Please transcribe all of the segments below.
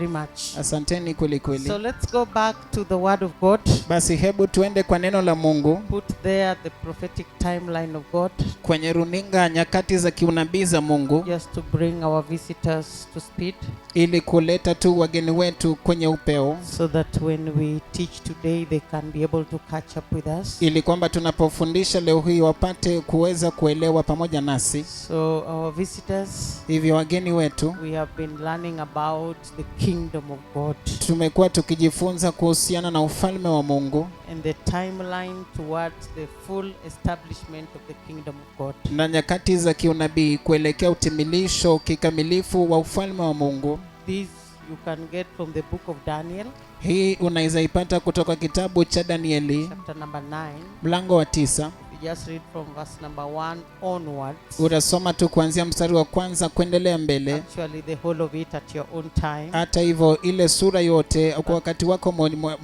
very much. Asanteni kweli kweli. So let's go back to the word of God. Basi hebu tuende kwa neno la Mungu. Put there the prophetic timeline of God. Kwenye runinga nyakati za kiunabii za Mungu. Just to bring our visitors to speed. Ili kuleta tu wageni wetu kwenye upeo. So that when we teach today they can be able to catch up with us. Ili kwamba tunapofundisha leo hii wapate kuweza kuelewa pamoja nasi. So our visitors. Hivyo wageni wetu. We have been learning about the kingdom of God. Tumekuwa tukijifunza kuhusiana na ufalme wa Mungu. And the timeline towards the full establishment of the kingdom of God. Na nyakati za kiunabii kuelekea utimilisho kikamilifu wa ufalme wa Mungu. This you can get from the book of Daniel. Hii unaweza ipata kutoka kitabu cha Danieli. Chapter number 9. Mlango wa 9. You just read from verse number 1 onwards. Utasoma tu kuanzia mstari wa kwanza kuendelea mbele. Actually the whole of it at your own time. Hata hivyo ile sura yote kwa wakati wako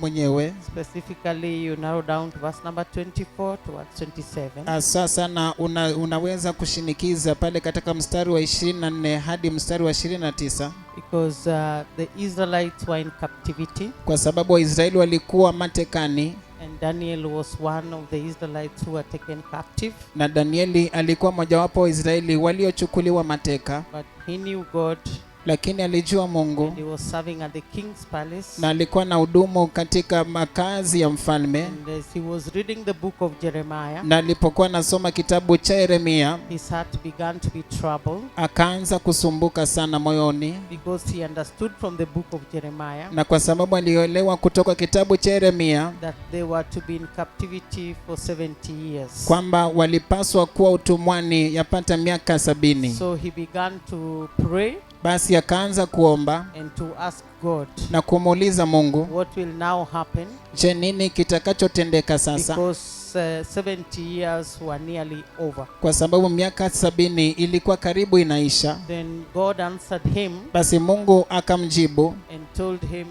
mwenyewe. Specifically you narrow down to verse number 24 towards 27. Sasa na unaweza kushinikiza pale katika mstari wa 24 hadi mstari wa 29. Because the Israelites were in captivity. Kwa sababu Waisraeli walikuwa matekani. And Daniel was one of the Israelites who were taken captive. Na Danieli alikuwa mojawapo wa Israeli waliochukuliwa mateka. But he knew God. Lakini alijua Mungu. And he was serving at the king's palace. Na alikuwa na hudumu katika makazi ya mfalme. And as he was reading the book of Jeremiah. Na alipokuwa anasoma kitabu cha Yeremia. His heart began to be troubled. Akaanza kusumbuka sana moyoni. Because he understood from the book of Jeremiah. Na kwa sababu alielewa kutoka kitabu cha Yeremia. That they were to be in captivity for 70 years. Kwamba walipaswa kuwa utumwani yapata miaka 70. So he began to pray. Basi akaanza kuomba and to ask God, na kumuuliza Mungu, what will now happen? Je, nini kitakachotendeka sasa? Because 70 years were nearly over. Kwa sababu miaka 70 ilikuwa karibu inaisha. Then God answered him. Basi Mungu akamjibu and told him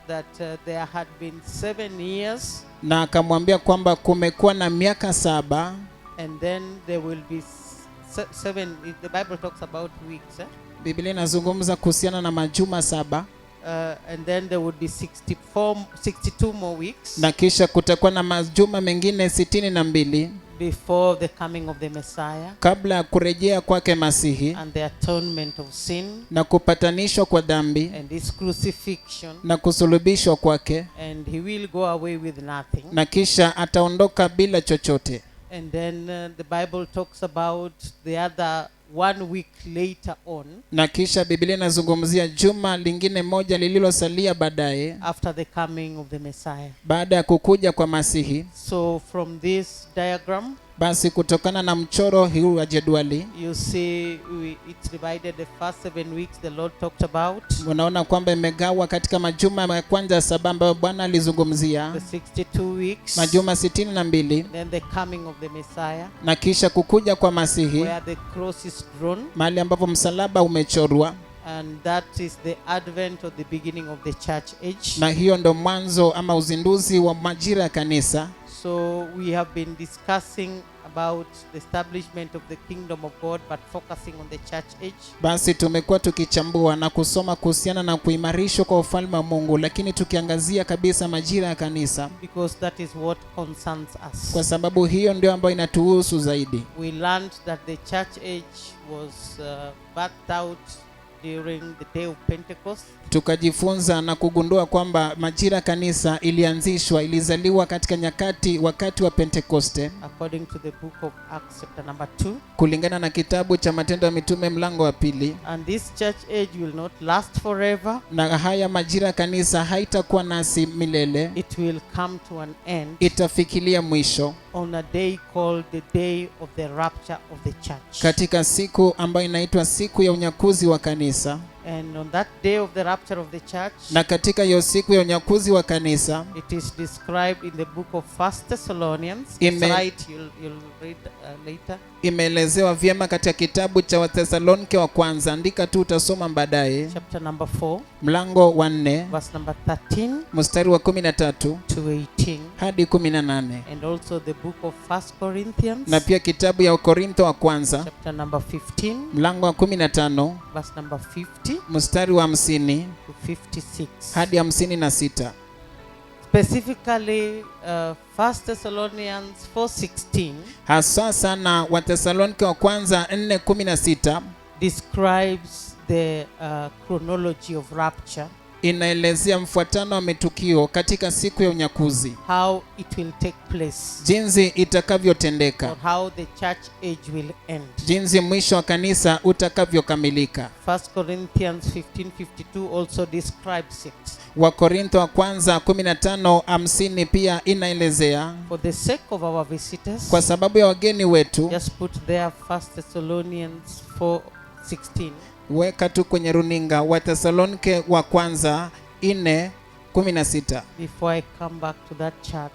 that there had been 7 years. Na akamwambia kwamba kumekuwa na miaka 7. And then there will be 7. The Bible talks about weeks. Biblia inazungumza kuhusiana na majuma 7. And then there would be 62 more weeks. Na kisha kutakuwa na majuma mengine 62 before the coming of the Messiah. Kabla kurejea kwake Masihi. And the atonement of sin. Na kupatanishwa kwa dhambi. And his crucifixion. Na kusulubishwa kwake. And he will go away with nothing. Na kisha ataondoka bila chochote. And then the Bible talks about the other 1 week later on. Na kisha Biblia inazungumzia juma lingine moja lililosalia baadaye. After the coming of the Messiah. Baada ya kukuja kwa Masihi. So from this diagram. Basi kutokana na mchoro huu wa jedwali. You see it's divided the first 7 weeks the Lord talked about. Unaona kwamba imegawa katika majuma ya kwanza 7 ambayo Bwana alizungumzia. The 62 weeks. Majuma 62. Then the coming of the Messiah. Na kisha kukuja kwa Masihi. Where the cross is drawn. Mahali ambapo msalaba umechorwa. And that is the advent or the beginning of the church age. Na hiyo ndo mwanzo ama uzinduzi wa majira ya kanisa. So we have been discussing about the establishment of the kingdom of God, but focusing on the church age. Basi tumekuwa tukichambua na kusoma kuhusiana na kuimarishwa kwa ufalme wa Mungu, lakini tukiangazia kabisa majira ya kanisa. Because that is what concerns us. Kwa sababu hiyo ndio ambayo inatuhusu zaidi. We learned that the church age was birthed out during the day of Pentecost. Tukajifunza na kugundua kwamba majira kanisa ilizaliwa katika wakati wa Pentekoste. According to the book of Acts chapter number 2. Kulingana na kitabu cha Matendo ya Mitume mlango wa 2. And this church age will not last forever. Na haya majira kanisa haitakuwa nasi milele. It will come to an end. Itafikilia mwisho. On a day called the day of the rapture of the church. Katika siku ambayo inaitwa siku ya unyakuzi wa kanisa. And on that day of the rapture of the church. Na katika hiyo siku ya unyakuzi wa kanisa. It is described in the book of 1 Thessalonians. It's right, you'll read later. imeelezewa vyema katika kitabu cha Wathesalonike wa kwanza. Andika tu, utasoma baadaye. chapter number 4, Mlango wa 4 verse number 13 mstari wa 13 to 18, hadi 18, and also the book of 1 Corinthians, na pia kitabu ya Korintho wa kwanza chapter number 15, mlango wa 15 verse number 50 mstari wa 50 to 56. hadi 56. Specifically, 1 Thessalonians 4:16 Hasa sana Wathesalonike wa kwanza 4:16 describes the chronology of rapture, inaelezea mfuatano wa matukio katika siku ya unyakuzi, how it will take place, jinsi itakavyotendeka, or how the church age will end. jinsi mwisho wa kanisa utakavyokamilika. 1 Corinthians 15:52 also describes it. Wakorintho wa kwanza 15:50 pia inaelezea. For the sake of our visitors, Kwa sababu ya wageni wetu, just put there 1 Thessalonians 4:16. weka tu kwenye runinga Wathesalonike wa kwanza 4:16. Before I come back to that chart,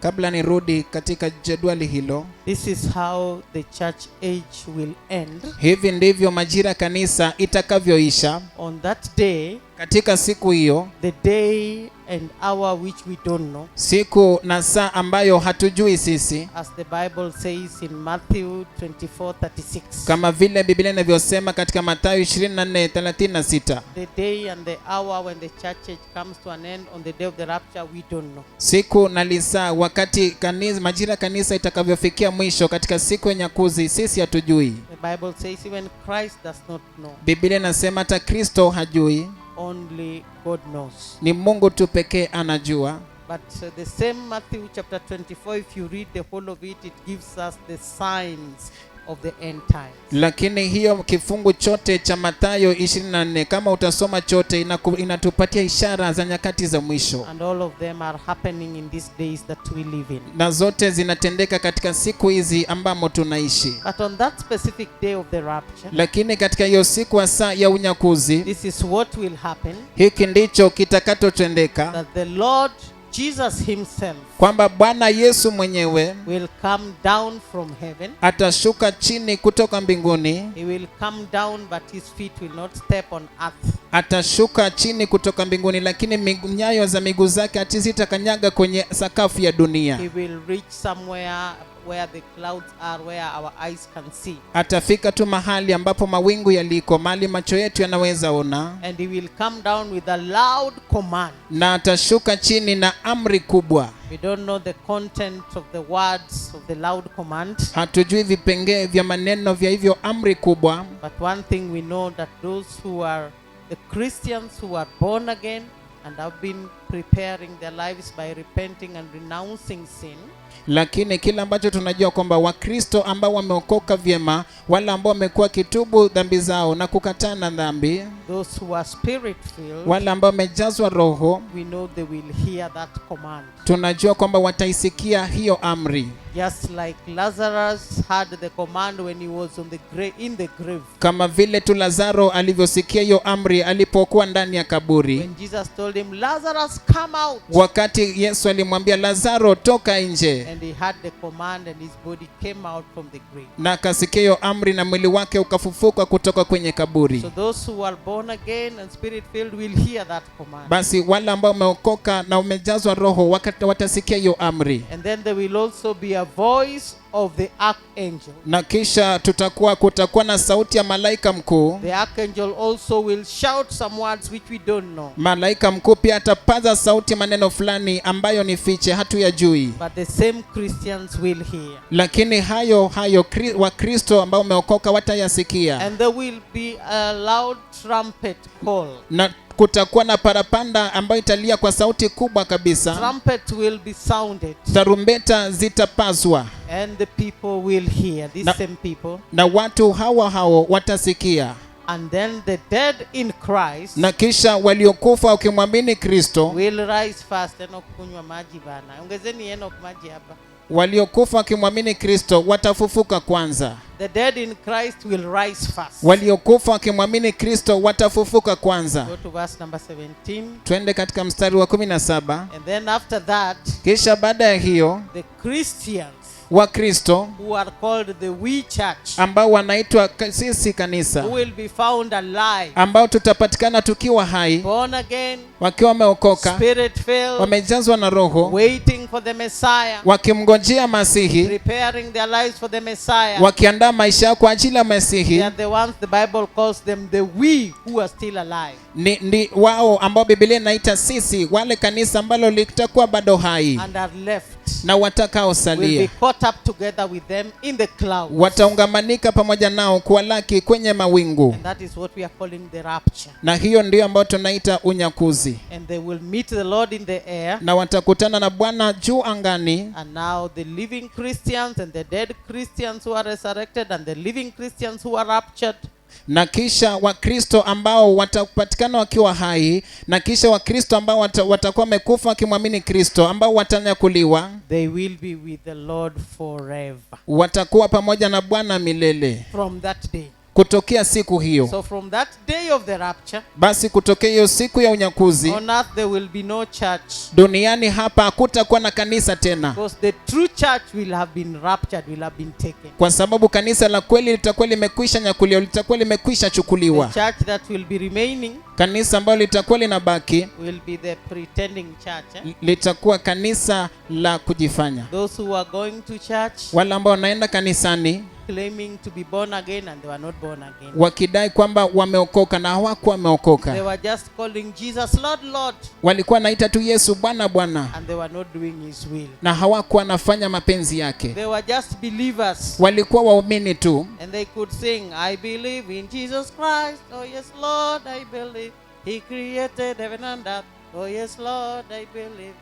Kabla nirudi katika jedwali hilo, this is how the church age will end. hivi ndivyo majira kanisa itakavyoisha. On that day, Katika siku hiyo, the day and hour which we don't know, siku na saa ambayo hatujui sisi, as the Bible says in Matthew 24:36. kama vile Biblia inavyosema katika Mathayo 24:36, The day and the hour when the church age comes to an end, on the day of the rapture, we don't know. siku na lisaa wakati kanisa, majira kanisa itakavyofikia mwisho katika siku ya nyakuzi, sisi hatujui. The Bible says even Christ does not know. Biblia inasema hata Kristo hajui, Only God knows. ni Mungu tu pekee anajua. But the same Matthew chapter 24, if you read the whole of it, it gives us the signs of the end times. Lakini hiyo kifungu chote cha Mathayo 24 kama utasoma chote inatupatia ishara za nyakati za mwisho, And all of them are happening in these days that we live in. na zote zinatendeka katika siku hizi ambamo tunaishi. But on that specific day of the rapture, Lakini katika hiyo siku wa saa ya unyakuzi, this is what will happen, hiki ndicho kitakachotendeka, that the Lord Jesus himself kwamba Bwana Yesu mwenyewe will come down from heaven. atashuka chini kutoka mbinguni. He will come down, but his feet will not step on earth. Atashuka chini kutoka mbinguni, lakini nyayo za miguu zake hazitakanyaga kwenye sakafu ya dunia. He will reach somewhere where the clouds are, where our eyes can see. Atafika tu mahali ambapo mawingu yaliko, mahali macho yetu yanaweza ona, And he will come down with a loud command. na atashuka chini na amri kubwa. We don't know the content of the words of the loud command, Hatujui vipengee vya maneno vya hivyo amri kubwa, but one thing we know, that those who are the Christians who are born again and have been preparing their lives by repenting and renouncing sin, lakini kila ambacho tunajua kwamba Wakristo ambao wameokoka vyema, wala ambao wamekuwa kitubu dhambi zao na kukataa na dhambi, those who are spirit filled, wala ambao wamejazwa Roho, we know they will hear that command. tunajua kwamba wataisikia hiyo amri. Just like Lazarus had the command when he was in the grave. Kama vile tu Lazaro alivyosikia hiyo amri alipokuwa ndani ya kaburi. When Jesus told him, Lazarus, come out. Wakati Yesu alimwambia Lazaro, toka nje, And he had the command and his body came out from the grave. na akasikia hiyo amri na mwili wake ukafufuka kutoka kwenye kaburi. So those who are born again and spirit filled will hear that command. Basi wale ambao wameokoka na umejazwa Roho watasikia hiyo amri. And then there will also be a voice of the archangel. Na kisha kutakuwa na sauti ya malaika mkuu. The archangel also will shout some words which we don't know. Malaika mkuu pia atapaza sauti maneno fulani ambayo ni fiche, hatuyajui. But the same Christians will hear. Lakini hayo Wakristo ambao wameokoka watayasikia. And there will be a loud trumpet call. Na kutakuwa na parapanda ambayo italia kwa sauti kubwa kabisa. Trumpet will be sounded. Tarumbeta zitapazwa. And the people will hear, these same people. Na watu hao watasikia. And then the dead in Christ, na kisha waliokufa wakimwamini Kristo, will rise fast. Enoch kunywa maji bana. Ongezeni Enoch maji hapa. Waliokufa wakimwamini Kristo watafufuka kwanza. The dead in Christ will rise first. Waliokufa wakimwamini Kristo watafufuka kwanza. Go to verse number 17. Twende katika mstari wa 17. And then after that, Kisha baada ya hiyo, the Christians Wakristo who are called the we church, ambao wanaitwa sisi kanisa, who will be found alive, ambao tutapatikana tukiwa hai, born again, wakiwa wameokoka, spirit filled, wamejazwa na Roho, waiting for the Messiah, wakimngojea Masihi, preparing their lives for the Messiah. wakiandaa maisha yao kwa ajili ya They Masihi. are the ones the Bible calls them the we who are still alive. Ni wao ambao Biblia inaita sisi, wale kanisa ambalo litakuwa bado hai, And are left, na will be watakaosalia caught up together with them in the clouds. wataungamanika pamoja nao kuwalaki kwenye mawingu, And that is what we are calling the rapture. na hiyo ndio ambayo tunaita unyakuzi. And they will meet the Lord in the air. Na watakutana na Bwana juu angani, And now the living Christians and the dead Christians who are resurrected and the living Christians who are raptured, na kisha Wakristo ambao watapatikana wakiwa hai, na kisha Wakristo ambao watakuwa wamekufa wakimwamini Kristo, ambao watanyakuliwa, they will be with the Lord forever. watakuwa pamoja na Bwana milele. From that day. Kutokea siku hiyo, So from that day of the rapture, basi kutokea hiyo siku ya unyakuzi, on earth there will be no church. duniani hapa hakutakuwa na kanisa tena, Because the true church will have been raptured, will have been taken. kwa sababu kanisa la kweli litakuwa limekwisha nyakuliwa, litakuwa limekwisha The chukuliwa. church that will be remaining Kanisa ambalo litakuwa linabaki will be the pretending church. litakuwa kanisa la kujifanya, Those who are going to church wale ambao wanaenda kanisani claiming to be born again and they were not born again. wakidai kwamba wameokoka na hawakuwa They wameokoka. were just calling Jesus Lord, Lord, Walikuwa naita tu Yesu Bwana Bwana, and they were not doing his will. na hawakuwa nafanya mapenzi yake. They were just believers, Walikuwa waumini tu, and they could sing, I believe in Jesus Christ, oh yes Lord, I believe he created heaven and earth, oh yes Lord, I believe.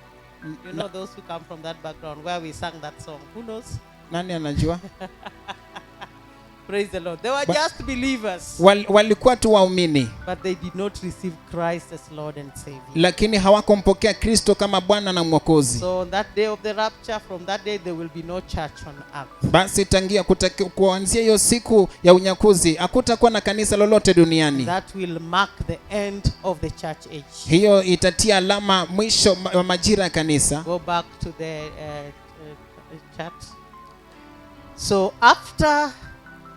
You know those who come from that background where we sang that song, who knows? nani anajua? Praise the Lord. They were But- just believers, Walikuwa tu waumini, but they did not receive Christ as Lord and Savior. lakini hawakumpokea Kristo kama Bwana na Mwokozi. So on that day of the rapture, from that day there will be no church on earth. Basi tangia kuanzia hiyo siku ya unyakuzi hakutakuwa na kanisa lolote duniani. That will mark the end of the church age. Hiyo itatia alama mwisho wa majira ya kanisa. Go back to the chart. So after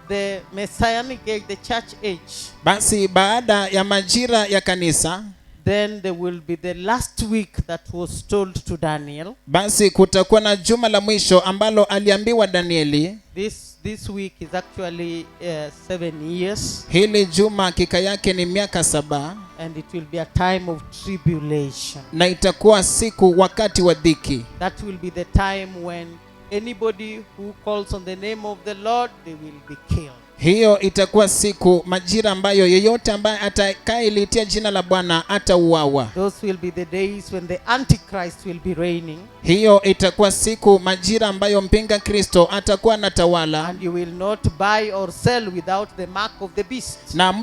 the messianic age, the church age, Basi baada ya majira ya kanisa, then there will be the last week that was told to Daniel. basi kutakuwa na juma la mwisho ambalo aliambiwa Danieli. This week is actually 7 years, Hili juma hakika yake ni miaka 7, and it will be a time of tribulation. na itakuwa siku wakati wa dhiki. That will be the time when anybody who calls on the name of the Lord, they will be killed. Hiyo itakuwa siku majira ambayo yeyote ambaye atakayeliitia jina la Bwana atauawa. Those will be the days when the Antichrist will be reigning, Hiyo itakuwa siku majira ambayo mpinga Kristo atakuwa anatawala, and you will not buy or sell without the mark of the beast. na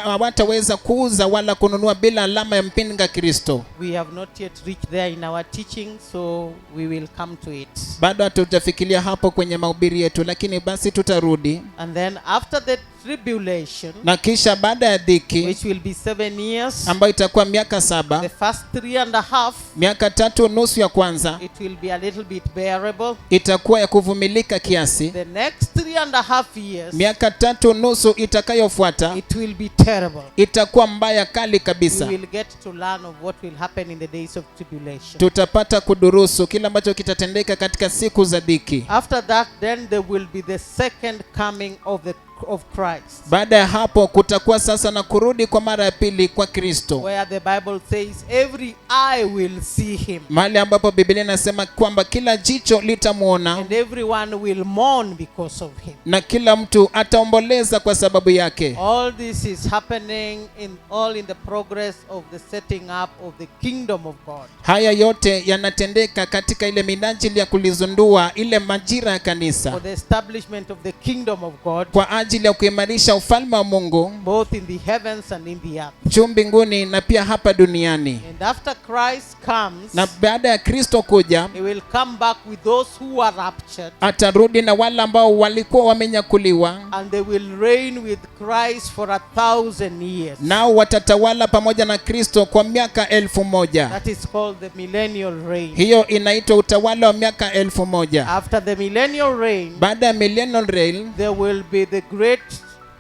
hawataweza kuuza wala kununua bila alama ya mpinga Kristo. We have not yet reached there in our teaching, so we will come to it. Bado hatutafikiria hapo kwenye mahubiri yetu, lakini basi tutarudi. And then after the tribulation, Na kisha baada ya dhiki which will be 7 years, ambayo itakuwa miaka the 7, first 3.5, miaka 3.5 ya kwanza it will be a little bit bearable. itakuwa ya kuvumilika kiasi. The next 3.5 years, Miaka 3.5 itakayofuata it will be terrible. itakuwa mbaya kali We kabisa. will get to learn of what will happen in the days of tribulation. Tutapata kudurusu kile ambacho kitatendeka katika siku za dhiki. After that, then there will be the second coming of Christ, Baada ya hapo kutakuwa sasa na kurudi kwa mara ya pili kwa Kristo, where the Bible says every eye will see him, mahali ambapo Biblia inasema kwamba kila jicho litamwona and everyone will mourn because of him. na kila mtu ataomboleza kwa sababu yake. All this is happening in the progress of the setting up of the kingdom of God. Haya yote yanatendeka katika ile minajili ya kulizundua ile majira ya kanisa, For the establishment of the kingdom of God, kwa ajili ajili ya kuimarisha ufalme wa Mungu both in the heavens and in the earth. juu mbinguni na pia hapa duniani. And after Christ comes, Na baada ya Kristo kuja, he will come back with those who are raptured, atarudi na wale ambao walikuwa wamenyakuliwa, and they will reign with Christ for 1,000 years. nao watatawala pamoja na Kristo kwa miaka 1000. That is called the millennial reign. Hiyo inaitwa utawala wa miaka 1000. After the millennial reign, Baada ya millennial reign, there will be the great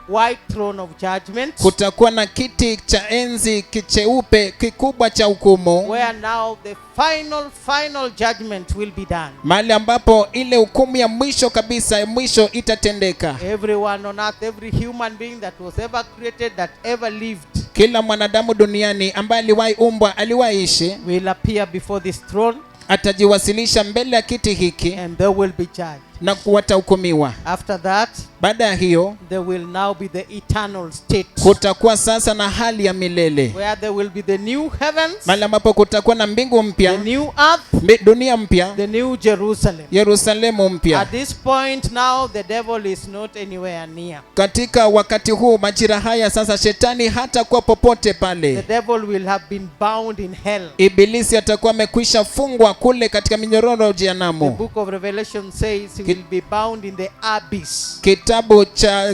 white throne of judgment, kutakuwa na kiti cha enzi kicheupe kikubwa cha hukumu, where now the final judgment will be done. mahali ambapo ile hukumu ya mwisho kabisa ya mwisho itatendeka. Everyone on earth, every human being that was ever created, that ever lived, Kila mwanadamu duniani ambaye aliwahi umbwa, aliwahi ishi, will appear before this throne, atajiwasilisha mbele ya kiti hiki and they will be judged. na watahukumiwa. After that, Baada ya hiyo, there will now be the eternal state, kutakuwa sasa na hali ya milele, where there will be the new heavens, mahali ambapo kutakuwa na mbingu the mpya, new earth, dunia mpya, the new Jerusalem. Yerusalemu mpya. At this point now, the devil is not anywhere near. Katika wakati huu, majira haya sasa, shetani hatakuwa popote The pale. devil will have been bound in hell. Ibilisi atakuwa amekwisha fungwa kule katika minyororo ya The jehanamu. book of Revelation says he will be bound in the abyss.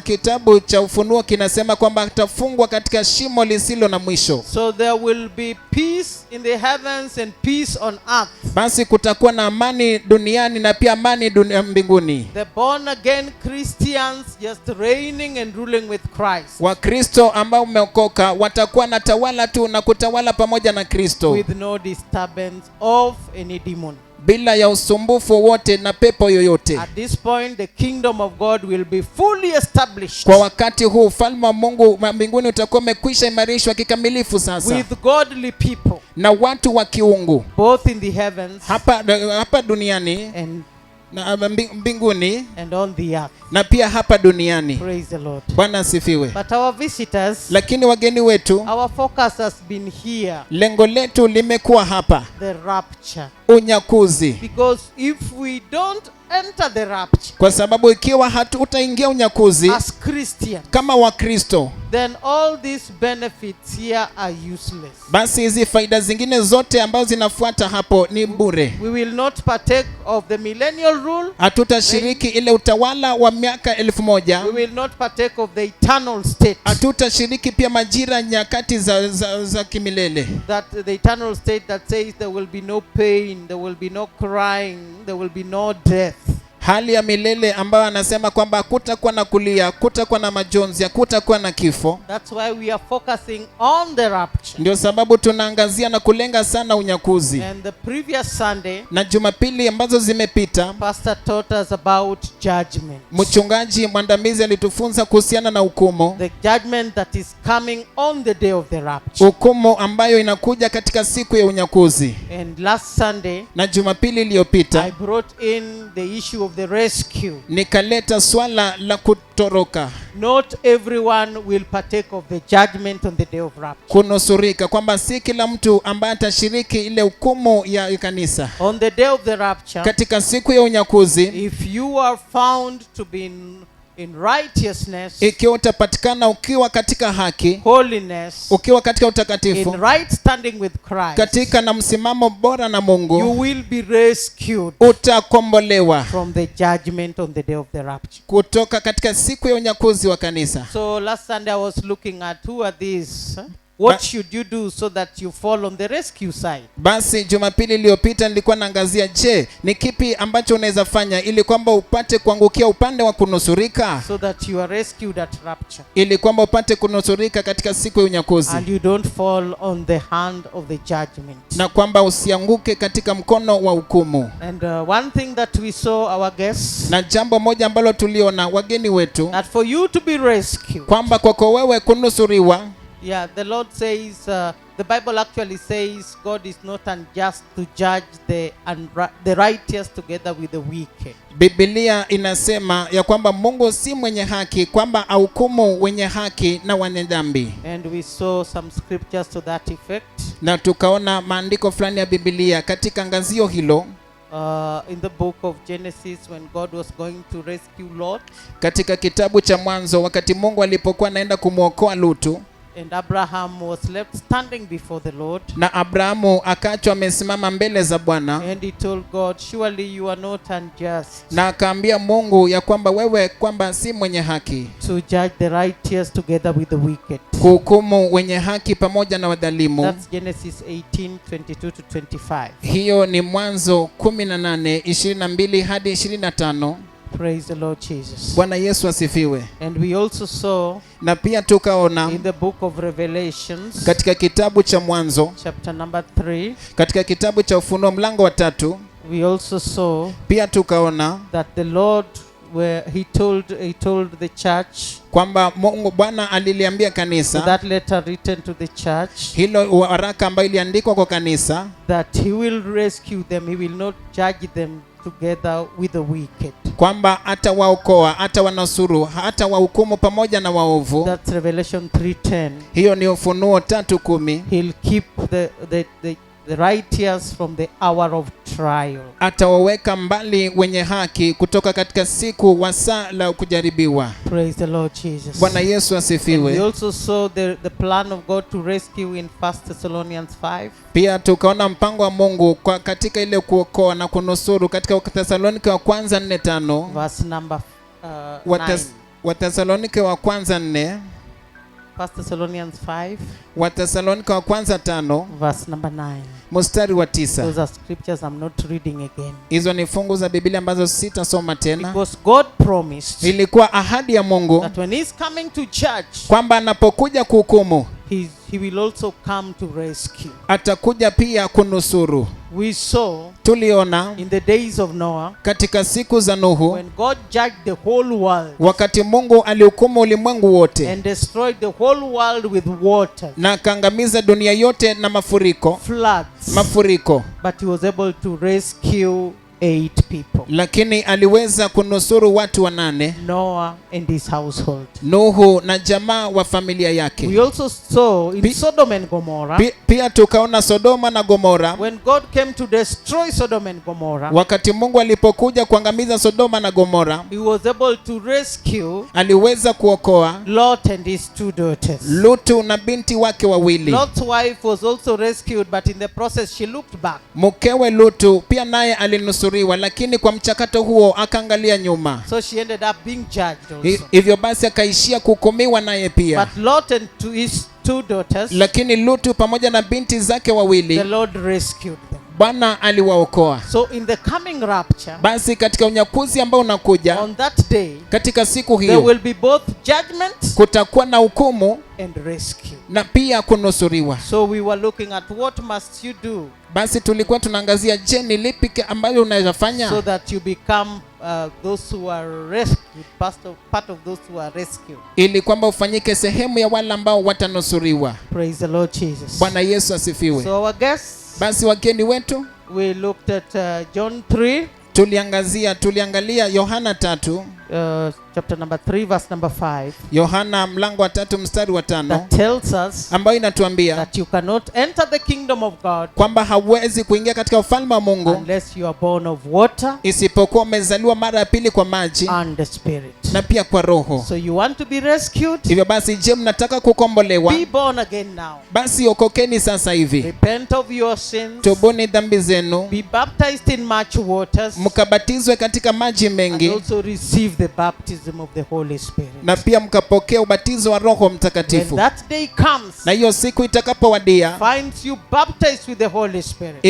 Kitabu cha Ufunuo kinasema kwamba atafungwa katika shimo lisilo na mwisho. So there will be peace in the heavens and peace on earth. Basi kutakuwa na amani duniani na pia amani mbinguni. The born again Christians just reigning and ruling with Christ, Wakristo ambao umeokoka watakuwa na tawala tu na kutawala pamoja na Kristo, with no disturbance of any demon. bila ya usumbufu wote na pepo yoyote. At this point, the kingdom of God will be fully established, Kwa wakati huu ufalme wa Mungu mbinguni utakuwa umekwisha imarishwa kikamilifu sasa, with godly people, na watu wa kiungu both in the heavens hapa duniani and na mbinguni on the earth. na pia hapa duniani. Praise the Lord. Bwana asifiwe. But our visitors, Lakini wageni wetu, our focus has been here, lengo letu limekuwa hapa, the rapture. unyakuzi. Because if we don't enter the rapture Kwa sababu ikiwa hatutaingia unyakuzi as Christians, kama Wakristo, then all these benefits here are useless. basi hizi faida zingine zote ambazo zinafuata hapo ni bure. We will not partake of the millennial rule. Hatutashiriki ile utawala wa miaka 1000. We will not partake of the eternal state. Hatutashiriki pia majira nyakati za kimilele. That the eternal state that says there will be no pain, there will be no crying, there will be no death. Hali ya milele ambayo anasema kwamba hakutakuwa na kulia, hakutakuwa na majonzi, hakutakuwa na kifo. That's why we are focusing on the rapture. Ndio sababu tunaangazia na kulenga sana unyakuzi. And the previous Sunday, Na Jumapili ambazo zimepita, Pastor taught us about judgment. mchungaji mwandamizi alitufunza kuhusiana na hukumu. The judgment that is coming on the day of the rapture. Hukumu ambayo inakuja katika siku ya unyakuzi. And last Sunday, Na Jumapili I iliyopita brought in the issue of the rescue. nikaleta swala la kutoroka, Not everyone will partake of the judgment on the day of rapture. kunusurika, kwamba si kila mtu ambaye atashiriki ile hukumu ya kanisa On the day of the rapture, katika siku ya unyakuzi. if you are found to be in righteousness, Ikiwa utapatikana ukiwa katika haki, holiness, ukiwa katika in utakatifu, right standing with Christ, katika na msimamo bora na you Mungu, will be rescued utakombolewa from the judgment on the day of the rapture. kutoka katika siku ya unyakuzi wa kanisa. So last Sunday I was looking at who are these. What should you do so that you fall on the rescue side? Basi Jumapili iliyopita nilikuwa naangazia, je, ni kipi ambacho unaweza fanya ili kwamba upate kuangukia upande wa kunusurika, So that you are rescued at rapture, ili kwamba upate kunusurika katika siku ya unyakuzi, and you don't fall on the hand of the judgment. na kwamba usianguke katika mkono wa hukumu. And one thing that we saw our guests, Na jambo moja ambalo tuliona wageni wetu, that for you to be rescued, kwamba kwako wewe kunusuriwa, yeah, the Lord says, the Bible actually says God is not unjust to judge the righteous together with the wicked. Biblia inasema ya kwamba Mungu si mwenye haki, kwamba ahukumu wenye haki na wenye dhambi. And we saw some scriptures to that effect. Na tukaona maandiko fulani ya Biblia katika ngazio hilo. in the book of Genesis when God was going to rescue Lot. Katika kitabu cha Mwanzo wakati Mungu alipokuwa anaenda kumwokoa Lutu, And Abraham was left standing before the Lord. na Abrahamu akaachwa amesimama mbele za Bwana, And he told God, surely you are not unjust na akaambia Mungu ya kwamba wewe kwamba si mwenye haki to judge the righteous together with the wicked. kuhukumu wenye haki pamoja na wadhalimu. That's Genesis 18:22 to 25. Hiyo ni Mwanzo 18:22 hadi 25. Praise the Lord Jesus. Bwana Yesu asifiwe. And we also saw Na pia tukaona in the book of Revelations, katika kitabu cha Mwanzo, chapter number 3, katika kitabu cha Ufunuo mlango wa 3, we also saw pia tukaona that the Lord, where he told the church, kwamba Mungu Bwana aliliambia so kanisa, that letter written to the church, hilo waraka ambayo iliandikwa kwa kanisa, that he will rescue them, he will not judge them together with the wicked. kwamba hata waokoa, hata wanusuru, hata wahukumu pamoja na waovu. That's Revelation 3:10. Hiyo ni Ufunuo 3:10. He'll keep the righteous from the hour of trial. Atawaweka mbali wenye haki kutoka katika siku wa saa la kujaribiwa. Praise the Lord Jesus. Bwana Yesu We asifiwe. also saw the plan of God to rescue in 1 Thessalonians 5. Pia tukaona mpango wa Mungu kwa katika ile kuokoa na kunusuru katika Wathesalonike wa kwanza 4:5. Verse number 9. Wathesalonike wa kwanza 4, 1 Thessalonians 5, Wathesalonike wa kwanza 5, verse number 9. mstari wa 9. Those are scriptures I'm not reading again. Hizo ni fungu za Biblia ambazo sitasoma tena. Because God promised Ilikuwa ahadi ya Mungu that when he's coming to judge, kwamba anapokuja kuhukumu he will also come to rescue. atakuja pia kunusuru. We saw Tuliona in the days of Noah, katika siku za Nuhu when God judged the whole world wakati Mungu alihukumu ulimwengu wote and destroyed the whole world with water, na akaangamiza dunia yote na mafuriko, but he was able to rescue 8 people. lakini aliweza kunusuru watu 8, Noah and his household. Nuhu na jamaa wa familia We yake. also saw in Sodom and Gomorrah, Pia tukaona Sodoma na Gomora, when God came to destroy Sodom and Gomorrah, wakati Mungu alipokuja kuangamiza Sodoma na Gomora, he was able to rescue aliweza kuokoa Lot and his 2 daughters. Lutu na binti wake wawili. Lot's wife was also rescued, but in the process she looked back. Mkewe Lutu pia naye alinusuriwa, lakini kwa mchakato huo akaangalia nyuma. So she ended up being judged also. Hivyo basi akaishia kuhukumiwa naye pia. But Lot and his 2 daughters, Lakini Lutu pamoja na binti zake the wawili Lord rescued them. Bwana aliwaokoa. So in the coming rapture, Basi katika unyakuzi ambao unakuja, on that day, katika siku there hiyo will be both judgment kutakuwa na hukumu and rescue. na pia kunusuriwa. So we were looking at what must you do Basi tulikuwa tunaangazia, je, ni lipi ambalo unaweza fanya so that you become those who are rescued, part of those who are rescued. ili kwamba ufanyike sehemu ya wale ambao watanusuriwa. Praise the Lord Jesus. Bwana Yesu asifiwe. So our guests, Basi wageni wetu, we looked at John 3, tuliangalia Yohana 3, chapter number 3, verse number 5, Yohana mlango wa 3 mstari wa 5, that tells us ambayo inatuambia that you cannot enter the kingdom of God kwamba hauwezi kuingia katika ufalme wa Mungu unless you are born of water isipokuwa umezaliwa mara ya pili kwa maji and the Spirit. na pia kwa Roho. So you want to be rescued? Hivyo basi, je, mnataka kukombolewa? Be born again now. Basi okokeni sasa hivi, Repent of your sins. tubuni dhambi zenu, Be baptized in much waters. mkabatizwe katika maji And mengi, also receive the baptism of the Holy Spirit. na pia mkapokea ubatizo wa Roho When Mtakatifu. that day comes, Na hiyo siku itakapowadia, finds you baptized with the Holy Spirit,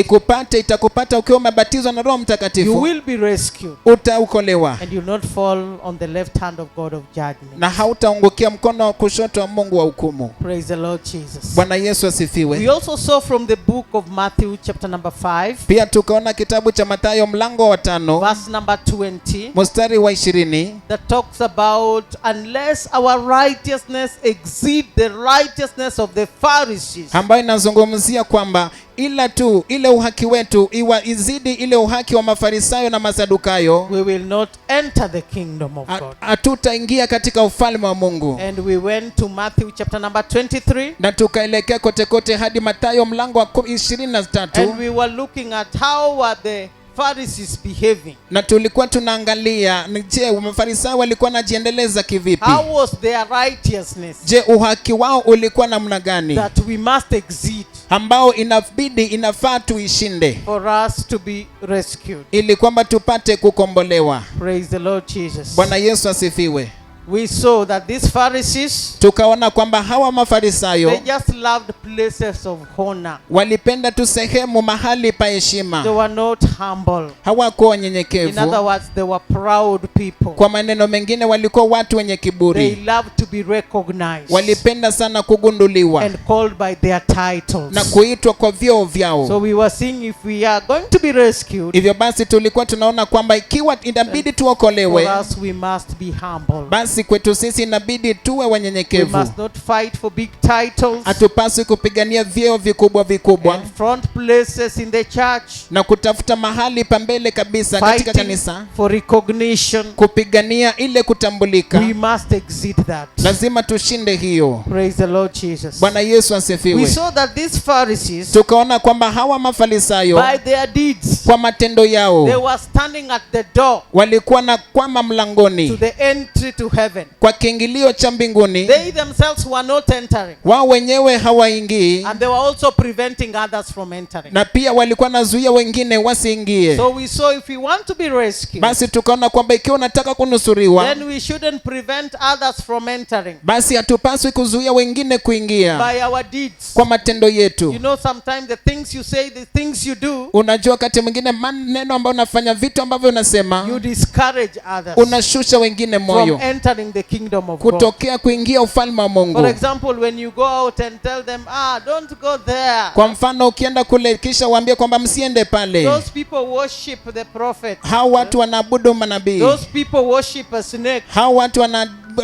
itakupata ukiwa umebatizwa na Roho you Mtakatifu, will be rescued. utaokolewa And you'll not fall on the left hand of God of judgment. na hautaangukia mkono wa kushoto wa Mungu wa hukumu. Praise the Lord Jesus. Bwana Yesu We asifiwe. also saw from the book of Matthew chapter number 5, Pia tukaona kitabu cha Mathayo mlango wa 5 verse number 20, mstari wa 20, that talks about unless our righteousness exceed the righteousness of the Pharisees, ambayo inazungumzia kwamba ila tu ile uhaki wetu izidi ile uhaki wa Mafarisayo na Masadukayo, we will not enter the kingdom of God. hatutaingia katika ufalme wa Mungu. And we went to Matthew chapter number 23, Na tukaelekea kote hadi Mathayo mlango wa 23, and we were looking at how were the Pharisees behaving? Na tulikuwa tunaangalia je, Mafarisayo walikuwa wanajiendeleza kivipi? How was their righteousness Je, uhaki wao ulikuwa namna gani that we must exceed ambao inafaa tuishinde for us to be rescued? ili kwamba tupate kukombolewa? Praise the Lord Jesus. Bwana Yesu asifiwe. We saw that these Pharisees, Tukaona kwamba hawa Mafarisayo they just loved places of honor. walipenda tu sehemu mahali pa They heshima, were not humble. hawakuwa In other wanyenyekevu. words, they were proud people. Kwa maneno mengine walikuwa watu wenye They kiburi, loved to be recognized walipenda sana kugunduliwa and called by their titles. na kuitwa kwa vyeo vyao. So we were seeing if we are going to be rescued, Hivyo basi tulikuwa tunaona kwamba ikiwa inabidi for tuokolewe, us we must be humble. basi kwetu sisi inabidi tuwe We wanyenyekevu. must not fight for big titles Hatupaswi kupigania vyeo vikubwa vikubwa and front places in the church, na kutafuta mahali pa mbele kabisa katika fighting kanisa, for recognition. kupigania ile kutambulika. We must exceed that. Lazima tushinde hiyo. Praise the Lord Jesus. Bwana Yesu We asifiwe. saw that these Pharisees, Tukaona kwamba hawa Mafarisayo by their deeds, kwa matendo they yao were standing at the door walikuwa na kwama to mlangoni the entry to heaven. kwa kiingilio cha mbinguni, They themselves were not entering, wao wenyewe hawaingii, and they were also preventing others from entering. na pia walikuwa nazuia wengine wasiingie. So we saw if we want to be rescued, Basi tukaona kwamba ikiwa unataka kunusuriwa, then we shouldn't prevent others from entering basi hatupaswi kuzuia wengine kuingia by our deeds. kwa matendo yetu. You know, sometimes the things you say, the things you do, Unajua wakati mwingine maneno ambayo unafanya, vitu ambavyo unasema, you discourage others unashusha wengine from moyo entering the kingdom of God. kutokea kuingia ufalme wa For Mungu. example, when you go out and tell them, don't go there. Kwa mfano ukienda kule kisha uambie kwamba msiende pale, Those people worship the prophet. hao watu wanaabudu manabii, Those people worship a snake. hao watu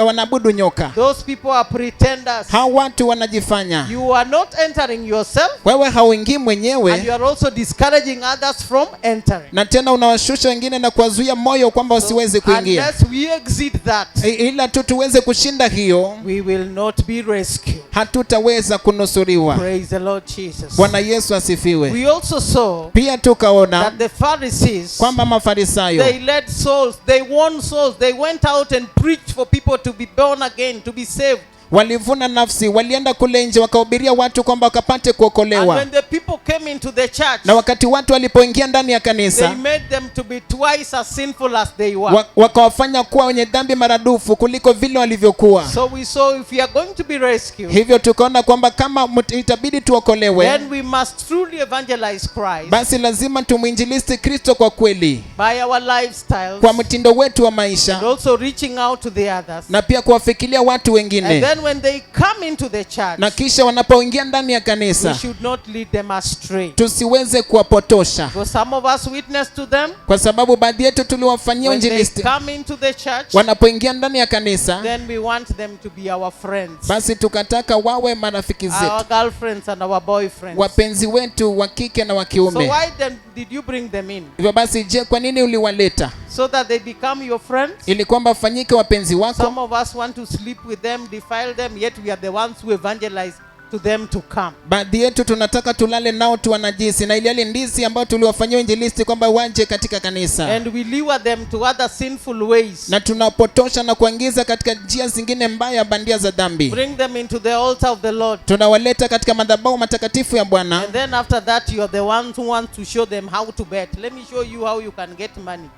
wanaabudu nyoka, Those people are pretenders. hao watu wanajifanya. You are not entering yourself, Wewe hauingii and mwenyewe, you are also discouraging others from entering. na tena unawashusha wengine na kuwazuia moyo kwamba wasiweze kuingia. Unless we exceed that, Ila tu tuweze kushinda hiyo, we will not be rescued. hatutaweza kunusuriwa. Praise the Lord Jesus. Bwana Yesu asifiwe. We also saw Pia tukaona that the Pharisees, kwamba Mafarisayo they led souls, they won souls, they went out and preached for people to be born again, to be saved. walivuna nafsi, walienda kule nje wakahubiria watu kwamba wakapate And kuokolewa. when the people came into the church, Na wakati watu walipoingia ndani ya they kanisa, made them to be twice as sinful as they were. wakawafanya kuwa wenye dhambi maradufu kuliko vile walivyokuwa. So we saw if we are going to be rescued, Hivyo tukaona kwamba kama itabidi tuokolewe, then we must truly evangelize Christ basi lazima tumwinjilisti Kristo kwa kweli, by our lifestyles, kwa mtindo wetu wa and maisha, also reaching out to the others. na pia kuwafikiria watu And wengine. then when they come into the church, Na kisha wanapoingia ndani ya we kanisa, should not lead them astray. tusiweze kuwapotosha, Because some of us witness to them. kwa sababu baadhi yetu tuliwafanyia When they injilisti. come into the church, Wanapoingia ndani ya kanisa, then we want them to be our friends, basi tukataka wawe marafiki our zetu, girlfriends and our boyfriends. wapenzi wetu wa kike na wa So kiume. why then did you bring them in? Hivyo basi, je, kwa nini uliwaleta? So that they become your friends? Ili kwamba wafanyike wapenzi wako? Some of us want to sleep with them, defile them, yet we are the ones who evangelize to them to come. Baadhi yetu tunataka tulale nao tuwanajisi, na ili ndizi ambao tuliwafanyia injilisti kwamba waje katika kanisa, And we lure them to other sinful ways. na tunapotosha na kuingiza katika njia zingine mbaya, bandia za dhambi. Bring them into the altar of the Lord. Tunawaleta katika madhabahu matakatifu ya Bwana, And then after that, you are the ones who want to show them how to bet. Let me show you how you can get money.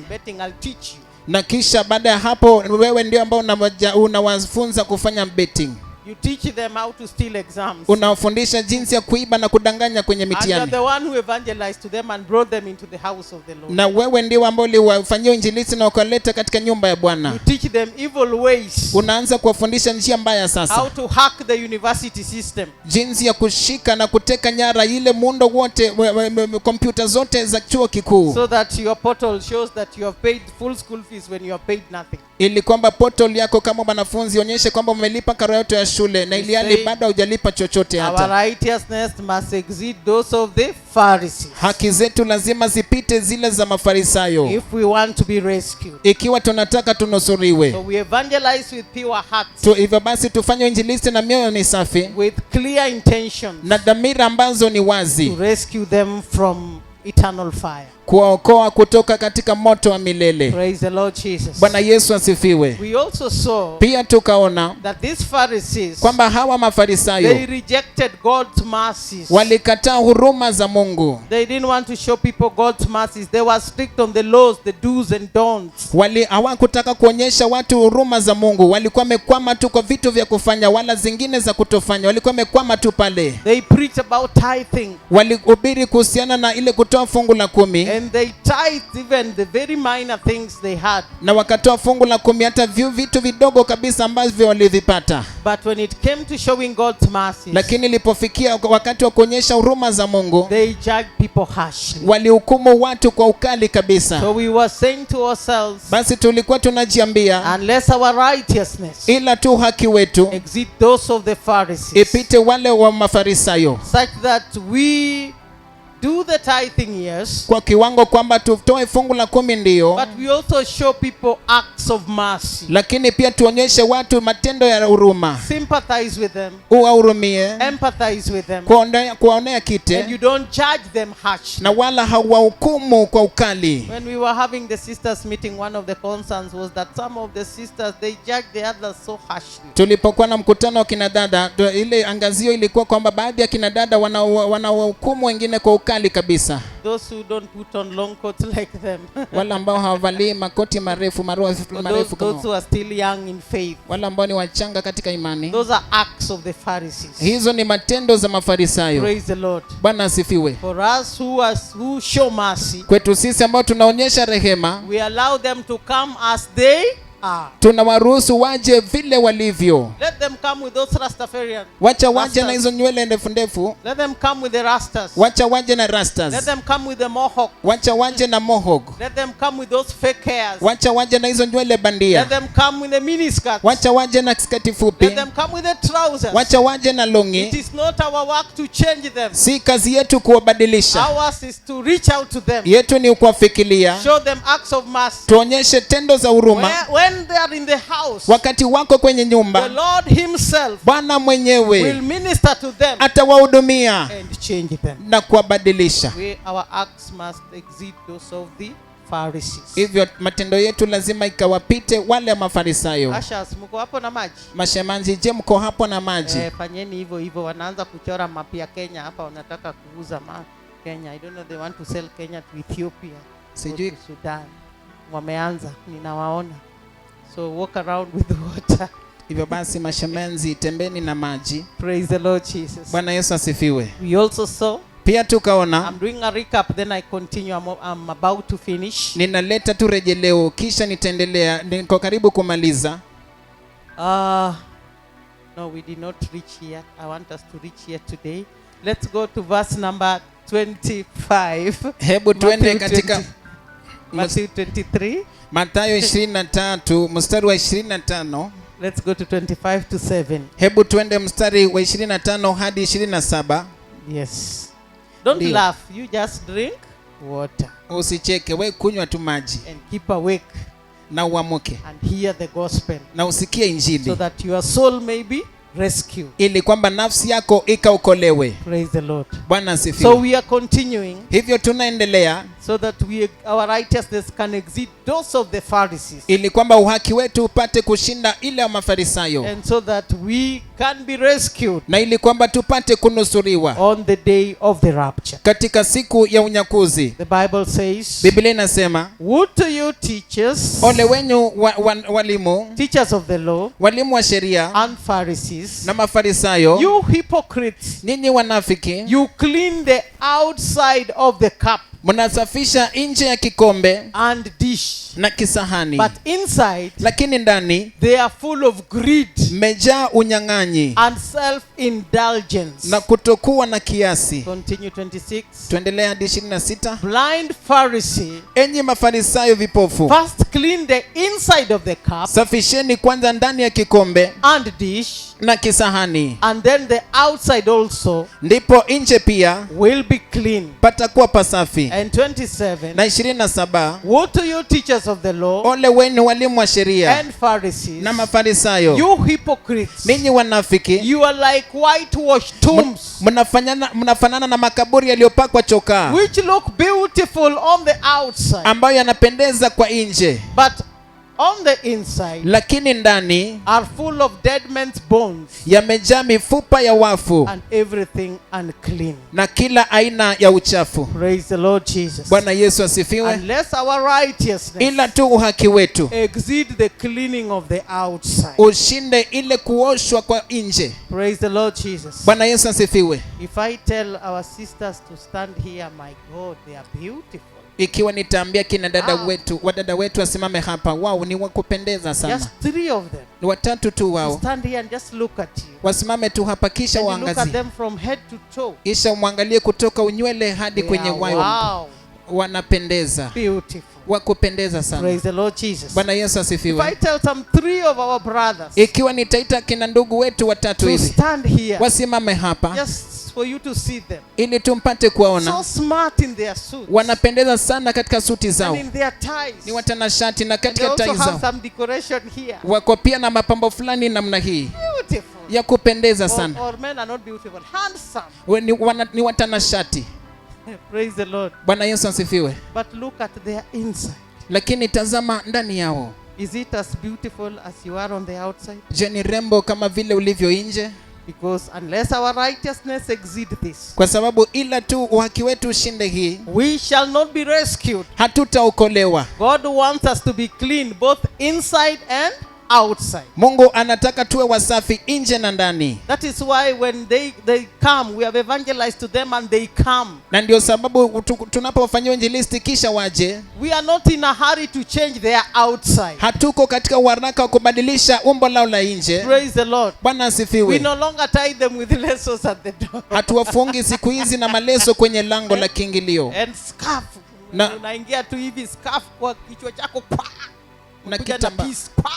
Betting, I'll teach you. na kisha baada ya hapo wewe ndio ambao unawafunza kufanya betting. You teach them how to steal exams. Unawafundisha jinsi ya kuiba na kudanganya kwenye And you're mitihani. the one who evangelized to them and brought them into the house of the Lord. Na wewe ndio ambao uliwafanyia injilisti na ukaleta katika nyumba ya Bwana. You teach them evil ways. Unaanza kuwafundisha njia mbaya sasa, How to hack the university system. jinsi ya kushika na kuteka nyara ile muundo wote, kompyuta zote za chuo kikuu, So that your portal shows that you have paid full school fees when you have paid nothing. ili kwamba portal yako kama mwanafunzi onyeshe kwamba umelipa karo yote ya shule, na ili hali bado hujalipa chochote Our hata. righteousness must exceed those of the Pharisees Haki zetu lazima zipite zile za Mafarisayo if we want to be rescued. ikiwa tunataka tunusuriwe. So we evangelize with pure hearts, Hivyo basi tufanye injilisti na mioyo ni safi with clear intentions na dhamira ambazo ni to wazi, rescue them from eternal fire. kuwaokoa kutoka katika moto wa milele. Praise the Lord Jesus. Bwana Yesu asifiwe. We also saw Pia tukaona that these Pharisees, kwamba hawa they Mafarisayo rejected God's mercies. walikataa huruma za Mungu. They didn't want to show people God's mercies. They were strict on the laws, the do's and don'ts. Hawakutaka kuonyesha watu huruma za Mungu. Walikuwa wamekwama tu kwa vitu vya kufanya wala zingine za kutofanya. Walikuwa wamekwama tu pale. They preached about tithing. Walihubiri kuhusiana na ile kutoa fungu la 10, And they tithed even the very minor things they had. na wakatoa fungu la 10 hata vitu vidogo kabisa ambavyo walivipata. But when it came to showing God's mercies, Lakini ilipofikia wakati wa kuonyesha huruma za Mungu, they judged people harshly. walihukumu watu kwa ukali kabisa. So we were saying to ourselves, Basi tulikuwa tunajiambia, unless our righteousness ila tu haki wetu exceed those of the Pharisees, ipite wale wa Mafarisayo, such that we do the tithing, yes, kwa kiwango kwamba tutoe fungu la 10 ndio, but we also show people acts of mercy. lakini pia tuonyeshe watu matendo ya huruma. Sympathize with them, Uwahurumie, empathize with them, kuwaonea and kite, you don't judge them harshly. na wala hawahukumu kwa ukali. When we were having the sisters meeting, one of the concerns was that some of the sisters, they judge the others so harshly. Tulipokuwa na mkutano wa kina dada, ile angazio ilikuwa kwamba baadhi ya kina dada wanawahukumu wengine kwa ukali kabisa. Those who don't put on long coats like them. Wale ambao hawavalii makoti marefu Those kama who are still young in faith. wale ambao ni wachanga katika imani. Those are acts of the Pharisees. Hizo ni matendo za Mafarisayo. Praise the Lord. Bwana asifiwe. For us who show mercy, Kwetu sisi ambao tunaonyesha rehema, we allow them to come as they are. tunawaruhusu waje vile walivyo. Let them come with those Rastafarians. Wacha waje na Rastas. hizo nywele ndefu ndefu. Let them come with the Rastas. Wacha waje na Let rastas. them come with the mohawk. Wacha waje na mohawk. Let them come with those fake hairs. Wacha waje na hizo nywele Let bandia. them come with the miniskirts. Wacha waje na sketi fupi. Let them come with the trousers. Wacha waje na It longi. is not our work to change them. Si kazi yetu kuwabadilisha. Ours is to reach out to them. Yetu ni kuwafikiria. Show them acts of mercy. Tuonyeshe tendo za huruma. When they are in the house, Wakati wako kwenye the nyumba, Lord himself Bwana will mwenyewe minister to them atawahudumia and change them. na kuwabadilisha. Our acts must exceed those of the Pharisees. Hivyo matendo yetu lazima ikawapite wale Mafarisayo. Ushers, mko hapo na maji? Mashemanzi, je, mko hapo na maji? Fanyeni hivyo hivyo. Wanaanza kuchora map ya Kenya hapa, wanataka kuuza Kenya. I don't know, they want to sell Kenya to Ethiopia, Sijui. to Sudan. Wameanza, ninawaona. So walk around with the water. Hivyo basi mashemanzi, tembeni na maji. Praise the Lord Jesus. Bwana Yesu asifiwe. We also saw, Pia tukaona, I'm doing a recap, then I continue. I'm about to finish. ninaleta tu rejeleo kisha nitaendelea, niko karibu kumaliza. No, we did not reach here. I want us to reach here today. Let's go to verse number 25. Hebu tuende katika Matthew 23. Mathayo 23 mstari wa 25. Let's go to 25 to 7. Hebu tuende mstari wa 25 hadi 27. Yes. Don't Ndio. laugh. You just drink water Usicheke, we kunywa tu maji and keep awake na uamuke and hear the gospel, na usikie so Injili, that your soul may be rescued. ili kwamba nafsi yako ikaokolewe. Praise the Lord. Bwana So asifiwe. we are continuing, Hivyo tunaendelea so that our righteousness can exceed those of the Pharisees, ili kwamba uhaki wetu upate kushinda ile ya Mafarisayo, and so that we can be rescued na ili kwamba tupate kunusuriwa on the day of the rapture. katika siku ya unyakuzi. The Bible says, Biblia inasema, woe to you teachers, ole wenyu walimu, teachers of the law walimu wa sheria and Pharisees, na Mafarisayo, you hypocrites, ninyi wanafiki, you clean the outside of the cup mnasafisha nje ya kikombe and dish, na kisahani, but inside lakini ndani they are full of greed mmejaa unyang'anyi and self-indulgence. na kutokuwa na kiasi. Continue 26. Tuendelea hadi 26. Blind Pharisee, Enyi Mafarisayo vipofu, first clean the inside of the cup safisheni kwanza ndani ya kikombe and dish, na kisahani, and then the outside also ndipo nje pia will be clean. patakuwa pasafi. And 27. na 27, Woe to you, teachers of the law ole wenu walimu wa sheria and Pharisees, na Mafarisayo, you hypocrites! ninyi wanafiki, You are like whitewashed tombs, mnafanana na makaburi yaliyopakwa chokaa, which look beautiful on the outside, ambayo yanapendeza kwa nje, but on the inside lakini ndani are full of dead men's bones yamejaa mifupa ya wafu and everything unclean. na kila aina ya uchafu. Praise the Lord Jesus. Bwana Yesu asifiwe. Unless our righteousness Ila tu uhaki wetu exceed the cleaning of the outside. ushinde ile kuoshwa kwa nje. Praise the Lord Jesus. Bwana Yesu asifiwe. If I tell our sisters to stand here, my God, they are beautiful. Ikiwa nitaambia kina wadada wetu wasimame hapa, wao ni wakupendeza sana. Just 3 of them. Ni watatu tu wao. Stand here and just look at you. Wasimame tu hapa kisha And you look at waangazie. them from head to toe. Kisha umwangalie kutoka unywele hadi They kwenye are, wayo. wow, Wanapendeza. beautiful. Wakupendeza sana. Praise the Lord Jesus. Bwana Yesu If I asifiwe. tell some 3 of our brothers Ikiwa nitaita kina ndugu wetu watatu to hivi stand here, wasimame hapa just for you to see them, ili tumpate kuwaona. so smart in their suits Wanapendeza sana katika suti and zao, in their ties. ni watanashati na And they katika also tai have zao some decoration here. wako pia na mapambo fulani namna hii Beautiful. ya kupendeza sana. Or men are not beautiful, handsome. Ni watanashati. Praise the Lord. Bwana Yesu asifiwe. But look at their inside. Lakini tazama ndani yao. Is it as beautiful as you are on the outside? Je, ni rembo kama vile ulivyo nje? Because unless our righteousness exceed this, Kwa sababu ila tu uhaki wetu ushinde hii, we shall not be rescued. hatutaokolewa. God wants us to be clean both inside and outside. Mungu anataka tuwe wasafi nje na ndani. That is why when they come, we have evangelized to them and they come. Na ndio sababu tunapofanyia injilisti kisha waje, We are not in a hurry to change their outside. hatuko katika uharaka wa kubadilisha umbo lao la nje. Praise the Lord. Bwana We asifiwe. no longer tie them with laces at the door. Hatuwafungi siku hizi na maleso kwenye lango la kiingilio And scarf. Na- Unaingia tu hivi scarf kwa kichwa chako pa. na Kuja na kitambaa. piece pa.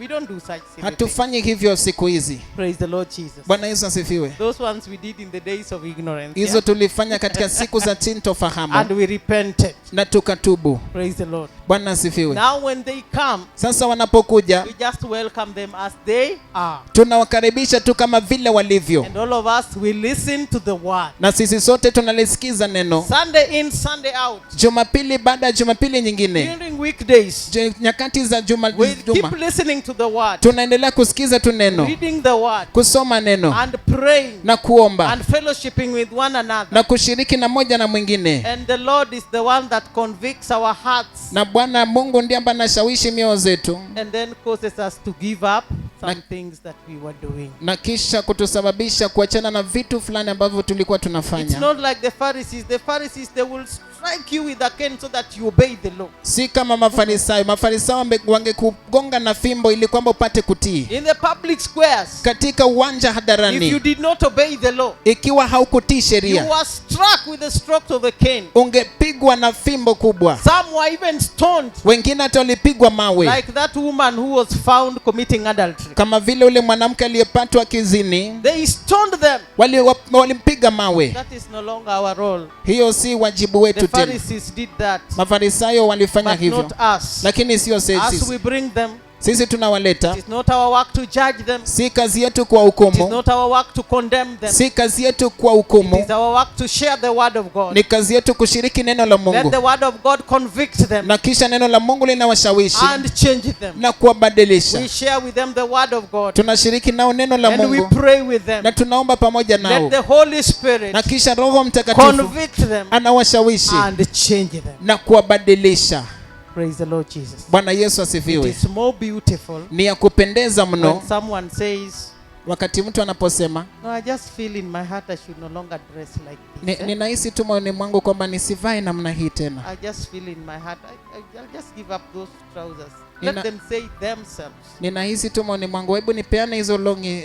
We don't do such silly things. Hatufanyi hivyo siku hizi. Praise the Lord Jesus. Bwana Yesu asifiwe. Those ones we did in the days of ignorance. Hizo Yeah? tulifanya katika siku za sintofahamu And we repented. na tukatubu. Praise the Lord. Bwana asifiwe. Now when they come, Sasa wanapokuja we just welcome them as they are. tunawakaribisha tu kama vile walivyo, And all of us, we listen to the word. na sisi sote tunalisikiza neno Sunday in, Sunday out. Jumapili baada ya Jumapili nyingine, During weekdays, nyakati za we keep listening to the word. tunaendelea kusikiza tu neno, Reading the word. kusoma neno And praying. na kuomba And fellowshipping with one another. na kushiriki na moja na mwingine. And the Lord is the one that convicts our hearts Na Bwana Mungu ndiye ambaye anashawishi mioyo zetu and then causes us to give up some things that we were doing. na kisha kutusababisha kuachana na vitu fulani ambavyo tulikuwa It's tunafanya. not like the Pharisees. The Pharisees, they will strike you with a cane so that you obey the law. Si kama Mafarisayo. Mafarisayo wangekugonga na fimbo ili kwamba upate kutii In the public squares, katika uwanja if you hadharani. did not obey the law, Ikiwa haukutii you sheria, were struck with the strokes of the cane. ungepigwa na fimbo kubwa. Some were even stoned, Wengine hata walipigwa mawe, like that woman who was found committing adultery. kama vile ule mwanamke aliyepatwa kizini, They stoned them. walimpiga mawe. That is no longer our role. Hiyo si wajibu wetu The tena. Pharisees did that, Mafarisayo walifanya but hivyo, not us. lakini sio As sisi. we bring them, Sisi tunawaleta, it is not our work to judge them. si kazi yetu kwa It is hukumu, not our work to condemn them. si kazi yetu kwa It hukumu, is our work to share the word of God. ni kazi yetu kushiriki neno la Let Mungu, the word of God convict them na kisha neno la Mungu linawashawishi and change them. na kuwabadilisha. We share with them the word of God Tunashiriki nao neno la and we Mungu pray with them. na tunaomba pamoja Let nao, the Holy Spirit na kisha Roho Mtakatifu convict them anawashawishi and change them. na kuwabadilisha. Praise the Lord Jesus. Bwana Yesu It asifiwe. is more beautiful Ni ya kupendeza when mno someone says, wakati mtu anaposema no, I just feel in my heart I should no longer dress like this. ninahisi tu moyoni mwangu kwamba nisivae namna hii tena. I just feel in my heart I'll just give up those trousers. Let Nina- them say themselves. Ninahisi tu maoni mwangu, hebu nipeane hizo longi,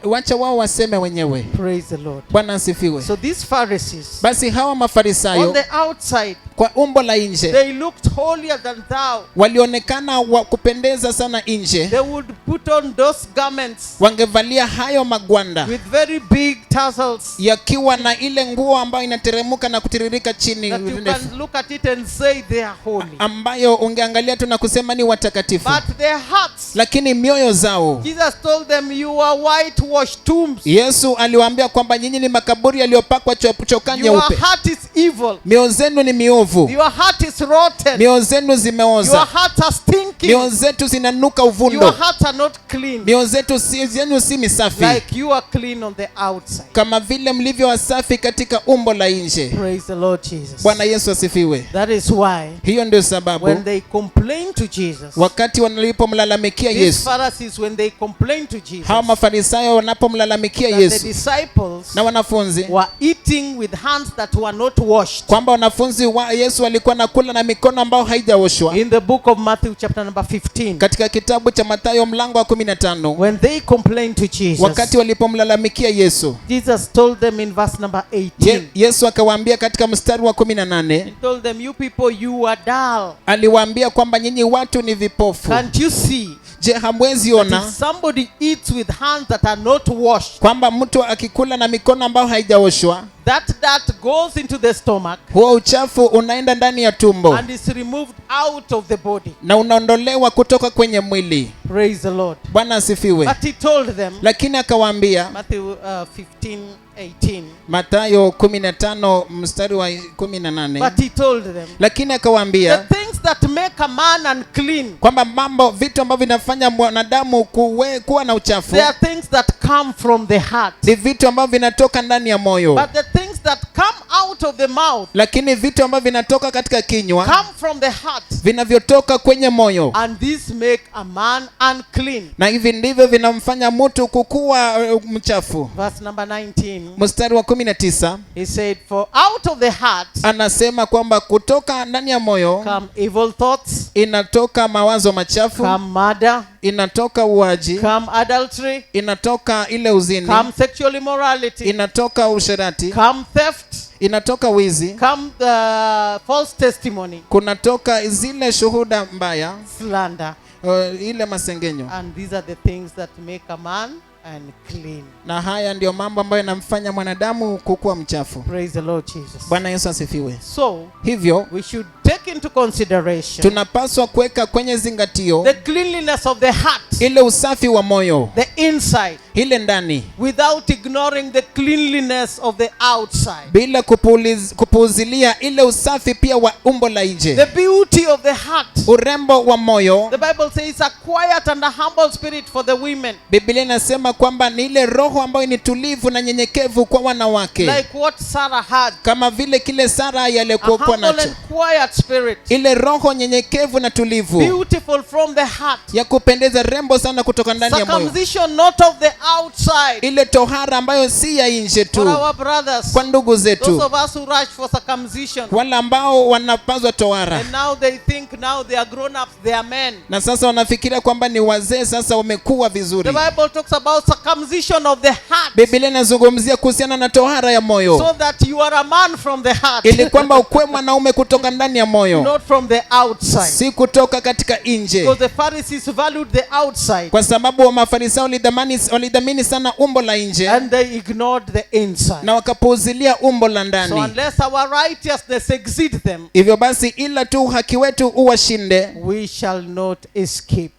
wacha wao waseme wenyewe. Praise the Lord. Bwana asifiwe. So these Pharisees, Basi hawa on Mafarisayo the outside, kwa umbo la nje they looked holier than thou. walionekana wa kupendeza sana nje, They would put on those garments wangevalia hayo magwanda with very big tassels yakiwa na ile nguo ambayo inateremka na kutiririka chini that you ndefu, can look at it and say they are holy. ambayo ungeangalia tu na kusema ni watakatifu, But their hearts, lakini mioyo zao, Jesus told them, you are whitewashed tombs. Yesu aliwaambia kwamba nyinyi ni makaburi yaliyopakwa chokaa Your nyeupe, heart is evil. mioyo zenu ni miovu, Your heart is rotten. mioyo zenu Your zimeoza, hearts are stinking. mioyo zetu zinanuka Your uvundo, hearts are not clean. mioyo zetu zenu si misafi, Like you are clean on the outside. kama vile mlivyo wasafi katika umbo la nje. Praise the Lord Jesus. Bwana Yesu asifiwe. That is why Hiyo ndio sababu when they complained to Jesus, wakati wanalipomlalamikia these Yesu, Pharisees, when they complained to Jesus, hawa Mafarisayo wanapomlalamikia that the Yesu disciples na wanafunzi, were eating with hands that were not washed. kwamba wanafunzi wa Yesu walikuwa nakula na mikono ambayo haijaoshwa. In the book of Matthew chapter number 15, Katika kitabu cha Mathayo mlango wa 15, when they complained to Jesus, wakati walipomlalamikia Yesu, Jesus told them in verse number 18, Yesu akawaambia katika mstari wa 18, he told them, you people, you are dull. aliwaambia kwamba nyinyi watu ni vipofu. Can't you see Je, hamwezi that ona if somebody eats with hands that are not washed, kwamba mtu akikula na mikono ambayo haijaoshwa, that goes into the stomach huo uchafu unaenda ndani ya tumbo and is removed out of the body? na unaondolewa kutoka kwenye mwili. Praise the Lord. Bwana asifiwe. But he told them, Lakini akawaambia, Matthew 15:18, Mathayo 15 mstari wa 18, but he told them, lakini the akawaambia things that make a man unclean, kwamba vitu ambavyo vinafanya mwanadamu kuwa na uchafu they are things that come from the heart. ni vitu ambavyo vinatoka ndani ya moyo, But the things that come out of the mouth lakini vitu ambavyo vinatoka katika kinywa come from the heart, vinavyotoka kwenye moyo, and these make a man unclean. na hivi ndivyo vinamfanya mtu kukuwa mchafu. Verse number 19, Mstari wa 19 he said, for out of the heart anasema kwamba kutoka ndani ya moyo come evil thoughts, inatoka mawazo machafu, come murder, inatoka uaji, come adultery, inatoka ile uzini, come sexual immorality, inatoka usherati, come theft, inatoka wizi, come false testimony, kunatoka zile shuhuda mbaya, slander. ile masengenyo. And these are the things that make a man unclean. Na haya ndio mambo ambayo yanamfanya mwanadamu kukuwa mchafu. Praise the Lord Jesus. Bwana Yesu asifiwe. So Hivyo we should take into consideration tunapaswa kuweka kwenye zingatio the cleanliness of the heart, ile usafi wa moyo, the inside, ile ndani, without ignoring the cleanliness of the outside. bila kupuuzilia ile usafi pia wa umbo la nje. The beauty of the heart. Urembo wa moyo, The Bible says a quiet and a humble spirit for the women. Biblia inasema kwamba ni ile roho ambayo ni tulivu na nyenyekevu kwa wanawake, Like what Sarah had. kama vile kile Sara A yalikuwa humble nacho, and quiet spirit. ile roho nyenyekevu na tulivu Beautiful from the heart. ya kupendeza, rembo sana kutoka ndani ya moyo, Circumcision not of the outside. ile tohara ambayo si ya nje For tu, our brothers, kwa ndugu those zetu of us who rush for circumcision, wale ambao wanapazwa tohara and now they think now they are grown ups, they are men. na sasa wanafikiria kwamba ni wazee, sasa wamekuwa vizuri. The Bible talks about circumcision of the heart, Biblia inazungumzia kuhusiana na tohara ya moyo, so that you are a man from the heart, ili kwamba ukwe mwanaume kutoka ndani ya moyo, not from the outside. si kutoka katika nje, Because the Pharisees valued the outside kwa sababu wa Mafarisayo walidhamini sana umbo la nje and they ignored the inside. na wakapuuzilia umbo la So ndani. unless our righteousness exceeds them, Hivyo basi, ila tu haki wetu uwashinde, we shall not escape.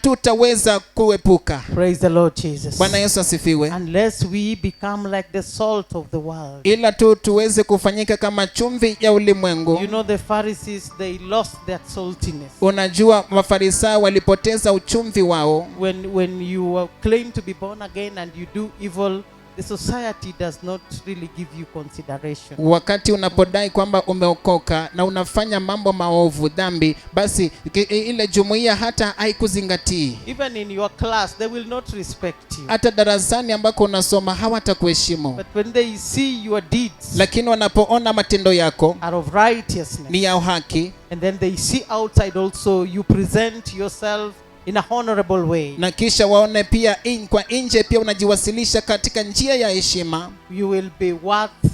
hatutaweza kuepuka. Praise the Lord Jesus. Bwana Yesu asifiwe. Unless we become like the salt of the world. Ila tu tuweze kufanyika kama chumvi ya ulimwengu. You know, the Pharisees, they lost their saltiness. Unajua, Mafarisayo walipoteza uchumvi wao. When you claim to be born again and you do evil the society does not really give you consideration. Wakati unapodai kwamba umeokoka na unafanya mambo maovu, dhambi, basi ile jumuiya hata haikuzingatii. Even in your class, they will not respect you. Hata darasani ambako unasoma hawatakuheshimu. But when they see your deeds Lakini wanapoona matendo yako are of righteousness, ni ya haki, and then they see outside also you present yourself in a honorable way, na kisha waone pia kwa nje pia unajiwasilisha katika njia ya heshima, you will be worth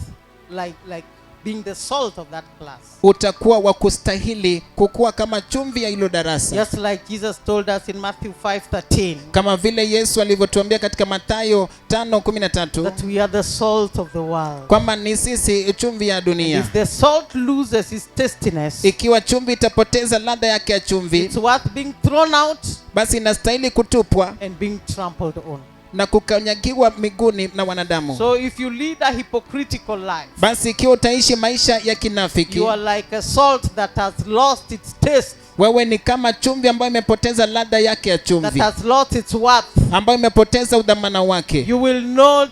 like being the salt of that class. utakuwa wa kustahili kukuwa kama chumvi ya hilo darasa. Just like Jesus told us in Matthew 5:13, Kama vile Yesu alivyotuambia katika Mathayo 5:13 that we are the salt of the world. kwamba ni sisi chumvi ya dunia. If the salt loses its tastiness, Ikiwa chumvi itapoteza ladha yake ya chumvi, it's worth being thrown out basi inastahili kutupwa and being trampled on. na kukanyagiwa miguuni na wanadamu. So if you lead a hypocritical life, Basi ikiwa utaishi maisha ya kinafiki, you are like a salt that has lost its taste, wewe ni kama chumvi ambayo imepoteza ladha yake ya that chumvi, has lost its worth. ambayo imepoteza udhamana wake. You will not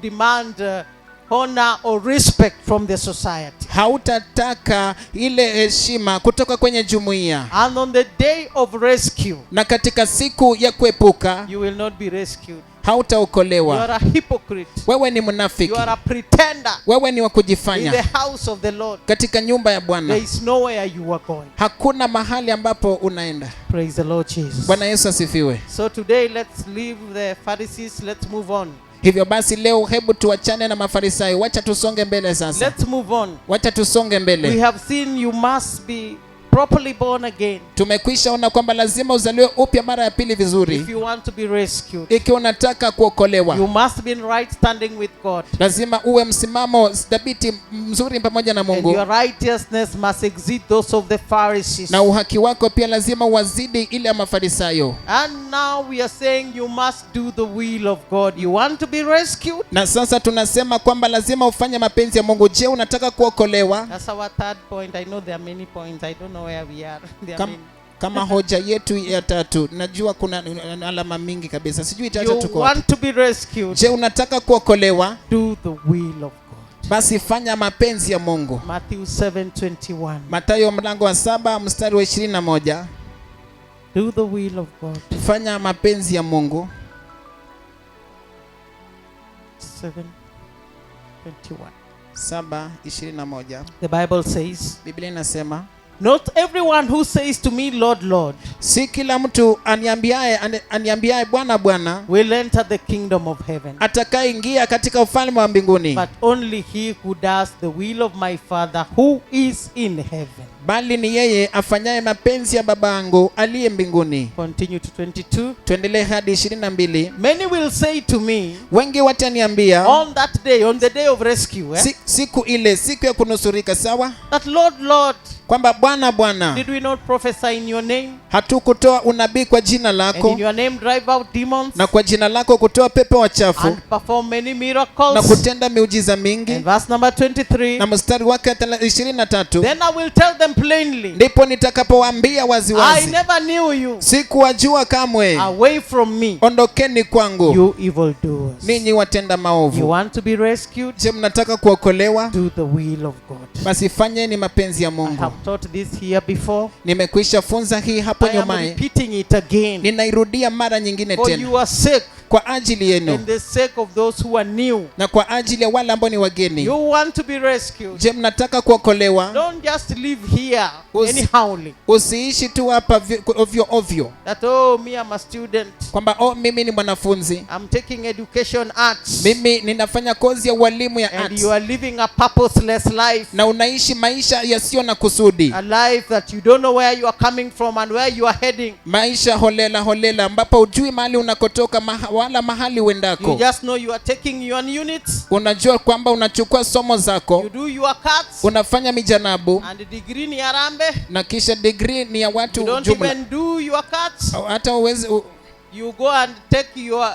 demand honor or respect from the society. Hautataka ile heshima kutoka kwenye jumuiya, And on the day of rescue, na katika siku ya kuepuka you will not be rescued. You hautaokolewa. are a hypocrite. Wewe ni You mnafiki, are a pretender. wewe ni wa In the kujifanya. house of the Lord, Katika nyumba ya there Bwana is nowhere you are going. hakuna mahali ambapo unaenda. Praise the Lord Jesus. Bwana Yesu asifiwe. So today, let's leave the Pharisees. Let's move on. Hivyo basi leo hebu tuachane na Mafarisayo, wacha tusonge mbele sasa. Let's move on. Wacha tusonge We mbele. have seen you must be properly born again Tumekwisha ona kwamba lazima uzaliwe upya mara ya pili if vizuri, you want to be rescued. ikiwa unataka kuokolewa. You must be in right standing with God. Lazima uwe msimamo dhabiti mzuri pamoja na And Mungu, your righteousness must exceed those of the Pharisees. na uhaki wako pia lazima uwazidi ile ya Mafarisayo. And now we are saying you must do the will of God. You want to be rescued? Na sasa tunasema kwamba lazima ufanye mapenzi ya Mungu. Je, unataka kuokolewa? That's our third point. I know there are many points. I don't know where we are. There are many. Kama hoja yetu ya tatu, najua kuna alama mingi kabisa, sijui tatu You tuko wapi. want to be rescued? Je, unataka kuokolewa? Do the will of God. Basi fanya mapenzi ya Mungu. Matthew 7:21. Mathayo mlango wa 7 mstari wa 21. Do the will of God. Fanya mapenzi ya Mungu. 7:21. 7:21. The Bible says, Biblia inasema, not everyone who says to me, Lord, Lord, si kila mtu aniambiaye Bwana Bwana will enter the kingdom of heaven, atakayeingia katika ufalme wa mbinguni, but only he who does the will of my Father who is in heaven. bali ni yeye afanyaye mapenzi ya Baba yangu aliye mbinguni. Continue to 22. Tuendelee hadi 22. Many will say to me Wengi wataniambia on that day, on the day of rescue, siku ile, siku ya kunusurika, sawa, that Lord, Lord, kwamba Bwana Bwana, did we not prophesy in your name, hatukutoa unabii kwa jina and in lako, your name drive out demons, na kwa jina lako kutoa pepo wachafu, and perform many na miracles? kutenda miujiza And mingi? verse number 23, Na mstari wake 23, then I will tell them plainly, ndipo nitakapowaambia I waziwazi, never knew you. sikuwajua kamwe, Away from me, ondokeni kwangu you evildoers. ninyi watenda You maovu. want to be rescued? Je, mnataka kuokolewa? Do the will of God. Basi fanyeni mapenzi ya I Mungu. have taught this here before. Nimekwisha funza hii hapo I am nyumaye, repeating it again ninairudia mara nyingine for tena, your sake kwa ajili yenu and the sake of those who are new. na kwa ajili ya wale ambao ni wageni. You want to be rescued? Je, mnataka kuokolewa? Don't just live here Usi- anyhowly. Usiishi tu hapa ovyo ovyo, That, oh, me, I'm a student. kwamba mimi ni mwanafunzi, I'm taking education arts. mimi ninafanya kozi ya ualimu ya And arts, you are living a purposeless life. na unaishi maisha yasiyo na kusudi, A life that you don't know where you are coming from and where you are heading. maisha holela holela, ambapo hujui mahali unakotoka wala mahali You uendako. just know you are taking your units. Unajua kwamba unachukua somo You zako, do your cuts. unafanya mijanabu, And the degree ni arambe. na kisha degree ni ya You watu don't jumla. even do your cuts. Hata uwezi You go and take your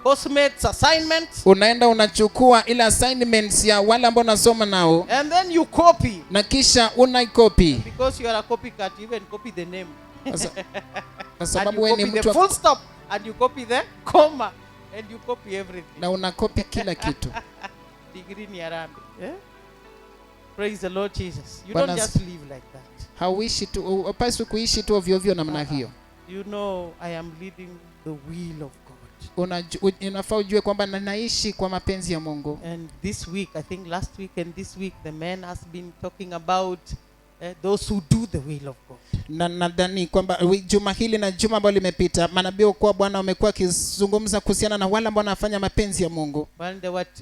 course-mates assignments. unaenda unachukua ile assignments ya wale ambao unasoma nao, And then you copy. na kisha unaikopi, Because you are a copycat, you even copy the name. kwa And sababu you wewe ni copy the mtu full stop. And you copy the comma. And you copy everything. na unakopi kila kitu. Degree ni harambe. Eh? Praise the Lord Jesus. You Bwana don't just live like that. Hauishi tu, upaswi kuishi tu ovyo ovyo namna hiyo. You know I am leading the will of God. Unafaa ujue kwamba naishi kwa mapenzi ya Mungu. And this week, I think last week and this week, the man has been talking about those who do the will of God. Na nadhani kwamba juma hili na juma ambalo limepita manabii kwa Bwana wamekuwa kizungumza kuhusiana na wale ambao wanafanya mapenzi ya Mungu.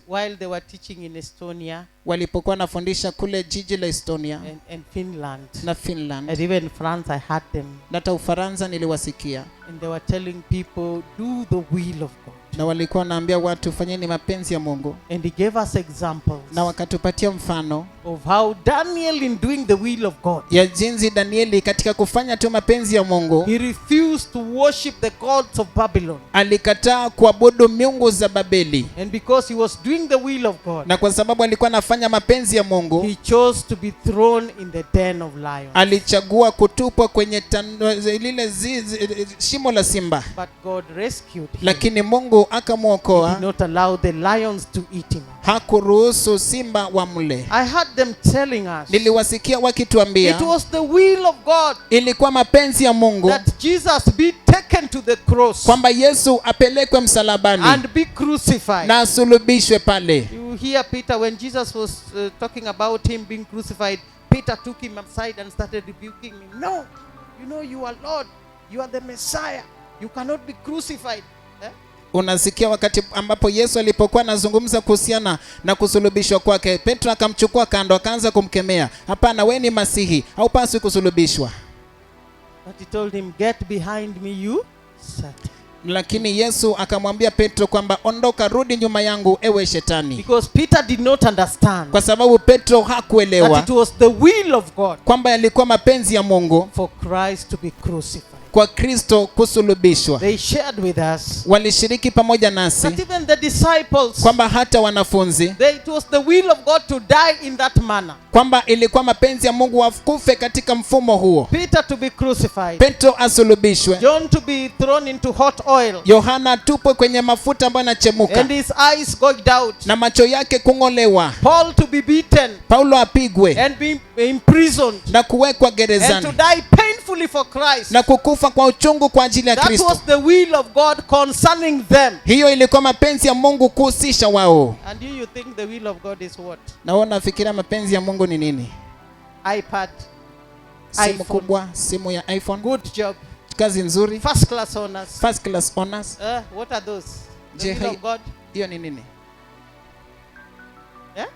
While they were teaching in Estonia, walipokuwa nafundisha kule jiji la Estonia and Finland, na Finland, and even France, I heard them. na hata Ufaransa niliwasikia. And they were telling people, do the will of God. Na walikuwa wanaambia watu fanyeni mapenzi ya Mungu. And he gave us examples. Na wakatupatia mfano of how Daniel, in doing the will of God, ya jinsi Danieli katika kufanya tu mapenzi ya Mungu, he refused to worship the gods of Babylon. alikataa kuabudu miungu za Babeli. And because he was doing the will of God, na kwa sababu alikuwa anafanya mapenzi ya Mungu, he chose to be thrown in the den of lions. alichagua kutupwa kwenye lile shimo la simba. But God rescued him. Lakini Mungu akamuokoa. He did not allow the lions to eat him. Hakuruhusu simba wamle. I heard them telling us, niliwasikia wakituambia, it was the will of God ilikuwa mapenzi ya Mungu that Jesus be taken to the cross, kwamba Yesu apelekwe msalabani and be crucified. na asulubishwe pale. You hear Peter, when Jesus was talking about him being crucified, Peter took him aside and started rebuking him. No, you know you are Lord, you are the Messiah, you cannot be crucified. Unasikia wakati ambapo Yesu alipokuwa anazungumza kuhusiana na kusulubishwa kwake, Petro akamchukua kando akaanza kumkemea. Hapana, wewe ni Masihi, haupaswi kusulubishwa. But he told him, get behind me you Satan. Lakini Yesu akamwambia Petro kwamba ondoka, rudi nyuma yangu ewe shetani. Because Peter did not understand, kwa sababu Petro hakuelewa that it was the will of God kwamba yalikuwa mapenzi ya Mungu for Christ to be crucified. kwa Kristo kusulubishwa. They shared with us, walishiriki pamoja nasi, that even the disciples, kwamba hata wanafunzi, it was the will of God to die in that manner. kwamba ilikuwa mapenzi ya Mungu wakufe katika mfumo huo. Peter to be crucified, Petro asulubishwe, John to be thrown into hot oil, Yohana atupwe kwenye mafuta ambayo yanachemuka and his eyes gouged out, na macho yake kung'olewa, Paul to be beaten, Paulo apigwe and be imprisoned, na kuwekwa and to gerezani die painfully for Christ. na kukufa kwa uchungu kwa ajili ya That Kristo. was the will of God concerning them. Hiyo ilikuwa mapenzi ya Mungu kuhusisha wao. And you think the will of God is what? Na wewe unafikiria mapenzi ya Mungu ni nini? iPad, Simu iPhone. kubwa, simu ya iPhone, Good job, kazi nzuri, first class honors. first class honors. What are those? The Je, will of God? hiyo ni nini? Yeah?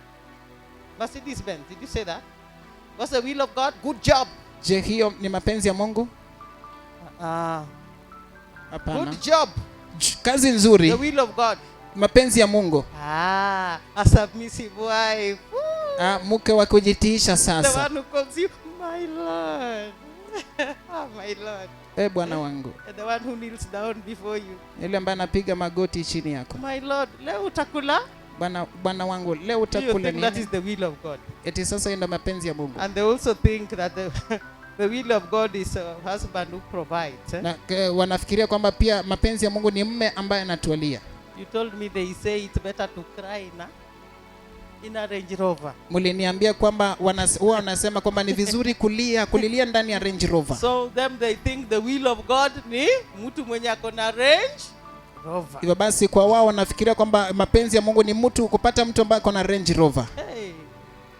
Mercedes Benz, did you say that? What's the will of God? Good job. Je, hiyo ni mapenzi ya Mungu? Hapana. Good job. Kazi nzuri, The will of God. mapenzi ya Mungu. A submissive wife. Mke wa kujitiisha The sasa. one who calls you, my Lord. My Lord. Bwana wangu. The one who kneels down before you. Yule ambaye anapiga magoti chini yako. My Lord, leo utakula? Bwana wangu, leo Do you utakula think that nini? is the will of God? Eti sasa hiyo ndio mapenzi ya Mungu. And they also think that the will of God is a husband who provides. Na wanafikiria kwamba pia mapenzi ya Mungu ni mume ambaye anatualia. You told me they say it's better to cry in a Range Rover. Muliniambia kwamba wanasema kwamba ni vizuri kulilia ndani ya Range Rover. So they think the will of God ni mtu mwenye ako na Range Rover. Hivyo basi kwa wao wanafikiria kwamba mapenzi ya Mungu ni mtu kupata mtu ambaye ako na Range Rover. Hey,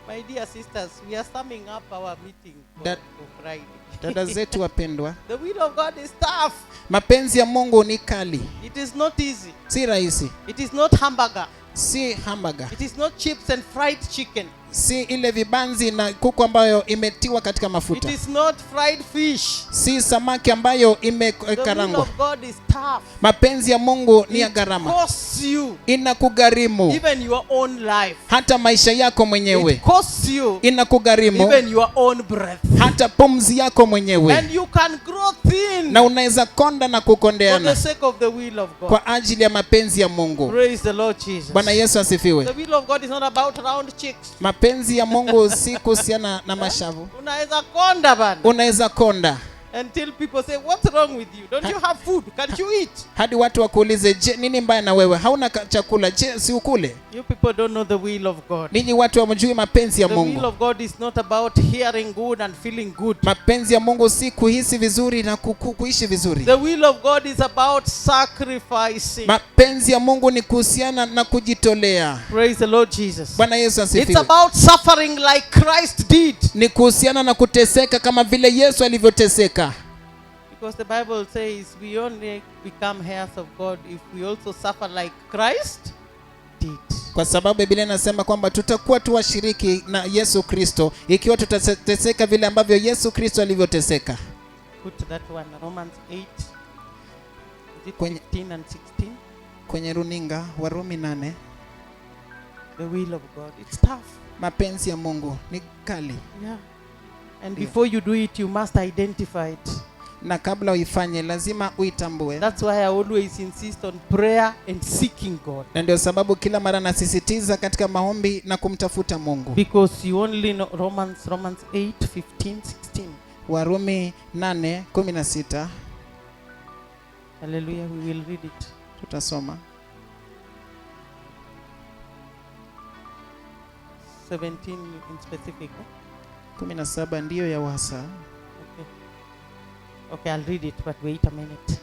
my dear sisters, we are summing up our meeting for Friday. Dada zetu wapendwa, The will of God is tough. mapenzi ya Mungu ni kali. It is not easy. Si rahisi. It is not hamburger. Si hamburger. It is not chips and fried chicken. Si ile vibanzi na kuku ambayo imetiwa katika mafuta. It is not fried fish. Si samaki ambayo The will imekarangwa. of God is tough. Mapenzi ya Mungu ni ya It gharama. costs you Inakugharimu even your own life. hata maisha yako mwenyewe. It costs you Inakugharimu even your own breath. hata pumzi yako mwenyewe. And you can grow thin Na unaweza konda na for kukondeana the sake of the will of God. kwa ajili ya mapenzi ya Mungu. Praise the Lord Jesus. Bwana Yesu asifiwe. The will of God is not about round chicks. Mapenzi ya Mungu si kuhusiana na mashavu. Unaweza konda bana. Unaweza konda. Until people say, what's wrong with you? Don't you have food? Can't you eat? hadi watu wakuulize, je, nini mbaya na wewe? Hauna chakula? Je, si ukule? You people don't know the will of God. Ninyi watu hamjui mapenzi ya The will Mungu. of God is not about hearing good and feeling good. Mapenzi ya Mungu si kuhisi vizuri na kuishi vizuri. The will of God is about sacrificing. Mapenzi ya Mungu ni kuhusiana na kujitolea. Praise the Lord Jesus. Bwana Yesu It's asifiwe. about suffering like Christ did. Ni kuhusiana na kuteseka kama vile Yesu alivyoteseka. Because the Bible says we only become heirs of God if we also suffer like Christ did. Kwa sababu Biblia inasema kwamba tutakuwa tu washiriki na Yesu Kristo ikiwa tutateseka vile ambavyo Yesu Kristo alivyoteseka. Put that one, Romans 8, is it Kwenye- 15 and 16? Kwenye runinga Warumi 8, The will of God. It's tough. mapenzi ya Mungu ni kali. Yeah. And Yeah. before you do it, you must identify it. Na kabla uifanye lazima uitambue. That's why I always insist on prayer and seeking God. Na ndio sababu kila mara nasisitiza katika maombi na kumtafuta Mungu. Because you only know Romans 8, 15, 16. Warumi 8:16 Hallelujah, we will read it. tutasoma. 17 in specific. 17 ndiyo ya wasa. Okay. Okay, I'll read it, but wait a minute.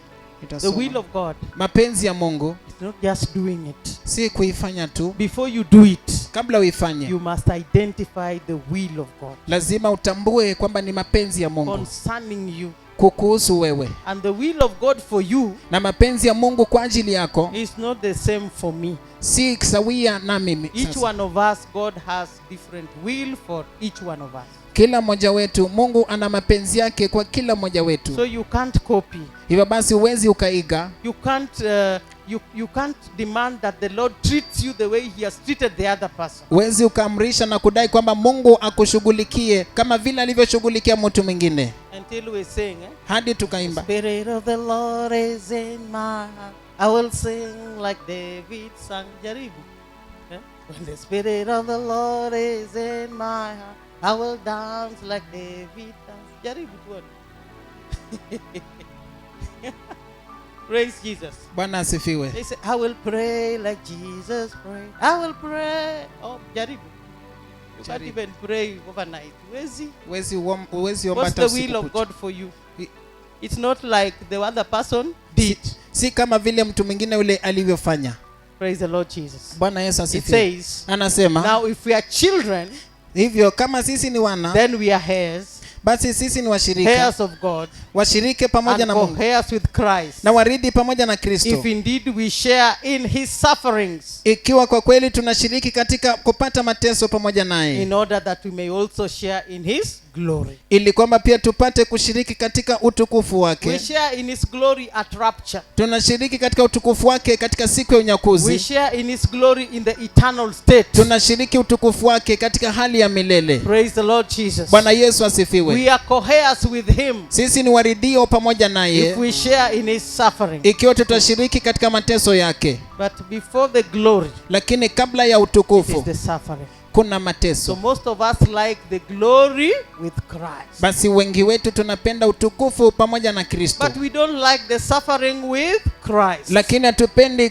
The will Nitasoma. of God Mapenzi ya Mungu is not just doing it. si kuifanya tu. Before you do it, Kabla uifanye you must identify the will of God lazima utambue kwamba ni mapenzi ya Mungu concerning you. kukuhusu wewe. And the will of God for you Na mapenzi ya Mungu kwa ajili yako is not the same for me. si sawia na mimi. Each Sasa, one of us, God has different will for each one of us. kila mmoja wetu Mungu ana mapenzi yake kwa kila mmoja So wetu. you can't copy. Hivyo basi huwezi ukaiga. You can't demand that the Lord treats you the way he has treated the other person. Huwezi ukaamrisha na kudai kwamba Mungu akushughulikie kama vile alivyoshughulikia mtu mwingine. Until we sing, Hadi tukaimba, Spirit of the Lord is in my heart. I will sing like David sang. Jaribu. When the Spirit of the Lord is in my heart, I will dance like David danced. Jaribu tuone. Praise Jesus. Bwana asifiwe. They say, I will pray like Jesus prayed. I will pray. Oh, jaribu. You can't Jaribu. even pray overnight. Where's Huwezi omba What's hata the will usiku of kucha. God for you? I- It's not like the other person did. Si kama vile mtu mwingine ule alivyofanya. Praise the Lord Jesus. Bwana Yesu It asifiwe. says, Anasema now if we are children, hivyo kama sisi ni wana, then we are heirs, basi sisi ni washirika, heirs of God, washirike pamoja and na Mungu co-heirs with Christ. na waridi pamoja na Kristo. If indeed we share in his sufferings, Ikiwa kwa kweli tunashiriki katika kupata mateso pamoja naye, in order that we may also share in his glory. ili kwamba pia tupate kushiriki katika utukufu We wake. share in his glory at rapture. Tunashiriki katika utukufu wake katika siku ya We unyakuzi. share in his glory in the eternal state. Tunashiriki utukufu wake katika hali ya milele. Praise the Lord Jesus. Bwana Yesu asifiwe. We are co-heirs with him Sisi ni waridio pamoja if naye we share in his suffering. ikiwa tutashiriki katika mateso yake, But before the glory lakini kabla ya is utukufu the suffering. kuna So mateso. most of us like the glory with Christ. Basi wengi wetu tunapenda utukufu pamoja na Kristo, But we don't like the suffering with Christ. lakini hatupendi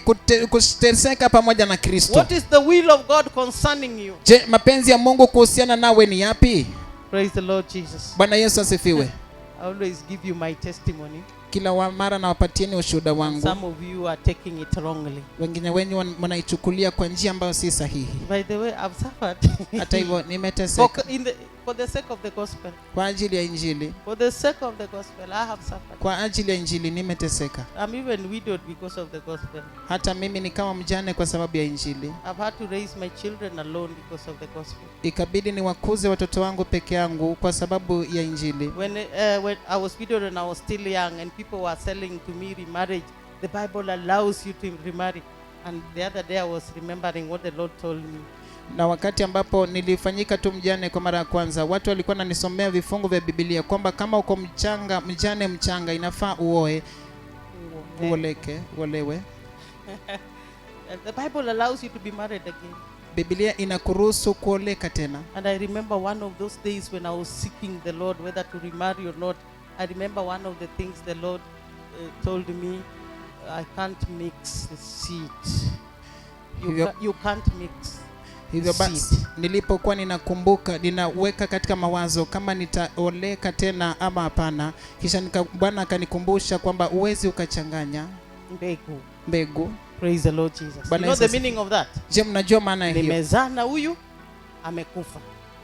kuteseka pamoja na Kristo. What is the will of God concerning you? Je, mapenzi ya Mungu kuhusiana nawe ni yapi? Praise the Lord Jesus. Bwana Yesu asifiwe. I always give you my testimony. Kila mara nawapatieni ushuhuda wangu. Some of you are taking it wrongly. Wengine wenyu mnaichukulia kwa njia ambayo si sahihi. By the way, I've suffered. Hata hivyo nimeteseka For the sake of the gospel. kwa ajili ya Injili. For the sake of the gospel, I have suffered. Kwa ajili ya Injili nimeteseka. I'm even widowed because of the gospel. Hata mimi nikawa mjane kwa sababu ya Injili. I've had to raise my children alone because of the gospel. Ikabidi niwakuze watoto wangu peke yangu kwa sababu ya Injili. When I was widowed and I was still young and people were selling to me remarriage, the Bible allows you to remarry. And the other day I was remembering what the Lord told me. Na wakati ambapo nilifanyika tu mjane kwa mara ya kwanza, watu walikuwa wananisomea vifungu vya Biblia kwamba kama uko mjane mchanga inafaa uoe, uolewe. The Bible allows you to be married again. Biblia inakuruhusu kuoleka tena. And I remember one of those days when I was seeking the Lord whether to remarry or not. I remember one of the things the Lord told me, I can't mix the seed. You can't mix. Hivyo basi nilipokuwa ninakumbuka, ninaweka katika mawazo kama nitaoleka tena ama hapana, kisha Bwana akanikumbusha kwamba uwezi ukachanganya mbegu. Praise the Lord Jesus. You know the meaning of that? Je, mnajua maana hiyo? Nimezaa na huyu amekufa,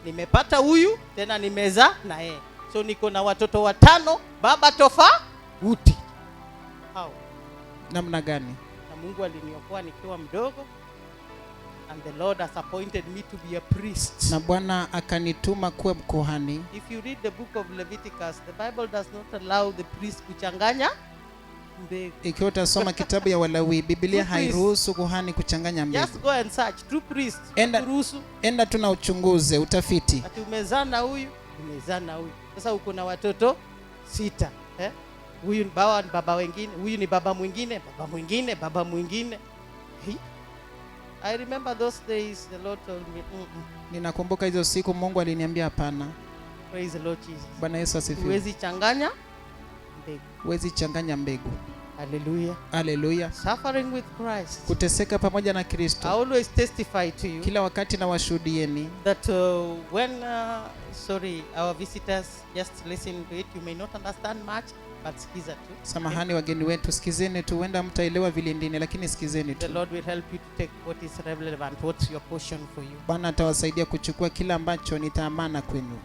nimepata huyu tena nimezaa na yeye, so niko na watoto 5, baba tofauti. How? Namna gani? Na Mungu aliniokoa nikiwa mdogo, and the Lord has appointed me to be a priest. Na Bwana akanituma kuwa kuhani. If you read the book of Leviticus, the Bible does not allow the priest kuchanganya mbegu. Ikiwa utasoma kitabu ya Walawi, Biblia hairuhusu kuhani kuchanganya mbegu. Just go and search. True priest. Enda tuna uchunguze, utafiti. Ati umezaa na huyu, umezaa na huyu. Sasa uko na watoto 6. Huyu ni baba wengine, huyu ni baba mwingine, baba mwingine, baba mwingine. I remember those days the Lord told me, Ninakumbuka hizo siku Mungu aliniambia hapana. Praise the Lord Jesus. Bwana Yesu asifiwe. Huwezi changanya mbegu. Huwezi changanya mbegu. Hallelujah. Hallelujah. Suffering with Christ. Kuteseka pamoja na Kristo. I always testify to you. Kila wakati na washuhudieni. That when our visitors just listen to it, you may not understand much, but sikiza tu. Samahani wageni wetu, sikizeni tu, huenda mtaelewa vilindini, lakini sikizeni tu. The Lord will help you to take what is relevant, what's your portion for you. Bwana atawasaidia kuchukua kila ambacho ni thamana kwenu.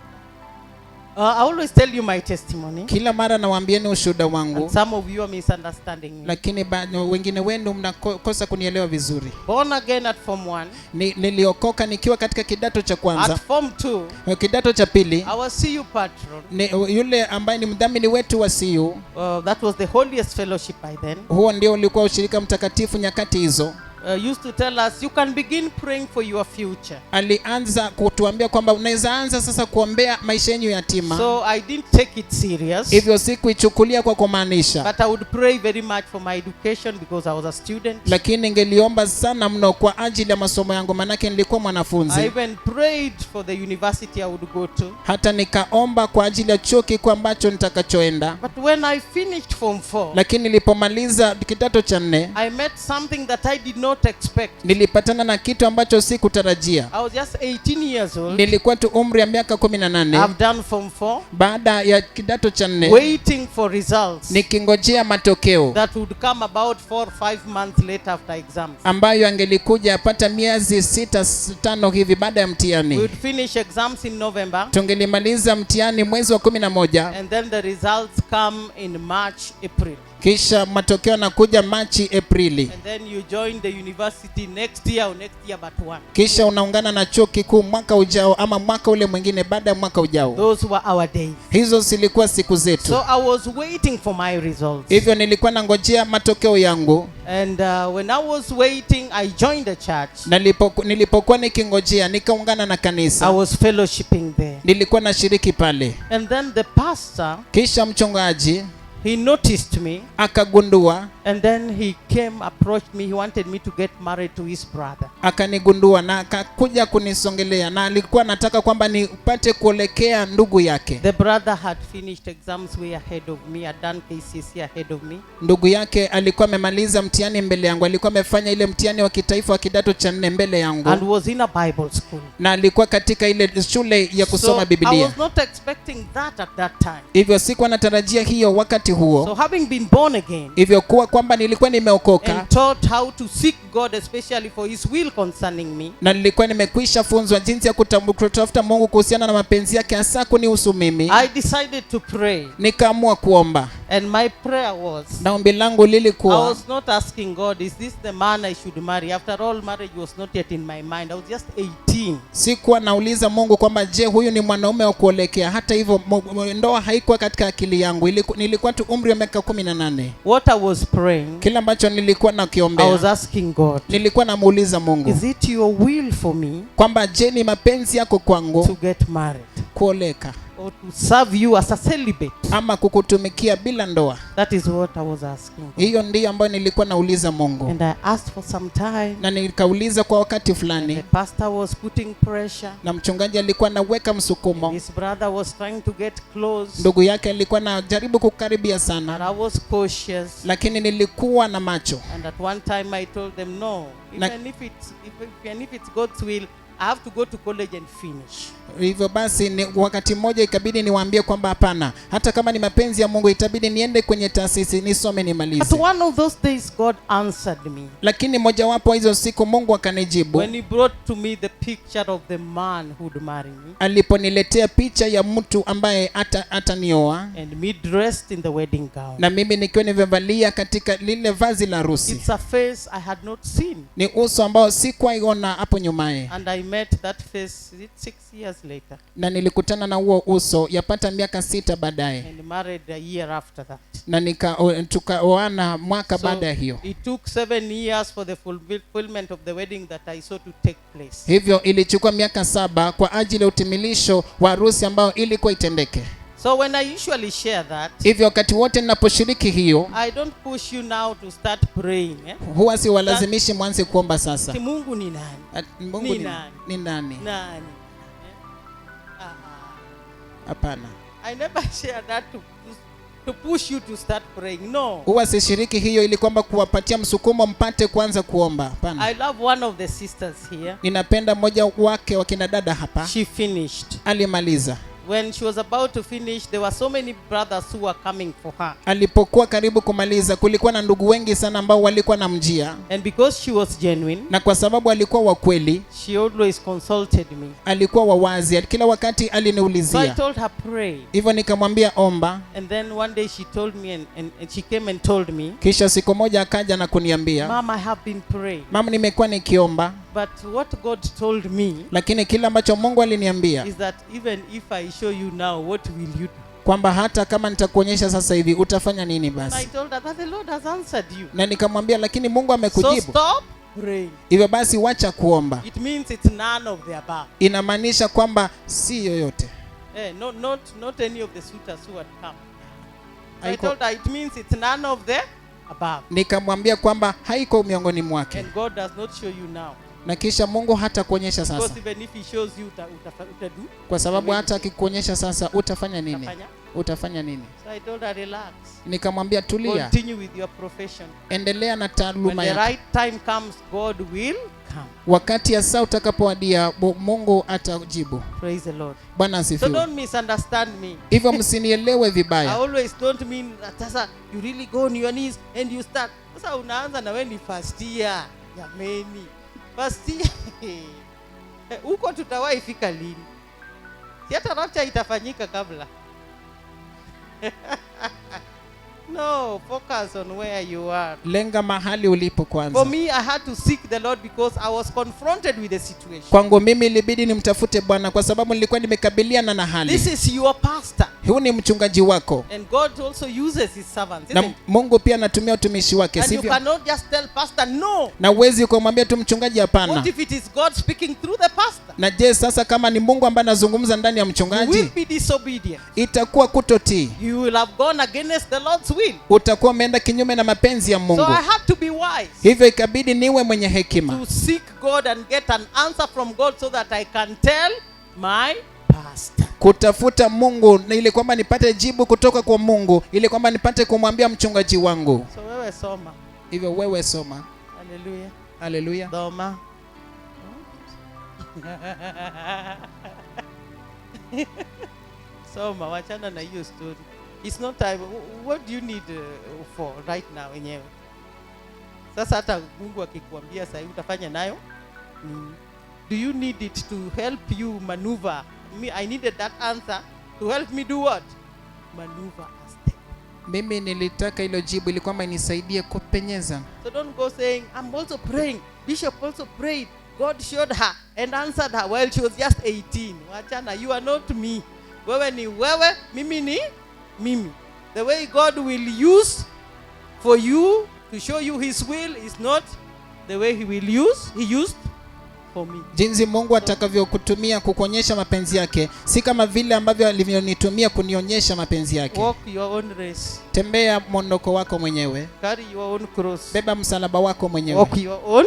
I always tell you my testimony. Kila mara nawaambieni ushuhuda wangu. And some of you are misunderstanding me. Lakini wengine wenu mnakosa kunielewa vizuri. Born again at form 1. Niliokoka nikiwa katika kidato cha kwanza. At form 2. Kidato cha pili. Our CU patron. Yule ambaye ni mdhamini wetu wa CU. That was the holiest fellowship by then. Huo ndio ulikuwa ushirika mtakatifu nyakati hizo. Used to tell us you can begin praying for your future. Alianza kutuambia kwamba unaweza anza sasa kuombea maisha yenu yatima. So I didn't take it serious. Hivyo sikuichukulia kwa kumaanisha. But I would pray very much for my education because I was a student. Lakini ningeliomba sana mno kwa ajili ya masomo yangu, manake nilikuwa mwanafunzi. I even prayed for the university I would go to. Hata nikaomba kwa ajili ya chuo kikuu ambacho nitakachoenda. But when I finished form 4, lakini nilipomaliza kidato cha 4, I met something that I did not expect. Nilipatana na kitu ambacho sikutarajia. I was just 18 years old. Nilikuwa tu umri ya miaka 18. I've done form 4. Baada ya kidato cha 4, waiting for results. Nikingojea matokeo that would come about 4 or 5 months later after exams. Ambayo angelikuja apata miezi 6-5 hivi baada ya mtihani. We would finish exams in November. Tungelimaliza mtihani mwezi wa 11. And then the results come in March, April. Kisha matokeo yanakuja Machi, Aprili. And then you join the university next year or next year but one. Kisha unaungana na chuo kikuu mwaka ujao ama mwaka ule mwingine baada ya mwaka ujao. Those were our days. Hizo zilikuwa siku zetu. So I was waiting for my results. Hivyo nilikuwa nangojea matokeo yangu. And when I was waiting, I joined the church. Nilipokuwa nikingojea nikaungana na kanisa. I was fellowshipping there. Nilikuwa nashiriki pale. And then the pastor, kisha mchungaji, he noticed me. Akagundua. And then he came, approached me. He wanted me to get married to his brother. Akanigundua na akakuja kunisongelea na alikuwa anataka kwamba nipate kuelekea ndugu yake. The brother had finished exams way ahead of me, had done KCSE ahead of me. Ndugu yake alikuwa amemaliza mtihani mbele yangu, alikuwa amefanya ile mtihani wa kitaifa wa kidato cha 4 mbele yangu. And was in a Bible school. Na alikuwa katika ile shule ya kusoma Biblia. I was not expecting that at that time. Hivyo sikuwa natarajia hiyo wakati huo. So having been born again, hivyo kwamba nilikuwa nimeokoka and taught how to seek God especially for his will concerning me, na nilikuwa nimekwisha funzwa jinsi ya kutafuta Mungu kuhusiana na mapenzi yake hasa kunihusu mimi, I decided to pray. Nikaamua kuomba. And my prayer was, na ombi langu lilikuwa, I was not asking God, is this the man I should marry? After all, marriage was not yet in my mind. I was just 18. Sikuwa nauliza Mungu kwamba je, huyu ni mwanaume wa kuolekea. Hata hivyo ndoa haikuwa katika akili yangu. Nilikuwa tu umri wa miaka 18. What I was praying, kila ambacho nilikuwa nakiombea, I was asking God, nilikuwa namuuliza Mungu, is it your will for me, kwamba je, ni mapenzi yako kwangu to get married? kuoleka or to serve you as a celibate? ama kukutumikia bila ndoa? That is what I was asking. Hiyo ndiyo ambayo nilikuwa nauliza Mungu. And I asked for some time. Na nikauliza kwa wakati The fulani, pastor was putting pressure. na mchungaji alikuwa anaweka msukumo. His brother was trying to get close. Ndugu yake alikuwa anajaribu kukaribia And sana, I was cautious. lakini nilikuwa na macho. And at one time I told them, no, even if it's God's will, I have to go to college and finish. Hivyo basi ni wakati mmoja ikabidi niwaambie kwamba hapana, hata kama ni mapenzi ya Mungu itabidi niende kwenye taasisi nisome nimalize. But one of those days God answered me. Lakini mojawapo hizo siku Mungu akanijibu. When he brought to me the picture of the man who would marry me. Aliponiletea picha ya mtu ambaye atanioa. And me dressed in the wedding gown. Na mimi nikiwa nimevalia katika lile vazi la harusi. It's a face I had not seen. Ni uso ambao sikuiona hapo nyumaye. And I met that face 6 years later. Na nilikutana na huo uso yapata miaka 6 baadaye. And married a year after that. Na tukaoana mwaka baada ya hiyo. It took 7 years for the fulfillment of the wedding that I saw to take place. Hivyo ilichukua miaka 7 kwa ajili ya utimilisho wa harusi ambao ilikuwa itendeke. So when I usually share that, hivyo wakati wote ninaposhiriki hiyo, I don't push you now to start praying. Huwa siwalazimishi mwanze kuomba sasa. Si Mungu ni nani? Mungu ni nani? Nani? Hapana. I never share that to push you to start praying. No. Huwa sishiriki hiyo ili kwamba kuwapatia msukumo mpate kuanza kuomba. Hapana. I love one of the sisters here. Ninapenda mmoja wake wa kina dada hapa. She finished. Alimaliza. When she was about to finish, there were so many brothers who were coming for her. Alipokuwa karibu kumaliza, kulikuwa na ndugu wengi sana ambao walikuwa na mjia. And because she was genuine, na kwa sababu alikuwa wa kweli, she always consulted me. Alikuwa wawazi, kila wakati aliniulizia. So I told her pray. Hivyo nikamwambia omba. And then one day she told me and she came and told me. Kisha siku moja akaja na kuniambia, Mama, I have been praying. Mama, nimekuwa nikiomba. But what God told me, lakini kile ambacho Mungu aliniambia, is that even if I show you now, what will you do? Kwamba hata kama nitakuonyesha sasa hivi utafanya nini basi? I told her that the Lord has answered you. Na nikamwambia lakini Mungu amekujibu. So stop praying. Hivyo basi wacha kuomba. It means it's none of the above. Inamaanisha kwamba si yoyote. Not any of the suitors who had come. I told her it means it's none of the above. Nikamwambia kwamba haiko miongoni mwake. And God does not show you now. Na kisha Mungu hata kuonyesha sasa. Because even if he shows you utadu. Kwa sababu hata akikuonyesha sasa utafanya nini? Utafanya nini? So I told her relax. Nikamwambia tulia. Continue with your profession. Endelea na taaluma yako. When the right time comes, God will come. Wakati ya saa utakapowadia, Mungu atajibu. Praise the Lord. Bwana asifiwe. So don't misunderstand me. Hivyo msinielewe vibaya. I always don't mean that sasa you really go on your knees and you start. Sasa unaanza na wewe ni first year. Jameni. First year. Huko tutawahi fika lini? Si hata rapture itafanyika kabla. No, focus on where you are. Lenga mahali ulipo kwanza. For me, I had to seek the Lord because I was confronted with the situation. Kwangu mimi ilibidi nimtafute Bwana kwa sababu nilikuwa nimekabiliana na hali. This is your pastor. Huyu ni mchungaji wako. And God also uses his servants. Na Mungu pia anatumia utumishi wake, sivyo? And you cannot just tell pastor no. Na uwezi kumwambia tu mchungaji hapana. What if it is God speaking through the pastor? Na je, sasa kama ni Mungu ambaye anazungumza ndani ya mchungaji? You will be disobedient. Itakuwa kutotii. You will have gone against the Lord's will. Utakuwa umeenda kinyume na mapenzi ya Mungu. So I have to be wise. Hivyo ikabidi niwe mwenye hekima. To seek God and get an answer from God so that I can tell my pastor. Kutafuta Mungu ili kwamba nipate jibu kutoka kwa Mungu ili kwamba nipate kumwambia mchungaji wangu. So wewe soma. Hivyo wewe soma. Hallelujah. Hallelujah. Soma. Soma, wachana na hiyo story. It's not time. What do you need for right now wenyewe? Sasa hata Mungu akikuambia sasa utafanya nayo? Do you need it to help you maneuver? I needed that answer to help me do what? Maneuver a step. Mimi nilitaka hilo jibu ili kwamba inisaidie kupenyeza. So don't go saying I'm also praying. Bishop also prayed. God showed her and answered her while she was just 18. Wachana, you are not me. Wewe ni wewe, mimi ni mimi. The way God will use for you to show you his will is not the way he used for me. Jinsi Mungu atakavyokutumia kukuonyesha mapenzi yake si kama vile ambavyo alivyonitumia kunionyesha mapenzi yake. Walk your own race. Tembea mwondoko wako mwenyewe. Carry your own cross. Beba msalaba wako mwenyewe. Walk your own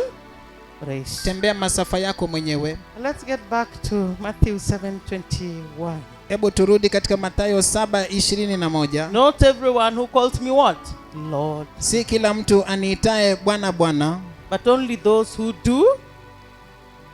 race. Tembea masafa yako mwenyewe. Let's get back to Matthew 7:21. Hebu turudi katika Mathayo 7:21. Not everyone who calls me what? Lord. Si kila mtu aniitaye Bwana Bwana, but only those who do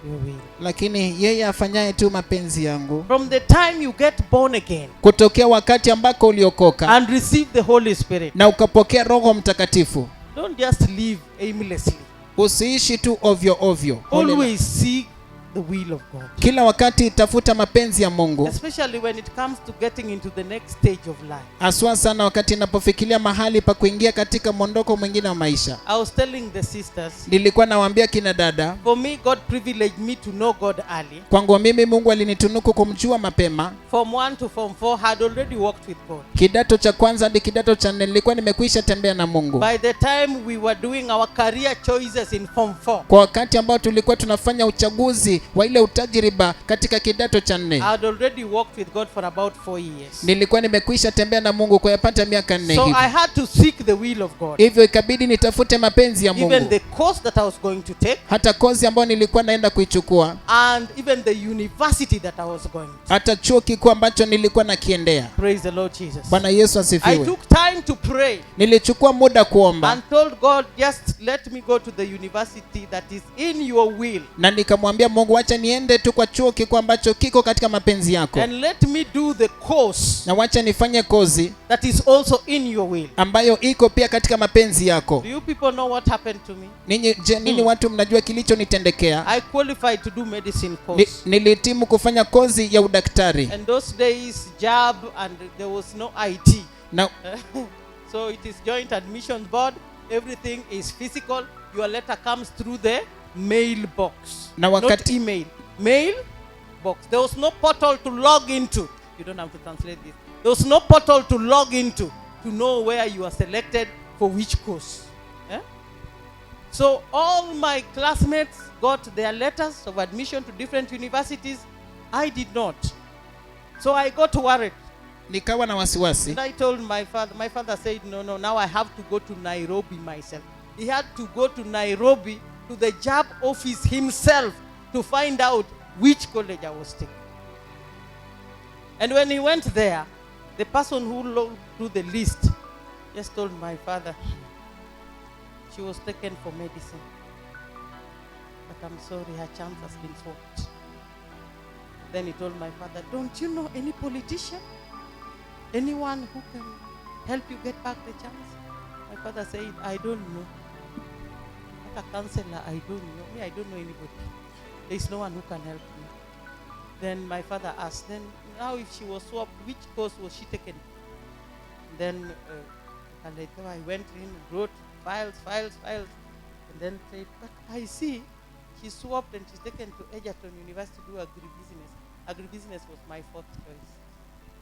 your will. lakini yeye afanyaye tu mapenzi yangu. From the time you get born again Kutokea wakati ambako uliokoka and receive the Holy Spirit, na ukapokea Roho Mtakatifu, don't just live aimlessly. usiishi tu ovyo ovyo. Always seek the will of God. Kila wakati tafuta mapenzi ya Mungu, Especially when it comes to getting into the next stage of life. haswa sana wakati inapofikiria mahali pa kuingia katika mondoko mwingine wa maisha. I was telling the sisters, Nilikuwa nawaambia kina dada, for me God privileged me to know God early. kwangu mimi Mungu alinitunuku kumjua mapema. From 1 to Form 4 had already walked with God. Kidato cha kwanza hadi kidato cha 4 nilikuwa nimekwisha tembea na Mungu. By the time we were doing our career choices in Form 4, Kwa wakati ambao tulikuwa tunafanya uchaguzi wa ile utajiriba katika kidato cha 4, I had already walked with God for about 4 years. nilikuwa nimekwisha tembea na Mungu kwa yapata miaka 4 So hivi. I had to seek the will of God. Hivyo ikabidi nitafute mapenzi ya Even Mungu. the course that I was going to take, Hata kozi ambayo nilikuwa naenda kuichukua, and even the university that I was going to. hata chuo kikuu ambacho nilikuwa nakiendea. Praise the Lord Jesus. Bwana Yesu I asifiwe. took time to pray Nilichukua muda kuomba and told God, just let me go to the university that is in your will, na nikamwambia Mungu, acha niende tu kwa chuo kikuu ambacho kiko katika mapenzi yako, and let me do the course na wacha nifanye kozi that is also in your will. ambayo iko pia katika mapenzi yako. Do you people know what happened to me? Ninyi watu mnajua kilichonitendekea? I qualified to do medicine course. Nilihitimu kufanya kozi ya udaktari, And those days, JAB, and there was no IT. na So it is joint admissions board. Everything is physical. Your letter comes through the mailbox. Na Not wakati- email. Mail box. There was no portal to log into. You don't have to translate this. There was no portal to log into to know where you are selected for which course. Eh? So all my classmates got their letters of admission to different universities. I did not. So I got worried. nikawa na wasiwasi. And I told my father. My father said, no, now I have to go to Nairobi myself. He had to go to Nairobi to the JAB office himself to find out which college I was taking. And when he went there, the person who looked through the list just told my father, she was taken for medicine. But I'm sorry, her chance has been swapped. Then he told my father, don't you know any politician? Anyone who can help you get back the chance? My father said, I don't know. Like a counselor, I don't know. Me, I don't know anybody. There is no one who can help me. Then my father asked, then now if she was swapped, which course was she taken? Then I went in, wrote files, and then said, but I see she swapped and she's taken to Egerton University to do agribusiness. Agribusiness was my fourth choice.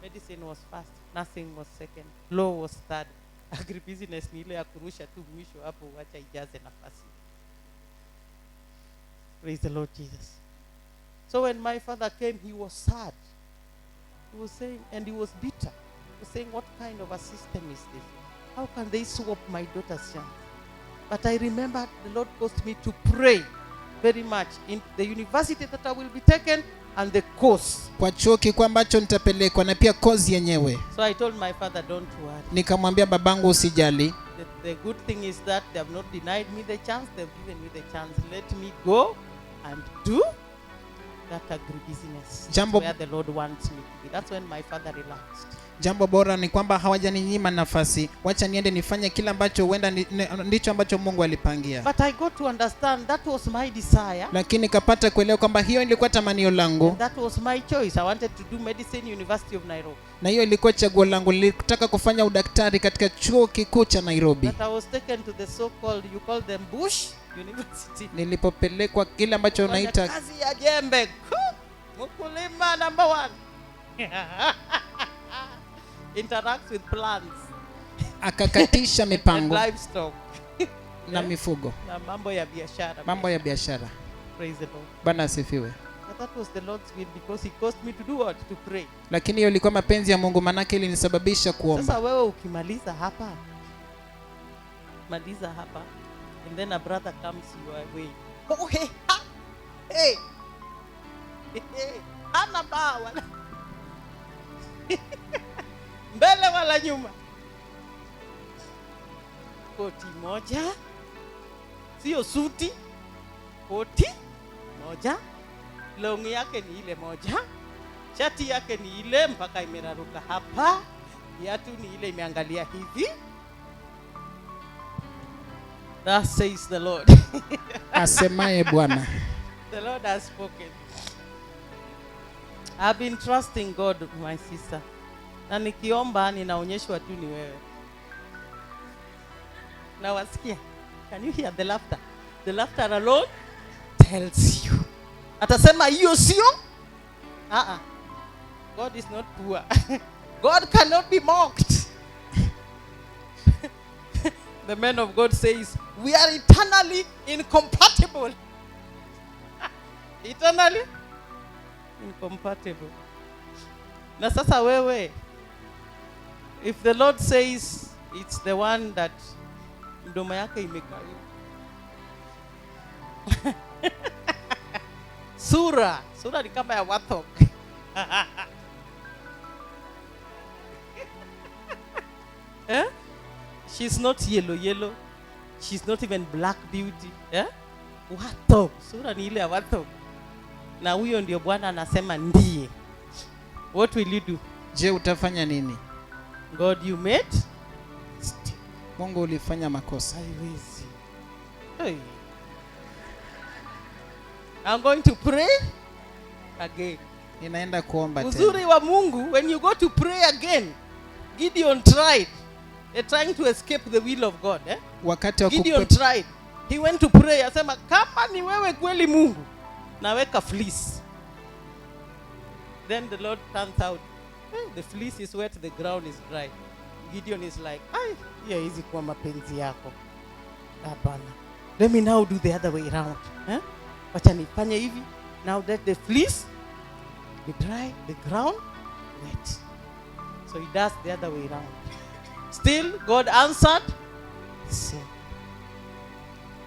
Medicine was first, nursing was second, law was third. Agribusiness ni ile ya kurusha tu mwisho hapo wacha ijaze nafasi. Praise the Lord Jesus. So when my father came, he was sad. He was saying, and he was bitter. He was saying, what kind of a system is this? How can they swap my daughter's chance? But I remember the Lord caused me to pray very much in the university that I will be taken and the course. Kwa chuo kikuu ambacho nitapelekwa na pia kozi yenyewe. So I told my father, don't worry. Nikamwambia babangu, usijali. The good thing is that they have not denied me the chance, they've given me the chance. Let me go and do that agribusiness. That's where the Lord wants me to be. That's when my father relaxed. Jambo bora ni kwamba hawajaninyima nafasi, wacha niende nifanye kila ambacho huenda ndicho ambacho Mungu alipangia. But I got to understand that was my desire. Lakini kapata kuelewa kwamba hiyo ilikuwa tamanio langu. And that was my choice. I wanted to do medicine, University of Nairobi. Na hiyo ilikuwa chaguo langu, nilitaka kufanya udaktari katika chuo kikuu cha Nairobi. That I was taken to the so-called, you call them Bush University. Nilipopelekwa kile ambacho unaita kazi ya jembe. Mkulima number 1. Interacts with plants. akakatisha mipango and livestock. na mifugo, Na mambo ya biashara. mambo ya biashara. Praise the Lord. Bwana asifiwe. But that was the Lord's will because he caused me to do what? To pray. Lakini hiyo ilikuwa mapenzi ya Mungu, manake ilinisababisha kuomba. Sasa wewe ukimaliza hapa, maliza hapa, and then a brother comes your way. Okay. Hey. Hey. Ana ba wala. Mbele wala nyuma. Koti moja. Sio suti. Koti moja. Longi yake ni ile moja. Shati yake ni ile mpaka imeraruka hapa. Viatu ni ile imeangalia hivi. That says the Lord. Asemaye Bwana. The Lord has spoken. I've been trusting God, my sister. Na nikiomba ninaonyeshwa tu ni wewe. Na wasikia? Can you hear the laughter? The laughter alone tells you. Atasema hiyo sio? God is not poor. God cannot be mocked. The man of God says, we are eternally incompatible. Eternally incompatible. Na sasa wewe, if the Lord says it's the one that mdomo yake imekaa sura ni kama ya wathok. Eh? She's not yellow. She's not even black beauty. Eh? Wathok. Sura ni ile ya wathok. Na huyo ndio Bwana anasema ndiye. What will you do? Je, utafanya nini? God, you made? Mungu ulifanya makosa. Haiwezi. Hey. I'm going to pray again. Ninaenda kuomba tena. Uzuri wa Mungu, when you go to pray again, Gideon tried. Trying to escape the will of God. Eh? Gideon tried. He went to pray. Asema, kama ni wewe kweli Mungu, naweka fleece. Then the Lord turns out, the fleece is wet, the ground is dry. Gideon is like, hiyo hizi kwa mapenzi yako. Hapana. Let me now do the other way around. Eh? Wacha nifanye hivi. Now that the fleece be dry, the ground wet. So he does the other way around. Still, God answered. Sin.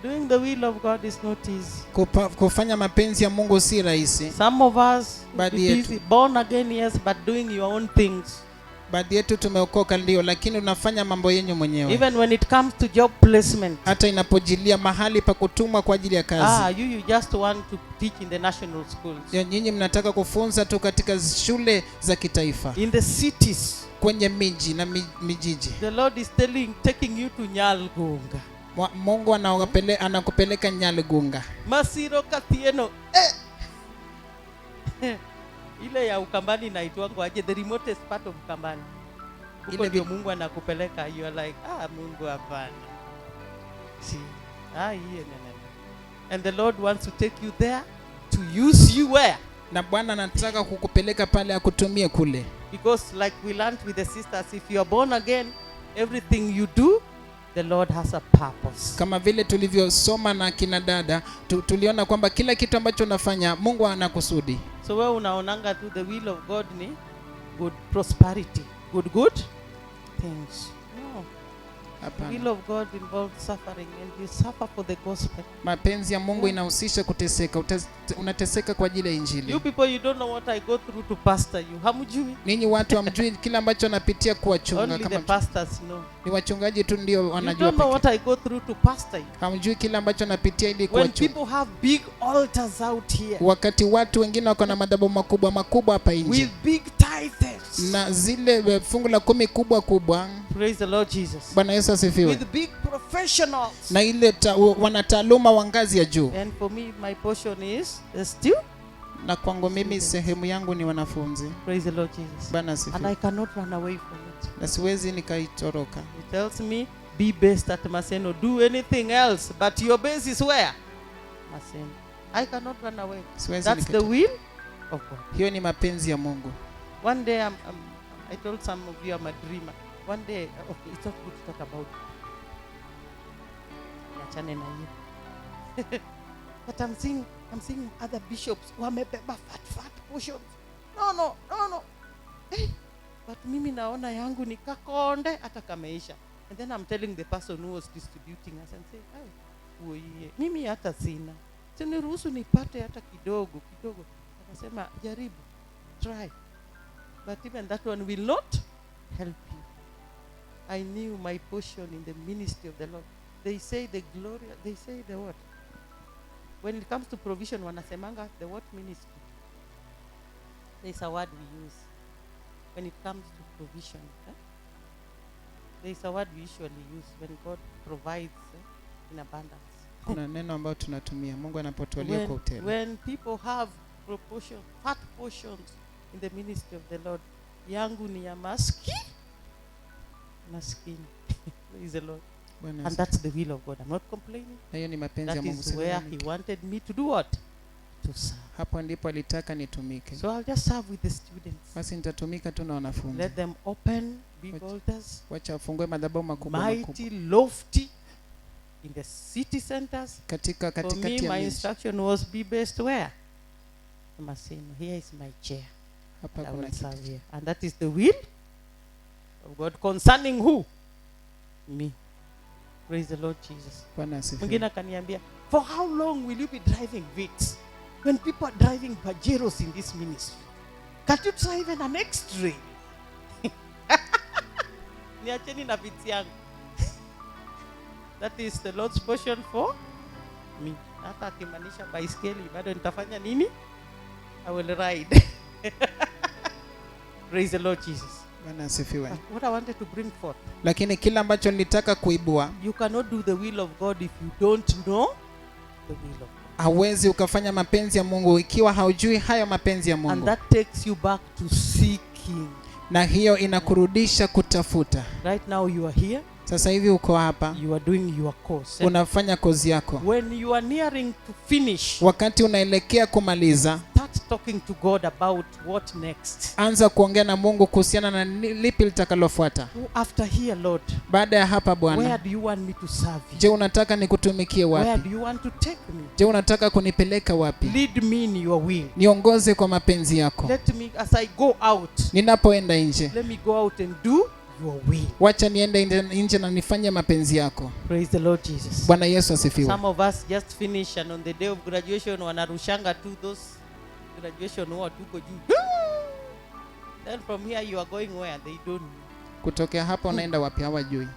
Doing the will of God is not easy. Kufanya mapenzi ya Mungu si rahisi. Some of us be busy, born again, yes, but doing your own things. Baadhi yetu tumeokoka ndio, lakini unafanya mambo yenyu mwenyewe. Even when it comes to job placement. Hata inapojilia mahali pa kutumwa kwa ajili ya kazi. You just want to teach in the national schools. Nyinyi mnataka kufunza tu katika shule za kitaifa. In the cities. Kwenye miji na mijiji. The Lord is taking you to Nyalgunga. Mungu anakupeleka Nyalgunga. Masiro Katieno. Ile ya Ukambani inaitwa aje, the remotest part of Ukambani. Huko ndio Mungu anakupeleka. You are like, Mungu hapana. And the Lord wants to take you there to use you where? Na Bwana anataka kukupeleka pale akutumie kule. Because like we learned with the sisters, if you are born again, everything you do, the Lord has a purpose. Kama vile tulivyosoma na kina dada, tuliona kwamba kila kitu ambacho unafanya Mungu anakusudi. So wewe unaonanga tu the will of God ni good prosperity, good things. No. The will of God involves suffering, and you suffer for the gospel. Mapenzi ya Mungu inahusisha kuteseka. Unateseka kwa ajili ya Injili. You people, you don't know what I go through to pastor you. Hamjui? Ninyi watu hamjui kila ambacho napitia kuwachunga. Only the pastors know. Ni wachungaji tu ndio wanajua. You don't know what I go through to pastor you. Hamjui kila ambacho napitia ili kuwachunga. When people have big altars out here. Wakati watu wengine wako na madhabahu makubwa hapa nje. With big tithes. Na zile fungu la 10 kubwa. Praise the Lord Jesus. Bwana Yesu asifiwe. With big professionals. Na ile wanataaluma wa ngazi ya juu. And for me, my portion is still. Na kwangu mimi sehemu yangu ni wanafunzi. Praise the Lord Jesus. Bwana asifiwe. And I cannot run away from it. Na siwezi nikaitoroka. He tells me, be based at Maseno. Do anything else, but your base is where? Maseno. I cannot run away. That's the will of God. Hiyo ni mapenzi ya Mungu. One day I told some of you I'm a dreamer. One day, okay, it's not good to talk about it. But I'm seeing I'm seeing other bishops wamebeba fat portions. No. Hey, but mimi naona yangu ni kakonde hata kameisha. And then I'm telling the person who was distributing us and say, hey, uye, mimi hata sina. Siniruhusu nipate hata kidogo. Akasema, jaribu, try. But even that one will not help you. I knew my portion in the ministry of the Lord. They say the what? When it comes to provision, wanasemanga the what ministry? There's a word we use when it comes to provision. There's a word we usually use when God provides in abundance. Kuna neno ambalo tunatumia Mungu anapotualia kwa utele. When people have fat portions in the ministry of the Lord, yangu ni ya maskini. Praise the Lord. And that's the will of God. I'm not complaining. Hiyo ni mapenzi ya Mungu. That is where he wanted me to do what? To serve. Hapo ndipo alitaka nitumike. So I'll just serve with the students. Basi nitatumika tu na wanafunzi. Let them open big altars. Wacha wafungue madhabahu makubwa. Mighty, lofty in the city centers. Katikati ya miji. For me, my instruction was be based where? Maseno. Here is my chair. Hapa kuna kiti. And that is the will of God concerning who? Me. Praise the Lord Jesus. Mwingine akaniambia, for how long will you be driving Vitz when people are driving Pajeros in this ministry? Can't you try even an X-ray? Niacheni na Vitz yangu. That is the Lord's portion for me. Hata akimanisha baiskeli bado nitafanya nini? I will ride. Praise the Lord Jesus. What I wanted to bring forth. Lakini kila ambacho nilitaka kuibua. You cannot do the will of God if you don't know the will of God. Hauwezi ukafanya mapenzi ya Mungu ikiwa haujui hayo mapenzi ya Mungu. And that takes you back to seeking. Na hiyo inakurudisha kutafuta. Right now you are here. Sasa hivi uko hapa. You are doing your course. Unafanya kozi yako. When you are nearing to finish. Wakati unaelekea kumaliza. Start talking to God about what next. Anza kuongea na Mungu kuhusiana na lipi litakalofuata. After here, Lord. Baada ya hapa Bwana. Where do you want me to serve you? Je, unataka nikutumikie wapi? Where do you want to take me? Je, unataka kunipeleka wapi? Lead me in your will. Niongoze kwa mapenzi yako. Let me, as I go out. Ninapoenda nje. Let me go out and do your will. Wacha niende nje na nifanye mapenzi yako. Praise the Lord Jesus. Bwana Yesu asifiwe. Some of us just finish and on the day of graduation wanarushanga to those graduation what tuko juu. Then from here you are going where they don't know. Kutokea hapa unaenda wapi hawajui.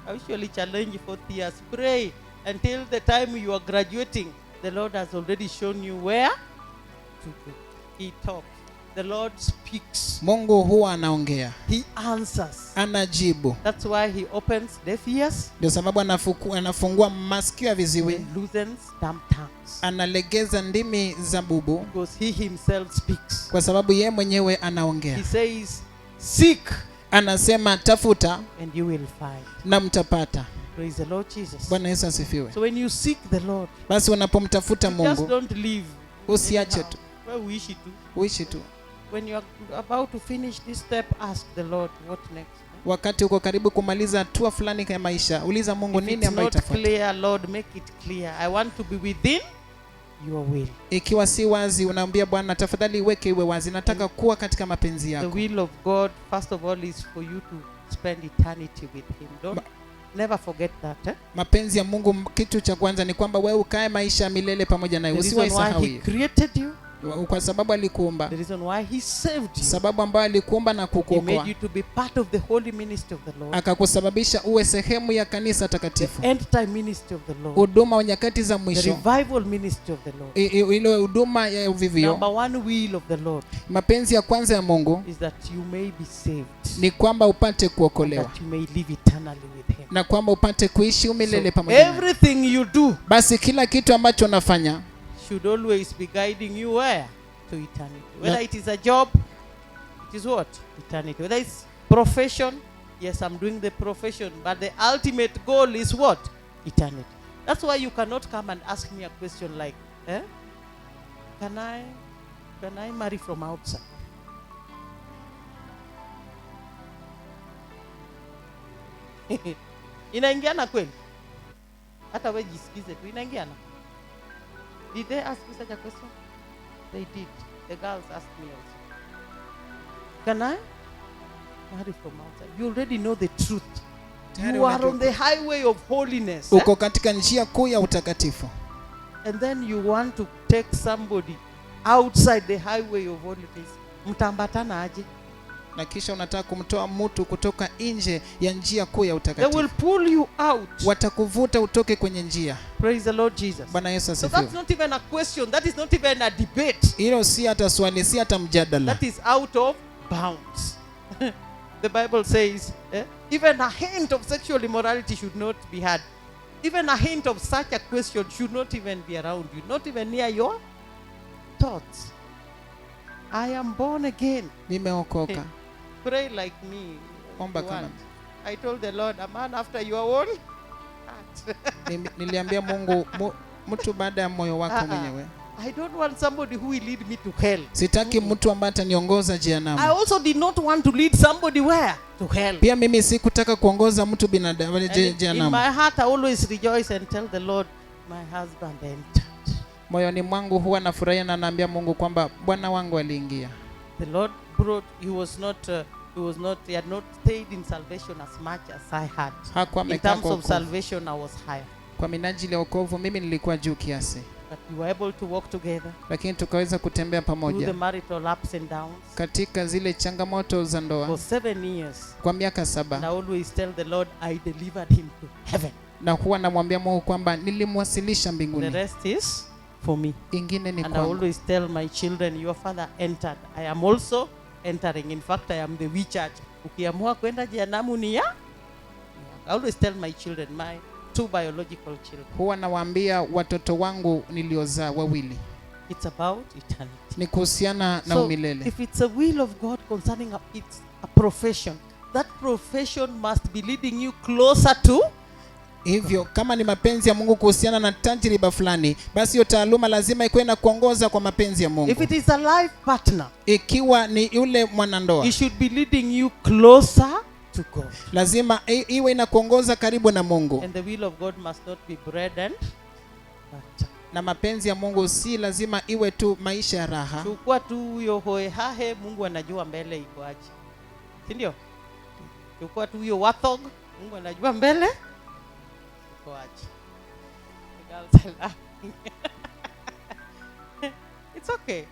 I usually challenge 4 years, pray until the time you are graduating. The Lord has already shown you where to go. He talks. The Lord speaks. Mungu huwa anaongea. He answers. Anajibu. That's why he opens deaf ears. Ndio sababu anafungua masikio ya viziwi. Loosens dumb tongues. Analegeza ndimi za bubu. Because he himself speaks. Kwa sababu yeye mwenyewe anaongea. He says, seek. Anasema tafuta. And you will find. Na mtapata. Praise the Lord Jesus. Bwana Yesu asifiwe. So when you seek the Lord. Basi unapomtafuta Mungu. Just don't leave. Usiache tu. Wewe uishi tu. Uishi tu. When you are about to finish this step, ask the Lord what next. Wakati uko karibu kumaliza hatua fulani ya maisha, uliza Mungu nini ambayo itafuata. If it's not clear, Lord, make it clear. I want to be within your will. Ikiwa si wazi, unaambia Bwana tafadhali iweke iwe wazi. Nataka kuwa katika mapenzi yako. The will of God, first of all, is for you to spend eternity with him. Never forget that. Mapenzi ya Mungu, kitu cha kwanza ni kwamba wewe ukae maisha ya milele pamoja naye. Usiwaisahau hiyo. He created you. Kwa sababu alikuumba. The reason why he saved you. Sababu ambayo alikuumba na kukuokoa. He made you to be part of the holy ministry of the Lord. Akakusababisha uwe sehemu ya kanisa takatifu. The end time ministry of the Lord. Huduma wa nyakati za mwisho. The revival ministry of the Lord. Ile huduma ya uvivio. Number one will of the Lord. Mapenzi ya kwanza ya Mungu is that you may be saved. Ni kwamba upate kuokolewa. That you may live eternally with him. Na kwamba upate kuishi milele pamoja naye. Everything you do. Basi kila kitu ambacho unafanya should always be guiding you where? To eternity. Whether it is a job, it is what? Eternity. Whether it's profession, yes, I'm doing the profession, but the ultimate goal is what? Eternity. That's why you cannot come and ask me a question like, can I marry from outside? Inaingiana kweli? Hata wewe jisikize tu inaingiana. Did they ask you such a question? They did. The girls asked me also. Can I marry from outside? You already know the truth. Tayari You are unajua. on the highway of holiness. Uko katika njia kuu ya utakatifu, And then you want to take somebody outside the highway of holiness. Mtambatana aje? na kisha unataka kumtoa mtu kutoka nje ya njia kuu ya They utakatifu. will pull you out. Watakuvuta utoke kwenye njia. Praise the Lord Jesus. Bwana Yesu So asifiwe. that's not even a question. That is not even a debate. Hilo si hata swali, si hata mjadala. That is out of bounds. The Bible says, even a hint of sexual immorality should not be had. Even a hint of such a question should not even be around you, not even near your thoughts. I am born again. Nimeokoka. Pray like me. if Omba you kama want. I told the Lord, a man after your own heart. Niliambia Mungu mtu baada ya moyo wako mwenyewe. I don't want somebody who will lead me to hell. Sitaki mtu ambaye ataniongoza jehanamu. I also did not want to lead somebody where? To hell. Pia mimi sikutaka kuongoza mtu binadamu And in jehanamu. my heart I always rejoice and tell the Lord, my husband entered. Moyoni mwangu huwa nafurahia na naambia Mungu kwamba bwana wangu aliingia. The Lord brought, he had not stayed in salvation as much as I had. Hakuwa In amekaa terms kwa of wokovu. salvation, I was higher. Kwa minajili ya wokovu mimi nilikuwa juu kiasi, But we were able to walk together lakini tukaweza kutembea through the pamoja marital ups and downs katika zile changamoto za for ndoa 7 years. kwa miaka And 7, I always tell the Lord, I delivered him to heaven. na huwa namwambia Mungu kwamba nilimwasilisha The mbinguni, rest is for me. ingine ni And I kwangu. always tell my children, your father entered. I am also entering. In fact, I am the we church. Ukiamua kwenda jehanamu ni ya? I always tell my children, my 2 biological children, Huwa nawaambia watoto wangu niliozaa wawili, it's about eternity. ni kuhusiana na So, umilele. if it's a will of God concerning it's a profession, that profession must be leading you closer to. Hivyo kama ni mapenzi ya Mungu kuhusiana na tajriba fulani, basi hiyo taaluma lazima ikuwe na kuongoza kwa mapenzi ya Mungu. If it is a life partner, Ikiwa ni yule mwanandoa, it should be leading you closer to God. lazima iwe inakuongoza karibu na Mungu. And the will of God must not be bread and butter. Na mapenzi ya Mungu si lazima iwe tu maisha ya raha. Chukua tu huyo hoehahe, Mungu anajua mbele iko aje, si ndio? Chukua tu huyo wathog, Mungu anajua mbele iko aje. The girls are laughing. It's okay.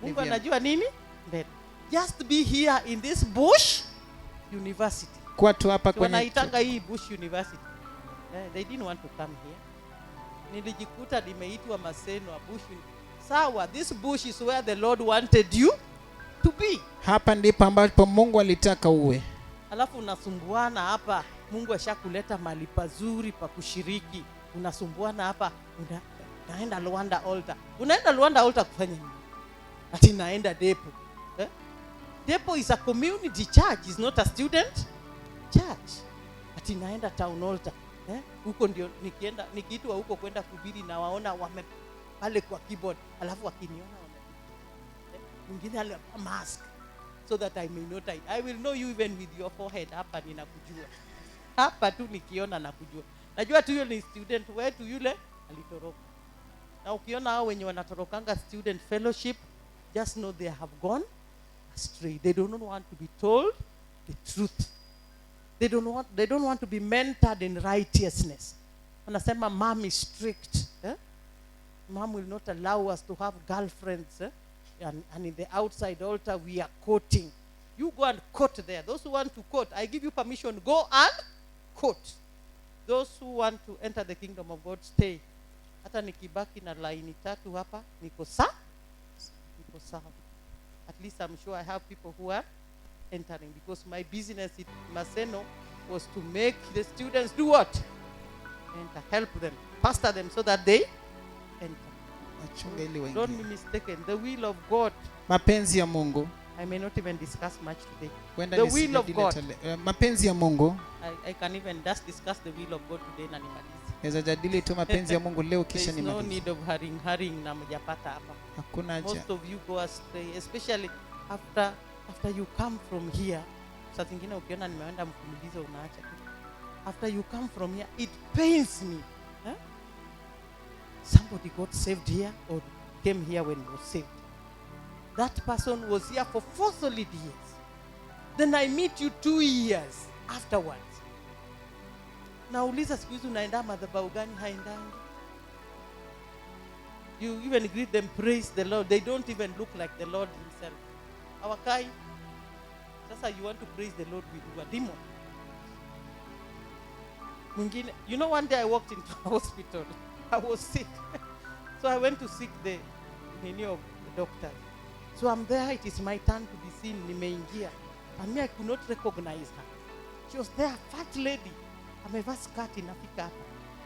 Mungu Vivian. anajua nini mbele. Just be here in this bush university. Kwa tu hapa kwenye Wanaitanga hii bush university. They didn't want to come here. Nilijikuta nimeitwa Maseno wa bush. Sawa, this bush is where the Lord wanted you to be. hapa ndipo ambapo Mungu alitaka uwe. Alafu unasumbuana hapa, Mungu ashakuleta mahali pazuri pa kushiriki. Unasumbuana hapa, unaenda Luanda altar. Unaenda Luanda altar kufanya nini? Ati naenda Depo. Depo is a community church, is not a student church. Ati naenda town altar. Huko ndio nikiitwa huko kwenda kuhubiri na waona wame pale kwa keyboard, alafu wakiniona mwingine ale mask so that I may not I will know you even with your forehead. Hapa ninakujua, hapa tu nikiona nakujua, najua tu yule ni student wetu, yule alitoroka. Na ukiona hao wenye wanatorokanga student fellowship, just know they have gone astray. They don't want to be told the truth. They don't want to be mentored in righteousness. Wanasema mom is strict. Mom will not allow us to have girlfriends. And in the outside altar we are quoting. You go and quote there. Those who want to quote, I give you permission, go and quote. Those who want to enter the kingdom of God, stay. Hata nikibaki na line 3 hapa, niko sawa. At least I'm sure I have people who are entering, because my business at Maseno was to make the students do what? Enter, help them, pastor them so that they enter. Wachunge ili Don't waingie. be mistaken. The will of God, Mapenzi ya Mungu. I may not even discuss much today. Wenda The will of nisijadili God. tale- mapenzi ya Mungu. I can even just discuss the will of God today na nimalize. Naweza jadili tu mapenzi ya Mungu leo kisha There is no nimalize. need of hurrying na mjapata hapa. Hakuna haja. Most of you go astray, especially after you come from here. Saa zingine ukiona nimeenda mfululizo unaacha tu. After you come from here, it pains me. somebody got saved here or came here when he was saved. That person was here for 4 solid years. Then I meet you 2 years afterwards. Nauliza siku hizi unaenda madhabahu gani? Haendangi. You even greet them, praise the Lord. They don't even look like the Lord himself. Hawakai. Sasa you want to praise the Lord with a demon. Mwingine, you know, one day I walked into a hospital. I was sick. So I went to seek the many of the doctors. So I'm there, it is my turn to be seen. Nimeingia. And me, I could not recognize her. She was there, fat lady. Amevaa skati inafika hapa.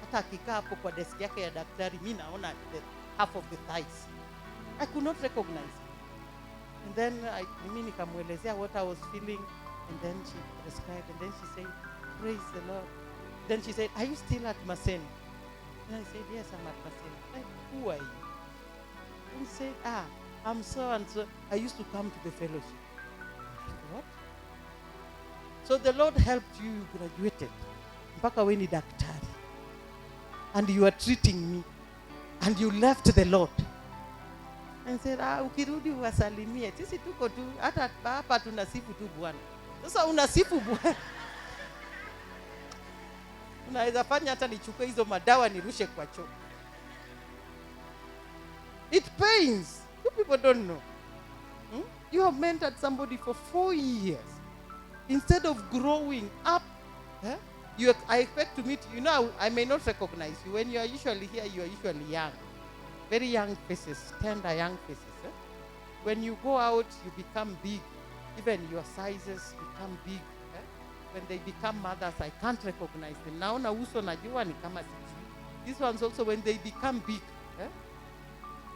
Hata akikaa hapo kwa desk yake ya daktari, mimi naona half of the thighs. I could not recognize her. And then mimi nikamwelezea what I was feeling, and then she prescribed, and then she said, praise the Lord. Then she said, are you still at Maseno? And I said, yes, I'm at Maseno. Like, who are you? And she said, I'm so and so. I used to come to the fellowship. Like, what? So the Lord helped you, you graduated. Mpaka we ni daktari. And you are treating me. And you left the Lord. And said, ukirudi uwasalimie. Sisi tuko tu, hata hapa tunasifu tu Bwana. Sasa unasifu Bwana. Unaweza fanya hata nichukue hizo madawa nirushe kwa choo. It pains. You people don't know. You have mentored somebody for 4 years. Instead of growing up, I expect to meet you. Know, I may not recognize you. When you are usually here, you are usually young. Very young faces, tender young faces. When you go out, you become big. Even your sizes become big. When they become mothers, I can't recognize them. Naona uso najua ni kama sijui. These ones also, when they become big,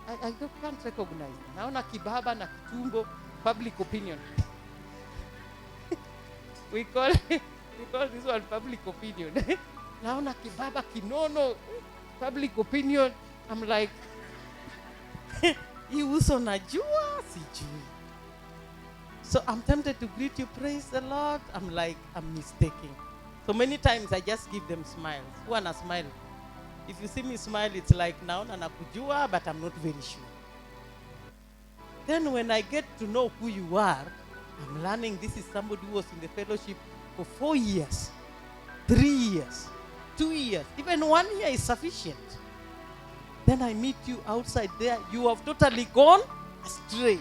I can't recognize them. Naona kibaba na kitumbo, public opinion. we call this one public opinion. Naona kibaba kinono, public opinion. I'm like, hii uso najua sijui. So I'm tempted to greet you, praise the Lord. I'm like, I'm mistaking. So many times I just give them smiles. Who wanna smile? If you see me smile, it's like, naona nakujua, but I'm not very sure. Then when I get to know who you are, I'm learning this is somebody who was in the fellowship for 4 years, 3 years, 2 years, even 1 year is sufficient. Then I meet you outside there. You have totally gone astray.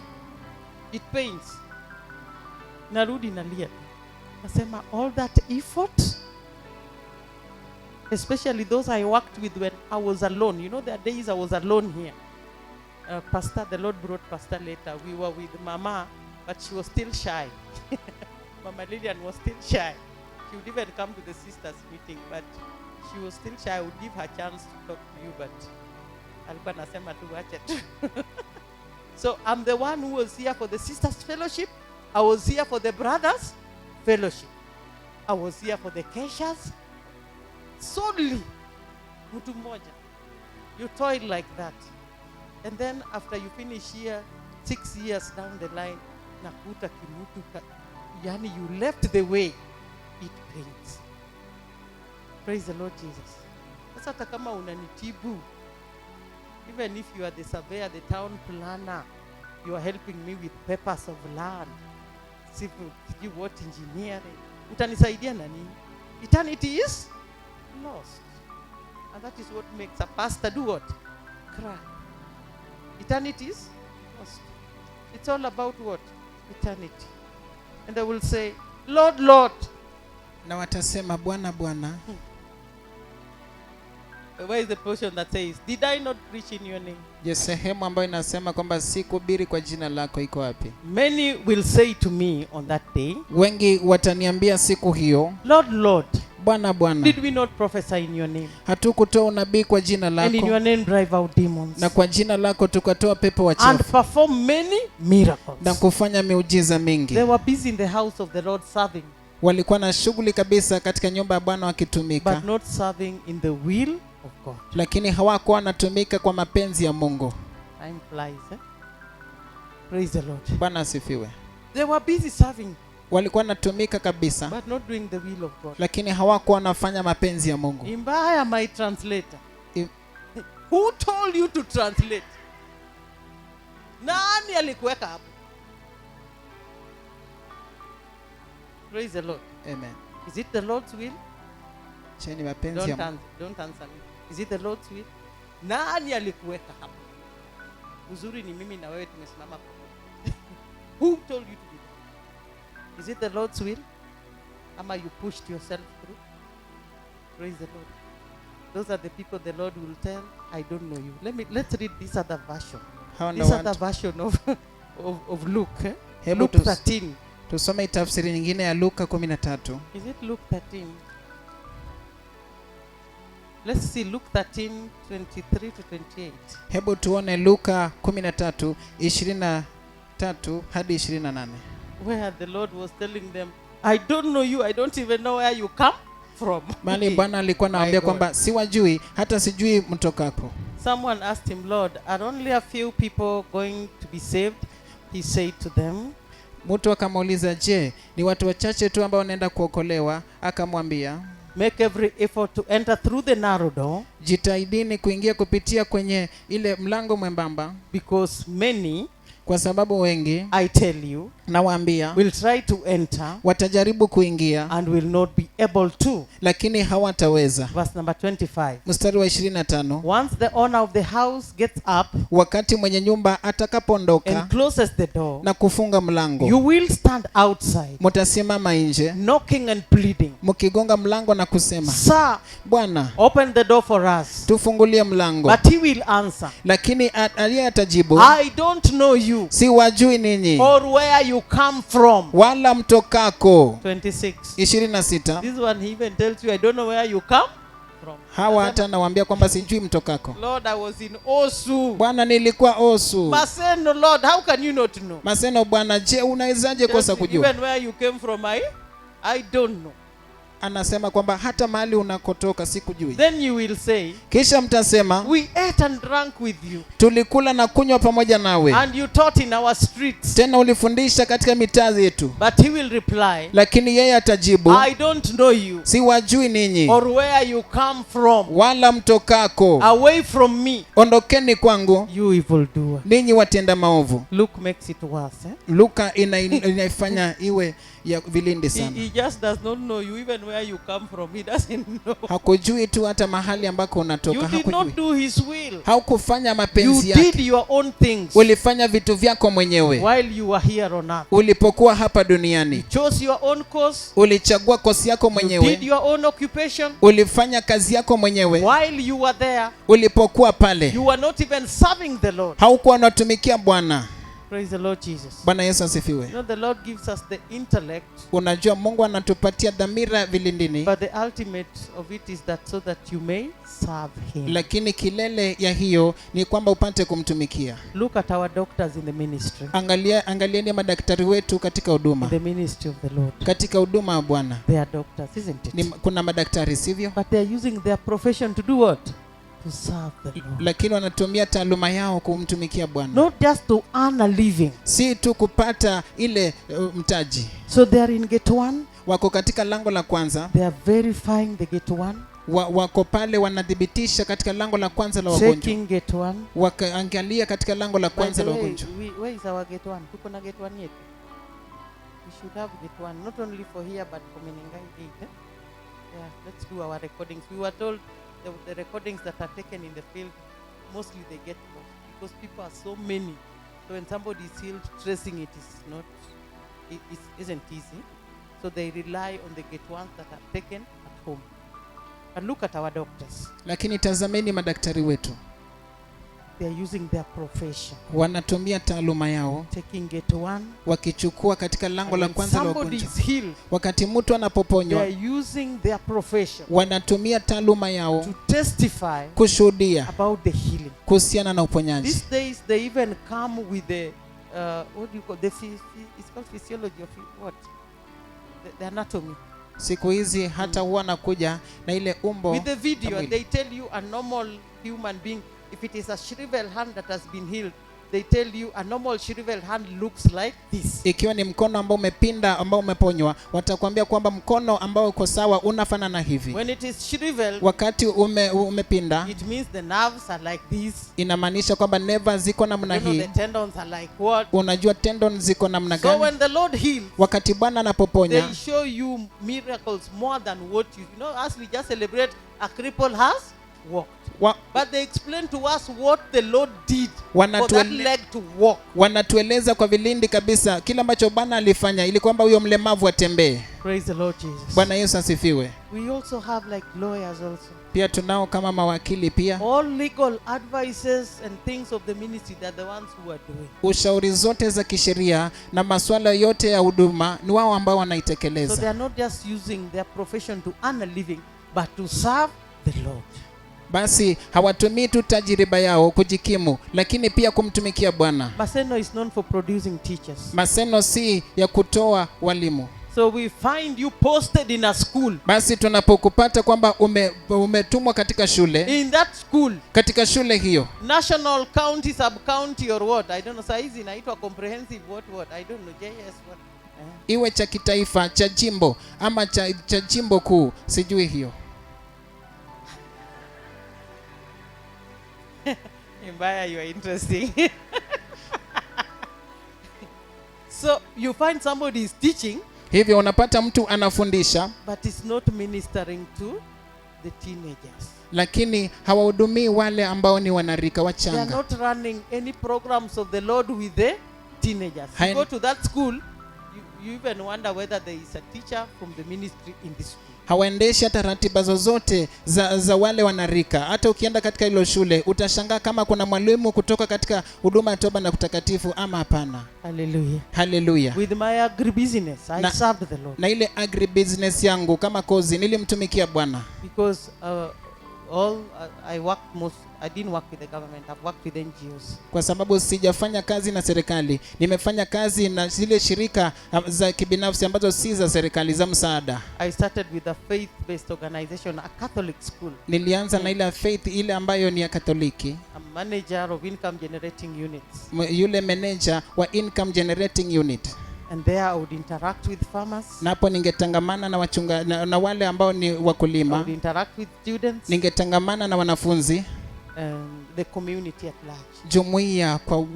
It pains. Narudi nalia. Nasema all that effort, especially those I worked with when I was alone. You know, there are days I was alone here. Pastor, the Lord brought Pastor later. We were with Mama, but she was still shy. Mama Lillian was still shy. She would even come to the sisters meeting, but she was still shy. I would give her chance to talk to you, but alikuwa nasema tu acha tu. So I'm the one who was here for the sisters fellowship. I was here for the brothers fellowship. I was here for the Keshas. Solely. Mtu mmoja. You toil like that. And then after you finish here, 6 years down the line, nakuta kimutu, yani you left the way. It pains. Praise the Lord Jesus. Sasa hata kama unanitibu, even if you are the surveyor, the town planner, you are helping me with papers of land, civil, what engineering, utanisaidia na nini? Eternity is lost. And that is what makes a pastor do what? Cry. Eternity is lost. It's all about what? Eternity. And they will say, Lord, Lord. Na watasema Bwana, Bwana. Where is the portion that says, did I not preach in your name? Je, sehemu ambayo inasema kwamba sikuhubiri kwa jina lako iko wapi? Many will say to me on that day, wengi wataniambia siku hiyo, Lord, Lord, Bwana, Bwana, did we not prophesy in your name? hatukutoa unabii kwa jina lako, and in your name drive out demons, na kwa jina lako tukatoa pepo wachafu, and perform many miracles, na kufanya miujiza mingi. They were busy in the house of the Lord serving, walikuwa na shughuli kabisa katika nyumba ya Bwana wakitumika, but not serving in the will of God. Lakini hawakuwa wanatumika kwa mapenzi ya Mungu. Time flies, eh? Praise the Lord. Bwana asifiwe. They were busy serving, walikuwa wanatumika kabisa, but not doing the will of God. Lakini hawakuwa wanafanya mapenzi ya Mungu. Imbaya my translator. Who told you to translate? Nani alikuweka hapo? Praise the Lord. Amen. Is it the Lord's will? Cheni mapenzi ya Don't answer me. Is it the Lord's will? Nani alikuweka hapo? Uzuri ni mimi na wewe tumesimama pamoja. Who told you to do that? Is it the Lord's will? Ama you pushed yourself through? Praise the Lord. Those are the people the Lord will tell, I don't know you. Let's read this other version. This other version of Luke. Luke 13. Tusome tafsiri nyingine ya Luka 13. Is it Luke 13? Let's see Luke 13, 23 to 28. Hebu tuone Luka 13, 23 hadi 28. Where the Lord was telling them, I don't know you, I don't even know where you come from. Bali Bwana alikuwa anawaambia kwamba siwajui hata sijui mtokako. Someone asked him, Lord, are only a few people going to be saved? He said to them, mtu akamuuliza, je, ni watu wachache tu ambao wanaenda kuokolewa? Akamwambia, make every effort to enter through the narrow door, jitahidini kuingia kupitia kwenye ile mlango mwembamba, because many, kwa sababu wengi, I tell you, nawaambia, will try to enter watajaribu kuingia and will not be able to. lakini hawataweza. Verse number 25. Mstari wa 25. Once the owner of the house gets up, wakati mwenye nyumba atakapoondoka and closes the door, na kufunga mlango, you will stand outside, mtasimama nje, knocking and pleading, mkigonga mlango na kusema, Sir, Bwana, open the door for us. tufungulie mlango. But he will answer, Lakini aliye atajibu, I don't know you, si wajui ninyi, or where you come from. wala mtokako. 26. 26. This one he even tells you, I don't know where you come from. Hawa hata nawaambia kwamba sijui mtokako. Lord, I was in Osu. Bwana, nilikuwa Osu. Maseno, Lord, how can you not know? Maseno, Bwana, je, unawezaje kosa kujua? Even where you came from, I don't know. Anasema kwamba hata mahali unakotoka sikujui. Then you will say, kisha mtasema, we ate and drank with you, tulikula na kunywa pamoja nawe, and you taught in our streets. tena ulifundisha katika mitaa yetu. But he will reply, Lakini yeye atajibu, I don't know you, si wajui ninyi, or where you come from. wala mtokako. Away from me, Ondokeni kwangu, you evildoer. ninyi watenda maovu. Luke makes it worse. Luka inaifanya iwe ya vilindi sana. He just does not know you even where you come from. He doesn't know. Hakujui tu hata mahali ambako unatoka. You did not do his will. Haukufanya You mapenzi yake. did your own things Ulifanya vitu vyako mwenyewe while you were here on earth. ulipokuwa hapa You duniani. chose your own course. Ulichagua kosi yako You did mwenyewe. your own occupation. Ulifanya kazi yako mwenyewe. While you were there, Ulipokuwa pale, you were not even serving the Lord. haukuwa unatumikia Bwana. Praise the Lord Jesus. Bwana Yesu asifiwe. You know, the Lord gives us the intellect, Unajua Mungu anatupatia dhamira vilindini, but the ultimate of it is that so that you may serve him. lakini kilele ya hiyo ni kwamba upate kumtumikia. Look at our doctors in the ministry. Angalieni madaktari wetu katika In huduma, the ministry of the Lord. katika huduma ya Bwana. They are doctors, isn't it? Kuna madaktari, sivyo? But they are using their profession to do what? To serve the Lord. Lakini wanatumia taaluma yao kumtumikia Bwana, Not just to earn a living. si tu kupata ile mtaji. So they are in gate 1. Wako katika lango la kwanza, They are verifying the gate 1. wako pale wanadhibitisha katika lango la kwanza la wagonjwa, Checking gate 1. wakaangalia katika lango la kwanza la wagonjwa. Where is our gate 1? Tuko na gate 1 yetu. We should have gate 1, not only for here but for Menengai gate. Yeah, let's do our recordings. We were told the recordings that are taken in the field, mostly they get lost because people are so many. So when somebody is healed, tracing it is not, it isn't easy. So they rely on the gate ones that are taken at home. But look at our doctors. Lakini tazameni madaktari wetu, They are using their profession. wanatumia taaluma yao, Taking gate 1. wakichukua katika lango la kwanza la Somebody wagonjwa. is healed. Wakati mtu They anapoponywa, are using their profession wanatumia taaluma yao to testify kushuhudia about the healing. kuhusiana na uponyaji. These days they even come with the what do you call it's called physiology of what? The anatomy. Siku hizi hata huwa nakuja na ile umbo With the video, kamili. they tell you a normal human being, if it is a shriveled hand that has been healed, they tell you a normal shriveled hand looks like this. Ikiwa ni mkono ambao umepinda ambao umeponywa, watakwambia kwamba mkono ambao uko sawa unafanana hivi. When it is shriveled, Wakati umepinda, it means the nerves are like this. inamaanisha kwamba neva ziko namna You know, hii. the tendons are like what? Unajua tendon ziko namna So gani? when the Lord heals, Wakati Bwana anapoponya, they show you miracles more than what you know. As we just celebrate, a cripple has walked. But they explain to us what the Lord did for that leg to walk. Wanatueleza kwa vilindi kabisa kila ambacho Bwana alifanya ili kwamba huyo mlemavu atembee. Praise the Lord Jesus. Bwana Yesu asifiwe. We also have like lawyers also. Pia tunao kama mawakili pia. All legal advices and things of the ministry, they're the ones who are doing. Ushauri zote za kisheria na masuala yote ya huduma ni wao ambao wanaitekeleza. So they are not just using their profession to earn a living, but to serve the Lord. Basi hawatumii tu tajiriba yao kujikimu, lakini pia kumtumikia Bwana. Maseno is known for producing teachers. Maseno si ya kutoa walimu. So we find you posted in a school. Basi tunapokupata kwamba umetumwa katika shule. In that school. Katika shule hiyo. National, county, sub-county or what? I don't know. Saizi inaitwa comprehensive what? I don't know. JS what? Iwe cha kitaifa, cha jimbo ama cha jimbo kuu, sijui hiyo. Mbaya, you are interesting. So you find somebody is teaching. Hivyo unapata mtu anafundisha, but it's not ministering to the teenagers. Lakini hawahudumii wale ambao ni wanarika wachanga. They are not running any programs of the Lord with the teenagers. You go to that school, you even wonder whether there is a teacher from the ministry in this school. Hawaendeshi hata ratiba zozote za wale wanarika. Hata ukienda katika hilo shule utashangaa kama kuna mwalimu kutoka katika huduma ya toba na kutakatifu ama hapana. Hallelujah. Hallelujah. With my agribusiness, I served the Lord. Na ile agribusiness yangu kama kozi nilimtumikia Bwana. Because I didn't work with the government. I've worked with NGOs. Kwa sababu sijafanya kazi na serikali, nimefanya kazi na zile shirika za kibinafsi ambazo si za serikali, za msaada. I started with a faith-based organization, a Catholic school. Nilianza na ile faith ile ambayo ni ya Katoliki. A manager of income generating units. Yule manager wa income generating unit. And there I would interact with farmers. Napo ningetangamana na wachunga na wale ambao ni wakulima. I would interact with students. Ningetangamana na wanafunzi. The community at large. Jumuiya kwa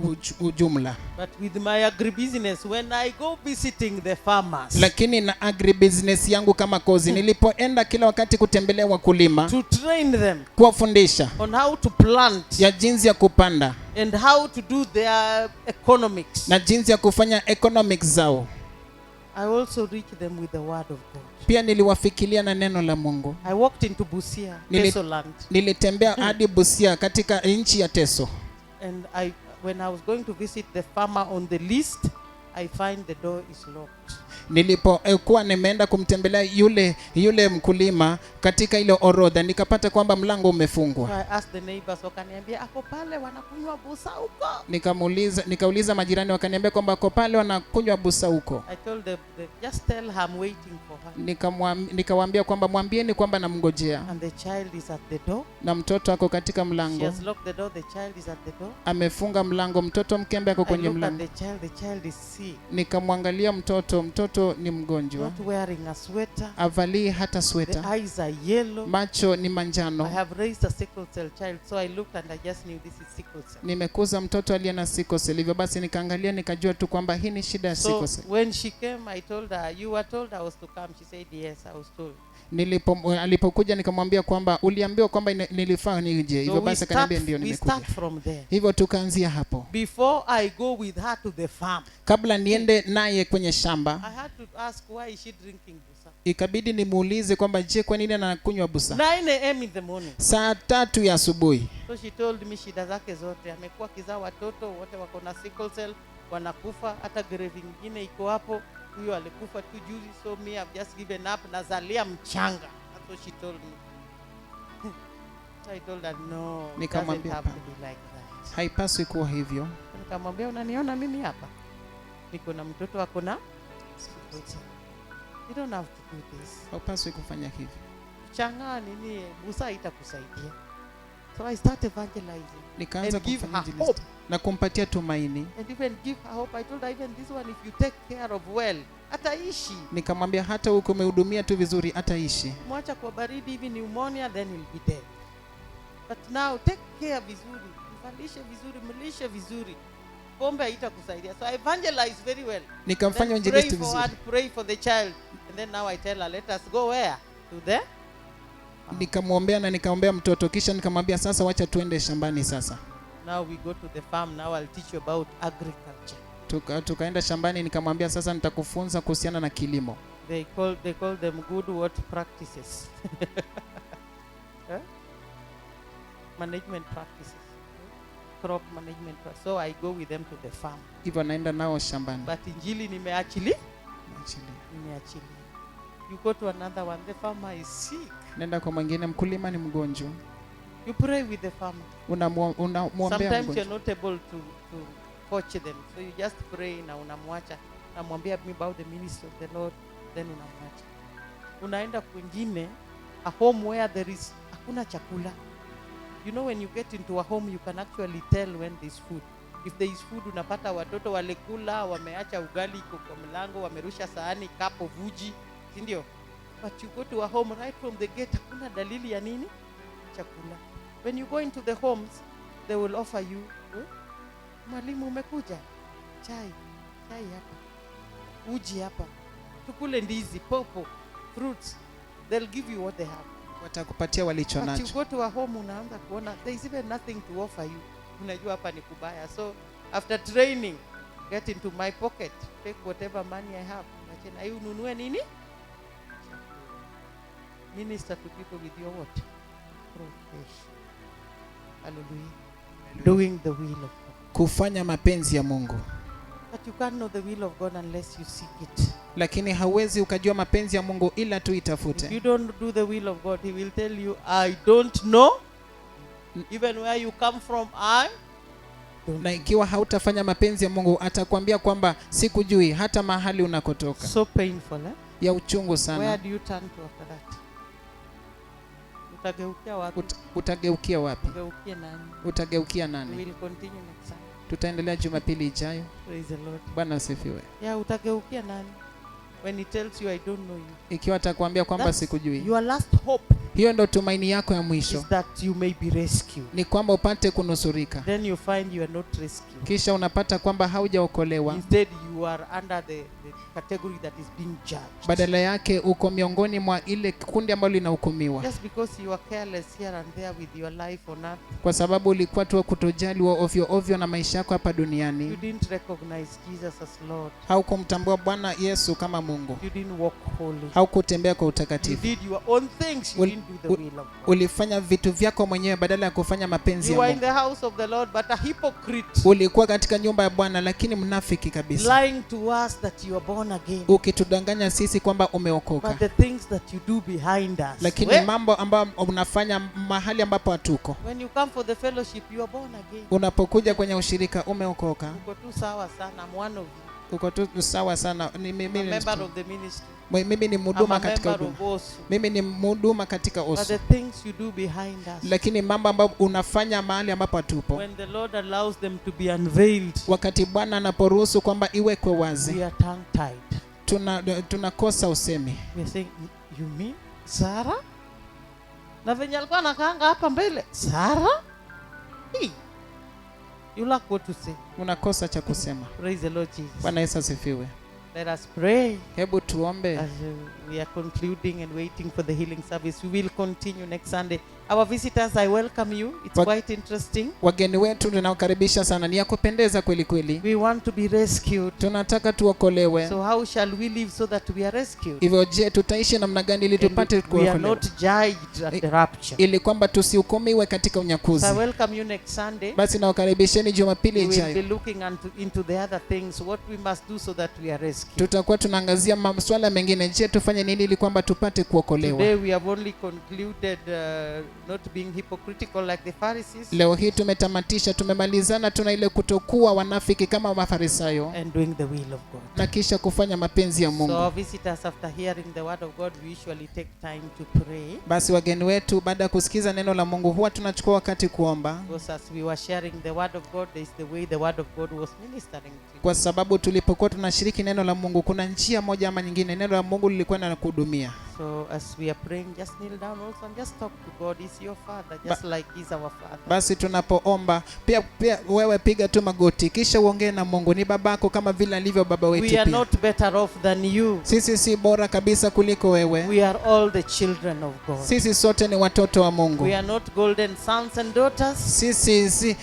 ujumla. But with my agribusiness, when I go visiting the farmers. Lakini na agribusiness yangu kama kozi, nilipoenda kila wakati kutembelea wakulima. To train them. Kuwafundisha. On how to plant. Ya jinsi ya kupanda. And how to do their economics. Na jinsi ya kufanya economics zao. I also reach them with the word of God. Pia niliwafikilia na neno la Mungu. I walked into Busia, Teso land. Nilitembea hadi Busia katika nchi ya Teso. And when I was going to visit the farmer on the list, I find the door is locked. Nilipokuwa nimeenda kumtembelea yule mkulima katika ile orodha, nikapata kwamba mlango umefungwa. So I asked the neighbors, wakaniambia ako pale wanakunywa busa huko. Nikauliza majirani, wakaniambia kwamba ako pale wanakunywa busa huko. I told them, just tell her I'm waiting for her. Nikawaambia kwamba mwambieni kwamba namngojea. And the child is at the door. Na mtoto ako katika mlango. She has locked the door, the child is at the door. Amefunga mlango, mtoto mkembe ako kwenye mlango. I looked at the child is sick. Nikamwangalia mtoto ni mgonjwa. Not wearing a sweater. Avalii hata sweta. The eyes are yellow. Macho ni manjano. I have raised a sickle cell child, so I looked and I just knew this is sickle cell. Nimekuza mtoto aliye na sickle cell. Hivyo basi nikaangalia nikajua tu kwamba hii ni shida ya sickle cell. So when she came, I told her, you were told I was to come. She said yes, I was told. Alipokuja nikamwambia kwamba uliambiwa kwamba nilifaa nije. Hivyo basi akaniambia ndio nimekuja. Hivyo tukaanzia hapo. Before I go with her to the farm. Kabla niende naye kwenye shamba. I had to ask why is she drinking busa. Ikabidi nimuulize kwamba je, kwa nini anakunywa busa? 9 a.m. in the morning. Saa 3 ya asubuhi. So she told me shida zake zote. Amekuwa kizaa watoto wote wako na sickle cell, wanakufa, hata grave nyingine iko hapo. Huyo alikufa tu juzi, so me I've just given up, nazalia mchanga. That's what she told me. So I told her no, it doesn't have to be like that. Haipaswi kuwa hivyo. Nikamwambia unaniona mimi hapa? Niko na mtoto wako na sickle cell. You don't have to do this. Haupaswi kufanya hivyo. Mchanga nini, busa itakusaidia. So I started evangelizing. Nikaanza kufanya injili. na kumpatia tumaini. And even give her hope. I told her, even this one, if you take care of well, ataishi. Nikamwambia hata huko umehudumia tu vizuri ataishi. Mwacha kwa baridi hivi pneumonia, then he'll be dead. But now take care vizuri, mfalishe vizuri, mlishe vizuri. Pombe haitakusaidia. So I evangelize very well. Nikamfanya injilisti vizuri. Pray for the child. And then now I tell her, let us go where? To the Nikamwombea na nikaombea mtoto, kisha nikamwambia sasa wacha tuende shambani sasa. Now we go to the farm. Now I'll teach you about agriculture. Tukaenda shambani, nikamwambia sasa nitakufunza kuhusiana na kilimo. They call them good what practices. Management practices. Crop management. So I go with them to the farm. Hivyo naenda nao shambani. But injili nimeachilia. You go to another one, the farmer is sick. Nenda kwa mwingine, mkulima ni mgonjwa. You pray with the farmer. Unamwombea mgonjwa. Sometimes you're not able to coach them. So you just pray na unamwacha. Namwambia about the ministry of the Lord, then unamwacha. Unaenda kwingine, a home where there is hakuna chakula. You know, when you get into a home, you can actually tell when there's food. If there is food, unapata watoto walikula, wameacha ugali kwa mlango, wamerusha sahani, kapo vuji, si ndio? But you go to a home right from the gate, hakuna dalili ya nini? Chakula. When you go into the homes, they will offer you, mwalimu umekuja, chai hapa, uji hapa, tukule ndizi, popo, fruits. They'll give you what they have. Watakupatia walicho nacho. But you go to a home, unaanza kuona there is even nothing to offer you. Unajua hapa ni kubaya. So after training, get into my pocket, take whatever money I have. Na hiyo ununue nini? Minister to people with your what? Profession. Hallelujah. Doing the will of God. Kufanya mapenzi ya Mungu. But you can't know the will of God unless you seek it. Lakini hauwezi ukajua mapenzi ya Mungu ila tu itafute. If you don't do the will of God, he will tell you, I don't know. Even where you come from, I don't. Na ikiwa hautafanya mapenzi ya Mungu atakwambia kwamba sikujui hata mahali unakotoka. So painful, eh? Ya uchungu sana. Where do you turn to after that? Utageukia wapi? Utageukia wapi? Utageukia nani? Utageukia nani? We will continue next time. Tutaendelea Jumapili ijayo. Praise the Lord. Bwana asifiwe. Yeah, utageukia nani? When he tells you I don't know you. Ikiwa atakwambia kwamba sikujui. Your last hope. Hiyo ndo tumaini yako ya mwisho. Is that you may be rescued. Ni kwamba upate kunusurika. Then you find you are not rescued. Kisha unapata kwamba haujaokolewa. Instead you are under the category that is being judged. Badala yake uko miongoni mwa ile kundi ambalo linahukumiwa. Just because you are careless here and there with your life on earth. Kwa sababu ulikuwa tu kutojali ovyo ovyo na maisha yako hapa duniani. You didn't recognize Jesus as Lord. Haukumtambua Bwana Yesu kama Mungu. You didn't walk holy. Haukutembea kwa utakatifu. You did your own things. You didn't do the will of God. Ulifanya vitu vyako mwenyewe badala ya kufanya mapenzi ya Mungu. You Mungu. were in the house of the Lord but a hypocrite. Ulikuwa katika nyumba ya Bwana lakini mnafiki kabisa. Lying to us that you are born again. Ukitudanganya sisi kwamba umeokoka. But the things that you do behind us. Lakini mambo ambayo unafanya mahali ambapo hatuko. When you come for the fellowship you are born again. Unapokuja kwenye ushirika umeokoka. Uko tu sawa sana. I'm one of you. Uko tu sawa sana. Member of the ministry. Mimi ni mhuduma katika huduma. Mimi ni mhuduma katika Osu. But the things you do behind us. Lakini mambo ambayo unafanya mahali ambapo hatupo. When the Lord allows them to be unveiled. Wakati Bwana anaporuhusu kwamba iwekwe wazi. We are tongue tied. Tunakosa usemi. We are saying, you mean Sarah? Na venye alikuwa anakaanga hapa mbele. Sarah? Hey. You lack what to say. Unakosa cha kusema. Praise the Lord Jesus. Bwana Yesu asifiwe. Let us pray. Hebu tuombe. As we are concluding and waiting for the healing service, we will continue next Sunday. Our visitors, I welcome you. It's quite interesting. Wageni wetu tunawakaribisha sana. Ni ya kupendeza kweli kweli. We want to be rescued. Tunataka tuokolewe. So how shall we live so that we are rescued? Hivyo je, tutaishi namna gani ili tupate kuokolewa? We are not judged at the rapture. Ili kwamba tusihukumiwe katika unyakuzi. So I welcome you next Sunday. Basi nawakaribisheni Jumapili ijayo. We will be looking into the other things, what we must do so that we are rescued. Tutakuwa tunaangazia masuala mengine. Je, tufanye nini ili kwamba tupate kuokolewa? Today we have only concluded not being hypocritical like the Pharisees. Leo hii tumetamatisha, tumemalizana, tuna ile kutokuwa wanafiki kama Mafarisayo, and doing the will of God. na kisha kufanya mapenzi ya Mungu. So visitors, after hearing the word of God, we usually take time to pray. Basi wageni wetu, baada ya kusikiza neno la Mungu, huwa tunachukua wakati kuomba, Because as we were sharing the word of God, there is the way the word of God was ministering to you. kwa sababu tulipokuwa tunashiriki neno la Mungu, kuna njia moja ama nyingine neno la Mungu lilikuwa linakuhudumia. So as we are praying, just kneel down also and just talk to God. He's your Father, just like He's our Father. Basi tunapoomba pia wewe piga tu magoti, kisha uongee na Mungu. Ni babako kama vile alivyo baba wetu We are pia. not better off than you. Sisi si bora kabisa kuliko wewe. We are all the children of God. Sisi sote ni watoto wa Mungu. We are not golden sons and daughters. Sisi